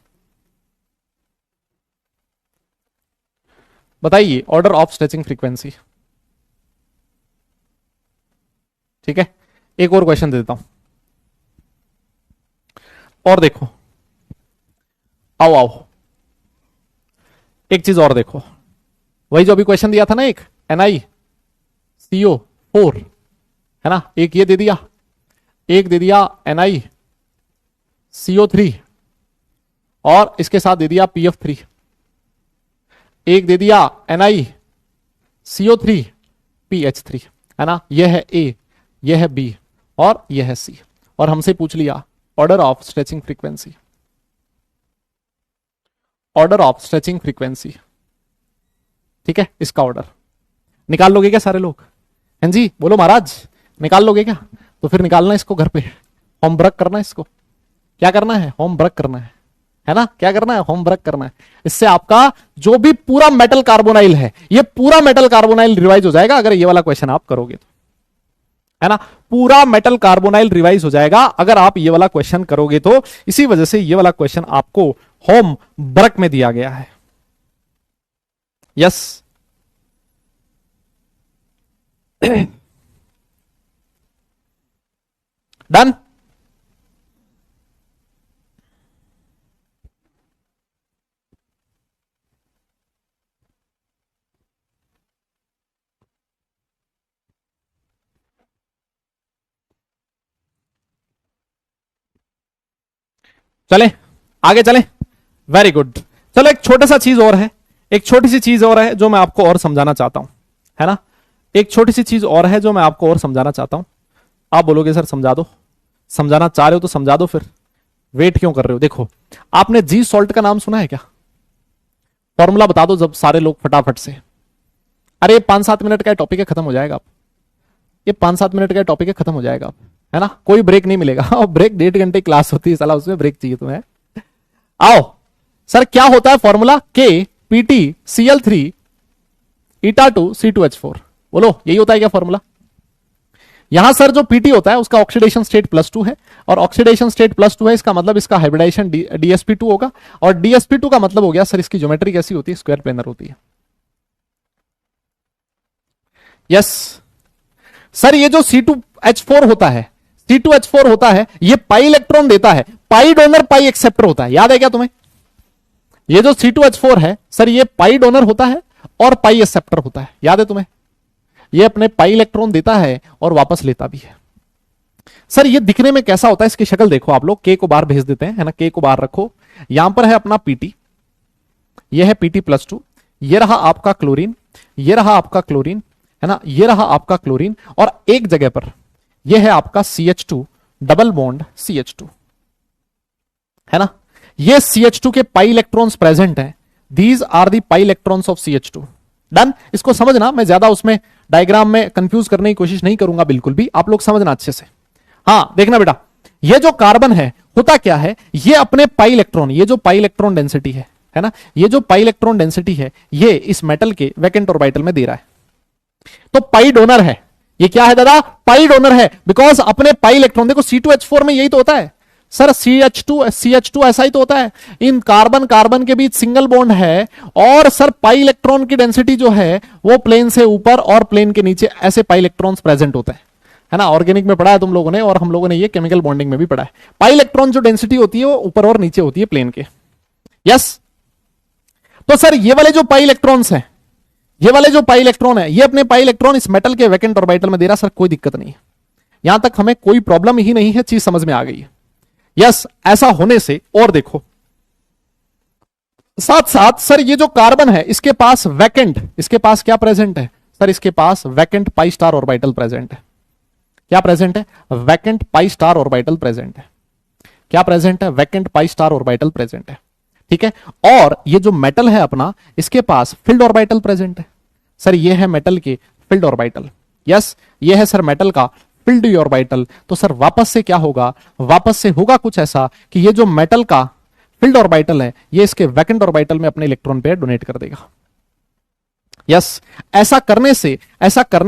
Speaker 1: बताइए ऑर्डर ऑफ स्ट्रेचिंग फ्रीक्वेंसी। ठीक है, एक और क्वेश्चन दे देता हूं, और देखो, आओ एक चीज और देखो, वही जो अभी क्वेश्चन दिया था ना, एक NiCO4, है ना, एक ये दे दिया, एक दे दिया NiCO3, और इसके साथ दे दिया PF3, एक दे दिया NiCO3 PH3, है ना। यह है A, यह है B और यह है C, और हमसे पूछ लिया order of stretching frequency, order of stretching frequency. ठीक है, इसका ऑर्डर निकाल लोगे क्या सारे लोग? हैं जी, बोलो महाराज, निकाल लोगे क्या? तो फिर निकालना इसको घर पे, होमवर्क करना इसको, क्या करना है, होमवर्क करना है ना, क्या करना है, होमवर्क करना है। इससे आपका जो भी पूरा मेटल कार्बोनाइल है, ये पूरा मेटल कार्बोनाइल रिवाइज हो जाएगा अगर ये वाला क्वेश्चन आप करोगे तो, है ना। पूरा मेटल कार्बोनाइल रिवाइज हो जाएगा अगर आप ये वाला क्वेश्चन करोगे तो। इसी वजह से ये वाला क्वेश्चन आपको होम वर्क में दिया गया है। Yes done. चले आगे चले, वेरी गुड। चलो एक छोटा सा चीज और है, एक छोटी सी चीज और है जो मैं आपको और समझाना चाहता हूं, है ना। एक छोटी सी चीज और है जो मैं आपको और समझाना चाहता हूं। आप बोलोगे सर समझा दो, समझाना चाह रहे हो तो समझा दो, फिर वेट क्यों कर रहे हो। देखो, आपने जी सॉल्ट का नाम सुना है क्या? फॉर्मूला बता दो जब सारे लोग फटाफट से। अरे 5-7 मिनट का टॉपिक है, खत्म हो जाएगा। ये 5-7 मिनट का टॉपिक है, खत्म हो जाएगा, है ना। कोई ब्रेक नहीं मिलेगा, और ब्रेक 1.5 घंटे क्लास होती है साला, उसमें ब्रेक चाहिए तुम्हें। आओ सर, क्या होता है फॉर्मूला? KPtCl3 η2C2H4। बोलो यही होता है क्या फॉर्मूला? यहां सर जो पीटी होता है उसका ऑक्सीडेशन स्टेट +2 है, और ऑक्सीडेशन स्टेट +2 है, इसका मतलब इसका हाइब्रिडाइजेशन DsP2 होगा, और DsP2 का मतलब हो गया सर इसकी ज्योमेट्री कैसी होती है, स्क्वायर प्लेनर होती है। यस सर, ये जो C2H4 होता है, C2H4 होता है, ये पाई इलेक्ट्रॉन देता है, पाई डोनर पाई एक्सेप्टर होता है। याद है क्या तुम्हें? ये जो C2H4 है सर, ये पाई डोनर होता है और पाई एक्सेप्टर होता है। याद है तुम्हें? ये अपने पाई इलेक्ट्रॉन देता है और वापस लेता भी है। सर ये दिखने में कैसा होता है, इसकी शक्ल देखो आप लोग, के को बाहर भेज देते हैं, है ना, के को बाहर रखो, यहां पर है अपना पीटी, ये है Pt+2, ये रहा आपका क्लोरीन, ये रहा आपका क्लोरीन, है ना, ये रहा आपका क्लोरीन, और एक जगह पर ये है आपका CH2 डबल बॉन्ड CH2, है ना, ये CH2 के पाई इलेक्ट्रॉन्स प्रेजेंट है, these are the pi electrons of CH2। Done, इसको समझना, मैं ज्यादा उसमें डायग्राम में कंफ्यूज करने की कोशिश नहीं करूंगा, बिल्कुल भी आप लोग समझना अच्छे से। हाँ देखना बेटा, ये जो कार्बन है होता क्या है, ये अपने पाई इलेक्ट्रॉन, ये जो पाई इलेक्ट्रॉन डेंसिटी है ना, ये जो पाई इलेक्ट्रॉन डेंसिटी है, ये इस मेटल के वैकेंट ऑर्बिटल में दे रहा है, तो पाई डोनर है, ये क्या है दादा, पाई डोनर है, बिकॉज अपने पाई इलेक्ट्रॉन, देखो C2H4 में यही तो होता है सर, CH2 ऐसा ही तो होता है, इन कार्बन कार्बन के बीच सिंगल बॉन्ड है, और सर पाई इलेक्ट्रॉन की डेंसिटी जो है वो प्लेन से ऊपर और प्लेन के नीचे ऐसे पाई इलेक्ट्रॉन्स प्रेजेंट होते हैं, है ना, ऑर्गेनिक में पढ़ा है तुम लोगों ने, और हम लोगों ने ये केमिकल बॉन्डिंग में भी पढ़ा है, पाई इलेक्ट्रॉन जो डेंसिटी होती है वो ऊपर और नीचे होती है प्लेन के। यस, तो सर ये वाले जो पाई इलेक्ट्रॉन्स हैं, ये वाले जो पाई इलेक्ट्रॉन है, ये अपने पाई इलेक्ट्रॉन इस मेटल के वैकेंट ऑर्बिटल में दे रहा, सर कोई दिक्कत नहीं है, यहां तक हमें कोई प्रॉब्लम ही नहीं है, चीज समझ में आ गई है। यस, ऐसा होने से, और देखो साथ साथ सर ये जो कार्बन है इसके पास वैकेंट, इसके पास क्या प्रेजेंट है सर, इसके पास vacant pi star orbital present है, क्या प्रेजेंट है, vacant pi star orbital present है, क्या प्रेजेंट है, vacant pi star orbital present है, ठीक है। और ये जो मेटल है अपना, इसके पास फील्ड ऑर्बिटल प्रेजेंट है, सर ये है मेटल के फील्ड ऑर्बिटल, यस, ये है सर मेटल का फील्ड ऑर्बिटल। तो सर वापस से क्या होगा, वापस से होगा कुछ ऐसा कि ये जो मेटल का फील्ड ऑर्बिटल है, ये इसके वैकेंट ऑर्बिटल में अपने इलेक्ट्रॉन पेयर डोनेट कर देगा। यस, ऐसा करने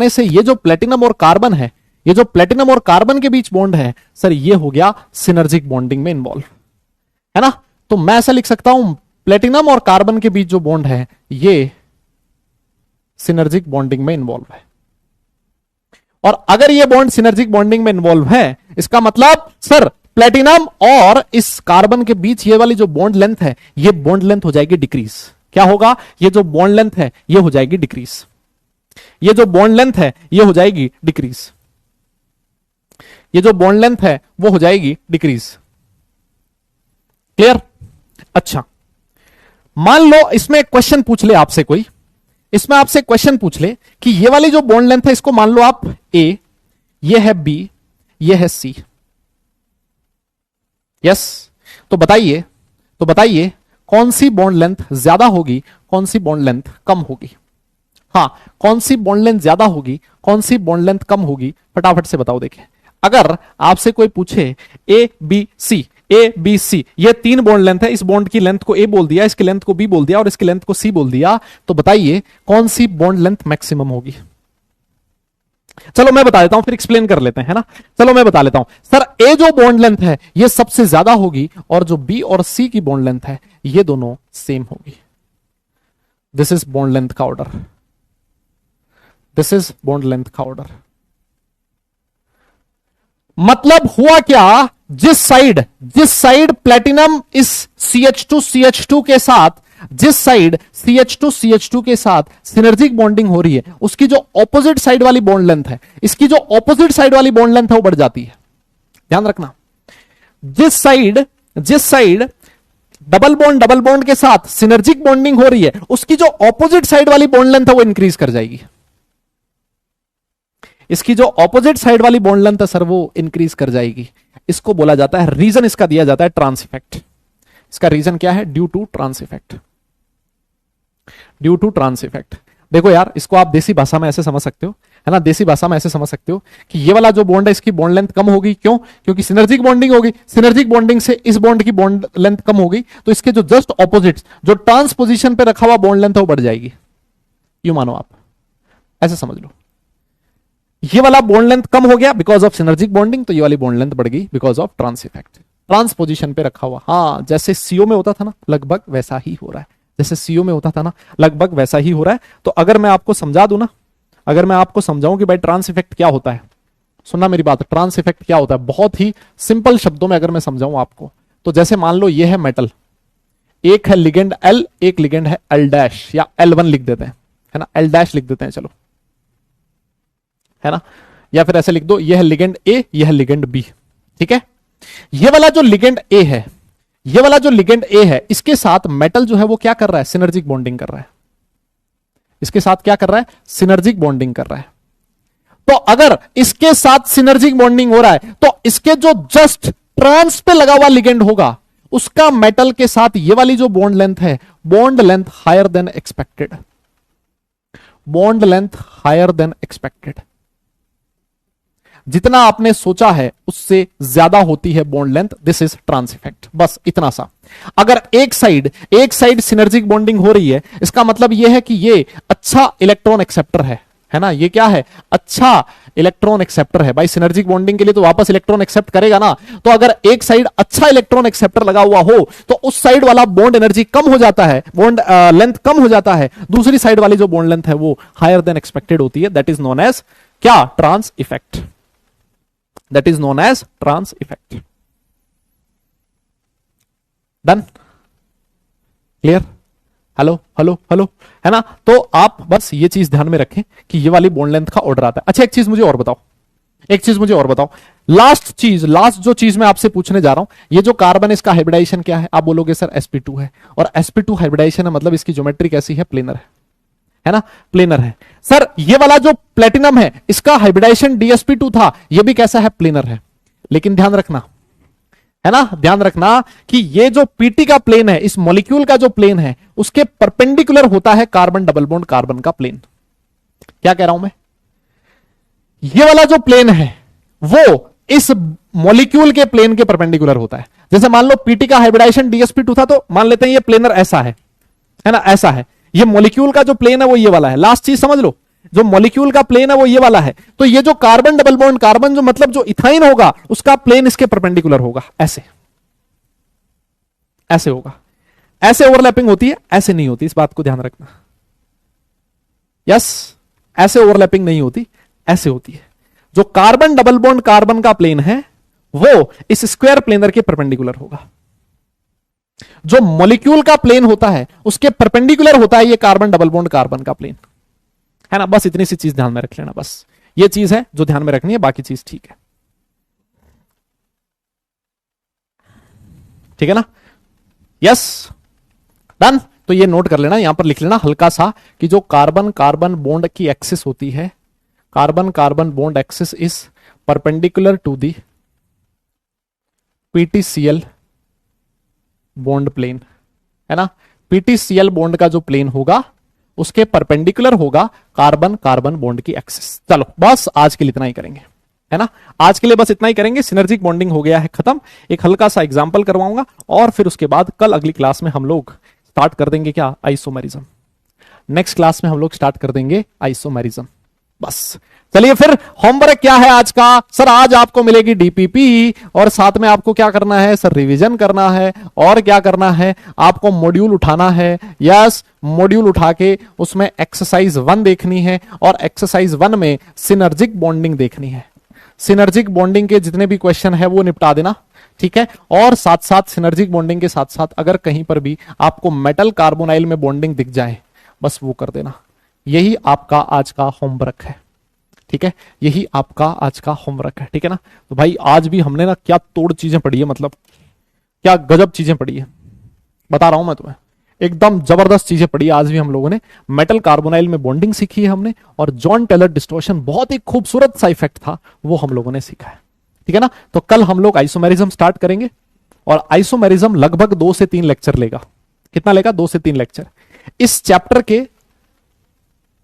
Speaker 1: से ये जो प्लेटिनम और कार्बन है, ये जो प्लेटिनम और कार्बन के बीच बॉन्ड है, सर ये हो गया सिनर्जिक बॉन्डिंग में इन्वॉल्व, है ना। तो मैं ऐसा लिख सकता हूं, प्लेटिनम और कार्बन के बीच जो बॉन्ड है ये सिनर्जिक बॉन्डिंग में इन्वॉल्व है, और अगर ये बॉन्ड सिनर्जिक बॉन्डिंग में इन्वॉल्व है, इसका मतलब सर प्लेटिनम और इस कार्बन के बीच ये वाली जो बॉन्ड लेंथ है, ये बॉन्ड लेंथ हो जाएगी डिक्रीज। क्या होगा, ये जो बॉन्ड लेंथ है ये हो जाएगी डिक्रीज, ये जो बॉन्ड लेंथ है ये हो जाएगी डिक्रीज, ये जो बॉन्ड लेंथ है वो हो जाएगी डिक्रीज। क्लियर? अच्छा, मान लो इसमें क्वेश्चन पूछ ले आपसे कोई, इसमें आपसे क्वेश्चन पूछ ले कि ये वाली जो बॉन्ड लेंथ है इसको मान लो आप ए, ये है बी, ये है सी। यस, तो बताइए कौन सी बॉन्ड लेंथ ज्यादा होगी, कौन सी बॉन्ड लेंथ कम होगी। हाँ, कौन सी बॉन्ड लेंथ ज्यादा होगी, कौन सी बॉन्ड लेंथ कम होगी, फटाफट से बताओ। देखिए, अगर आपसे कोई पूछे ए बी सी, ये तीन बॉन्ड लेंथ है, इस बॉन्ड की लेंथ को ए बोल दिया, इसकी लेंथ को बी बोल दिया और इसकी लेंथ को सी बोल दिया, तो बताइए कौन सी बॉन्ड लेंथ मैक्सिमम होगी। चलो मैं बता देता हूं, फिर एक्सप्लेन कर लेते हैं, है ना। चलो मैं बता लेता हूं, सर ए जो बॉन्ड लेंथ है ये सबसे ज्यादा होगी, और जो बी और सी की बॉन्ड लेंथ है ये दोनों सेम होगी। दिस इज बॉन्ड लेंथ का order, this is bond length का ऑर्डर। मतलब हुआ क्या, जिस साइड प्लेटिनम इस CH2 के साथ, जिस साइड CH2 के साथ सिनर्जिक बॉन्डिंग हो रही है, उसकी जो ऑपोजिट साइड वाली बॉन्ड लेंथ है, इसकी जो ऑपोजिट साइड वाली बॉन्ड लेंथ है वो बढ़ जाती है। ध्यान रखना, जिस साइड डबल बॉन्ड के साथ सिनर्जिक बॉन्डिंग हो रही है, उसकी जो ऑपोजिट साइड वाली बॉन्ड लेंथ है वो इंक्रीज कर जाएगी। इसकी जो ऑपोजिट साइड वाली बॉन्ड लेंथ है सर वो इंक्रीज कर जाएगी। इसको बोला जाता है, रीजन इसका दिया जाता है ट्रांस इफेक्ट। इसका रीजन क्या है, due to trans effect, due to trans effect. देखो यार, इसको आप देसी भाषा में ऐसे समझ सकते हो, है ना, देसी भाषा में ऐसे समझ सकते हो कि ये वाला जो बॉन्ड है इसकी बॉन्ड लेंथ कम होगी। क्यों? क्योंकि सिनर्जिक बॉन्डिंग होगी, सिनर्जिक बॉन्डिंग से इस बॉन्ड की बॉन्ड लेंथ कम होगी, तो इसके जो जस्ट ऑपोजिट, जो ट्रांस पोजीशन पे रखा हुआ बॉन्ड लेंथ है वो बढ़ जाएगी। यूं मानो आप, ऐसे समझ लो, ये वाला बॉन्ड लेंथ कम हो गया बिकॉज ऑफ सिनर्जिक बॉन्डिंग, तो ये वाली बॉन्ड लेंथ बढ़ गई because of trans effect, trans position पे रखा हुआ। हाँ, जैसे सीओ में होता था ना, लगभग वैसा ही हो रहा है, जैसे सीओ में होता था ना, लगभग वैसा ही हो रहा है। तो अगर मैं आपको समझा दूं ना, अगर मैं आपको समझाऊं कि भाई ट्रांस इफेक्ट क्या होता है, सुनना मेरी बात, ट्रांस इफेक्ट क्या होता है, बहुत ही सिंपल शब्दों में अगर मैं समझाऊं आपको, तो जैसे मान लो ये है मेटल, एक है लिगेंड एल, एक लिगेंड है एल डैश, या L1 लिख देते हैं, है ना, एल डैश लिख देते हैं, चलो, है ना। या फिर ऐसे लिख दो, यह है लिगेंड ए, यह है लिगेंड बी। ठीक है, ये वाला जो लिगेंड ए है, ये वाला जो लिगेंड ए है, इसके साथ मेटल जो है वो क्या कर रहा है, सिनर्जिक बॉन्डिंग कर रहा है। इसके साथ क्या कर रहा है, सिनर्जिक बॉन्डिंग कर रहा है। तो अगर इसके साथ सिनर्जिक बॉन्डिंग हो रहा है तो इसके जो जस्ट ट्रांस पे लगा हुआ लिगेंड होगा, उसका मेटल के साथ ये वाली जो बॉन्ड लेंथ है, bond length higher than expected, bond length higher than expected. जितना आपने सोचा है उससे ज्यादा होती है bond length, this is trans effect. बस इतना सा। अगर एक साइड सिनर्जिक बॉन्डिंग हो रही है, इसका मतलब यह है कि ये अच्छा इलेक्ट्रॉन एक्सेप्टर है ना, ये क्या है, अच्छा इलेक्ट्रॉन एक्सेप्टर है। भाई सिनर्जिक बॉन्डिंग के लिए तो वापस इलेक्ट्रॉन एक्सेप्ट करेगा ना, तो अगर एक साइड अच्छा इलेक्ट्रॉन एक्सेप्टर लगा हुआ हो तो उस साइड वाला बॉन्ड एनर्जी कम हो जाता है, बॉन्ड लेंथ कम हो जाता है, दूसरी साइड वाली जो बॉन्ड लेंथ है वो हायर देन एक्सपेक्टेड होती है। दैट इज नोन एज क्या, trans effect. That is known as trans effect. Done, clear, hello hello hello, है ना। तो आप बस ये चीज ध्यान में रखें कि ये वाली बॉन्ड लेंथ का ऑर्डर आता है। अच्छा एक चीज मुझे और बताओ, लास्ट जो चीज मैं आपसे पूछने जा रहा हूं, ये जो कार्बन इसका हाइब्रिडाइजेशन क्या है, आप बोलोगे सर sp2 है, और sp2 हाइब्रिडाइजेशन है मतलब इसकी ज्योमेट्री कैसी है, प्लेनर है ना, प्लेनर है। सर ये वाला जो प्लेटिनम है इसका हाइब्रिडाइजेशन dsp2 था, ये भी कैसा है, प्लेनर है। लेकिन ध्यान रखना, है ना, ध्यान रखना कि ये जो पीटी का प्लेन है, इस मॉलिक्यूल का जो प्लेन है, उसके परपेंडिकुलर होता है कार्बन डबल बॉन्ड कार्बन का प्लेन। क्या कह रहा हूं मैं, ये वाला जो प्लेन है वो इस मॉलिक्यूल के प्लेन के परपेंडिकुलर होता है। जैसे मान लो पीटी का हाइब्रिडाइजेशन dsp2 था, तो मान लेते हैं ये प्लेनर ऐसा है ना, ऐसा है। ये मॉलिक्यूल का जो प्लेन है वो ये वाला है। लास्ट चीज समझ लो, जो मॉलिक्यूल का प्लेन है वो ये वाला है, तो ये जो कार्बन डबल बॉन्ड कार्बन जो मतलब जो इथाइन होगा, उसका प्लेन इसके परपेंडिकुलर होगा, ऐसे ऐसे होगा। ऐसे ओवरलैपिंग होती है, ऐसे नहीं होती, इस बात को ध्यान रखना। यस, ऐसे ओवरलैपिंग नहीं होती, ऐसे होती है। जो कार्बन डबल बॉन्ड कार्बन का प्लेन है वो इस स्क्वायर प्लेनर के परपेंडिकुलर होगा। जो मॉलिक्यूल का प्लेन होता है उसके परपेंडिकुलर होता है ये कार्बन डबल बॉन्ड कार्बन का प्लेन, है ना। बस इतनी सी चीज ध्यान में रख लेना, बस ये चीज है जो ध्यान में रखनी है, बाकी चीज ठीक है, ठीक है ना। Yes, done. तो ये नोट कर लेना, यहां पर लिख लेना हल्का सा कि जो कार्बन कार्बन बॉन्ड की एक्सिस होती है, carbon carbon bond axis is perpendicular to the PTCL bond plane, है ना। पीटीसीएल बॉन्ड का जो प्लेन होगा उसके परपेंडिकुलर होगा कार्बन कार्बन बॉन्ड की एक्सिस। चलो बस आज के लिए इतना ही करेंगे, है ना, आज के लिए बस इतना ही करेंगे। सिनर्जिक बॉन्डिंग हो गया है खत्म। एक हल्का सा एग्जांपल करवाऊंगा और फिर उसके बाद कल अगली क्लास में हम लोग स्टार्ट कर देंगे क्या, आइसोमेरिज्म। नेक्स्ट क्लास में हम लोग स्टार्ट कर देंगे आइसोमेरिज्म। बस चलिए फिर, होमवर्क क्या है आज का, सर आज आपको मिलेगी डीपीपी और साथ में आपको क्या करना है सर, रिवीजन करना है और क्या करना है, आपको मॉड्यूल उठाना है। यस, मॉड्यूल उठा के उसमें एक्सरसाइज 1 देखनी है और एक्सरसाइज 1 में सिनर्जिक बॉन्डिंग देखनी है। सिनर्जिक बॉन्डिंग के जितने भी क्वेश्चन है वो निपटा देना, ठीक है। और साथ साथ सिनर्जिक बॉन्डिंग के साथ साथ अगर कहीं पर भी आपको मेटल कार्बोनाइल में बॉन्डिंग दिख जाए बस वो कर देना। यही आपका आज का होमवर्क है, ठीक है, यही आपका आज का होमवर्क है, ठीक है ना। तो भाई आज भी हमने ना क्या तोड़ चीजें पढ़ी है, मतलब क्या गजब चीजें पढ़ी है, बता रहा हूं मैं तुम्हें, एकदम जबरदस्त चीजें पढ़ी आज भी हम लोगों ने। मेटल कार्बोनाइल में बॉन्डिंग सीखी है हमने, और जॉन टेलर डिस्टॉर्शन बहुत ही खूबसूरत सा इफेक्ट था वो हम लोगों ने सीखा है, ठीक है ना। तो कल हम लोग आइसोमेरिज्म स्टार्ट करेंगे और आइसोमेरिज्म लगभग 2 से 3 लेक्चर लेगा। कितना लेगा, 2 से 3 लेक्चर। इस चैप्टर के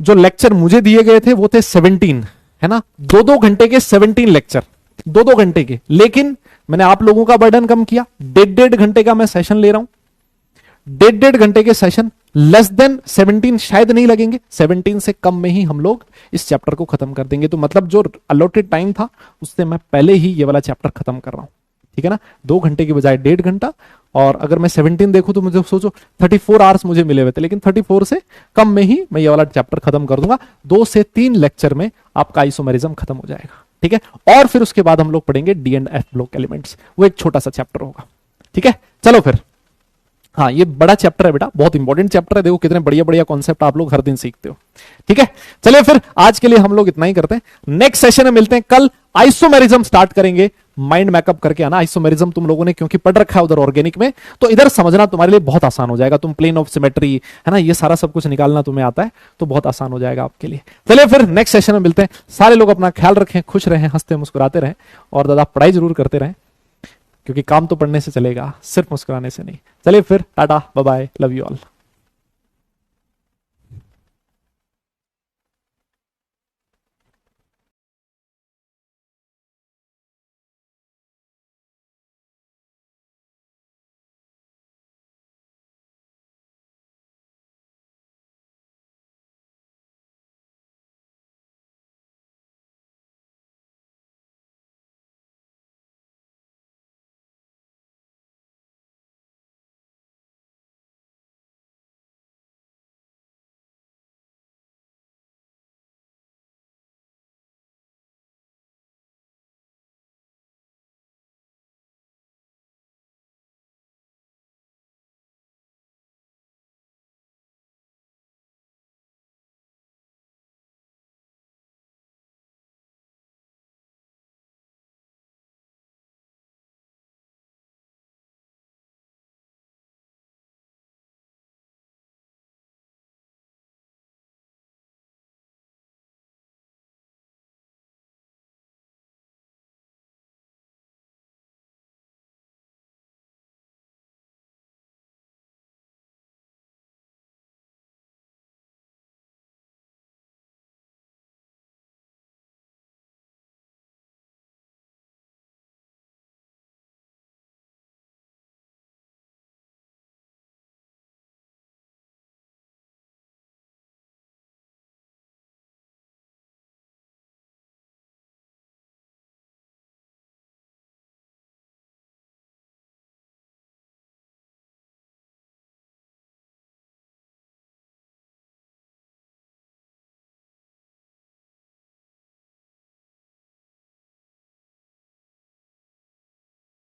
Speaker 1: जो लेक्चर मुझे दिए गए थे वो थे 17, है ना, 2-2 घंटे के 17 लेक्चर, 2-2 घंटे के। लेकिन मैंने आप लोगों का बर्डन कम किया, 1.5 घंटे का मैं सेशन ले रहा हूं। 1.5 घंटे के सेशन, लेस देन 17 शायद नहीं लगेंगे, 17 से कम में ही हम लोग इस चैप्टर को खत्म कर देंगे। तो मतलब जो अलॉटेड टाइम था उससे मैं पहले ही ये वाला चैप्टर खत्म कर रहा हूं, ठीक है ना। 2 घंटे की बजाय 1.5 घंटा, और अगर मैं 17 देखूं तो मुझे सोचो 34 आवर्स मुझे मिले हुए थे, लेकिन 34 से कम में ही मैं ये वाला चैप्टर खत्म कर दूंगा। 2 से 3 लेक्चर में आपका आइसोमेरिज्म खत्म हो जाएगा, ठीक है। और फिर उसके बाद हम लोग पढ़ेंगे D and F block elements, वो एक छोटा सा चैप्टर होगा, ठीक है। चलो फिर हाँ, ये बड़ा चैप्टर है बेटा, बहुत इंपॉर्टेंट चैप्टर है। देखो कितने बढ़िया बढ़िया कॉन्सेप्ट आप लोग हर दिन सीखते हो। ठीक है, चलिए फिर आज के लिए हम लोग इतना ही करते हैं। नेक्स्ट सेशन में मिलते हैं कल। आइसोमेरिज्म स्टार्ट करेंगे, माइंड मैकअप करके आना। आइसोमेरिज्म तुम लोगों ने क्योंकि पढ़ रखा है उधर ऑर्गेनिक में, तो इधर समझना तुम्हारे लिए बहुत आसान हो जाएगा। तुम प्लेन ऑफ सिमेट्री है ना, ये सारा सब कुछ निकालना तुम्हें आता है, तो बहुत आसान हो जाएगा आपके लिए। चलिए फिर नेक्स्ट सेशन में मिलते हैं। सारे लोग अपना ख्याल रखें, खुश रहें, हंसते मुस्कुराते रहें, और दादा पढ़ाई जरूर करते रहें, क्योंकि काम तो पढ़ने से चलेगा, सिर्फ मुस्कुराने से नहीं। चलिए फिर, tata bye bye, love you all.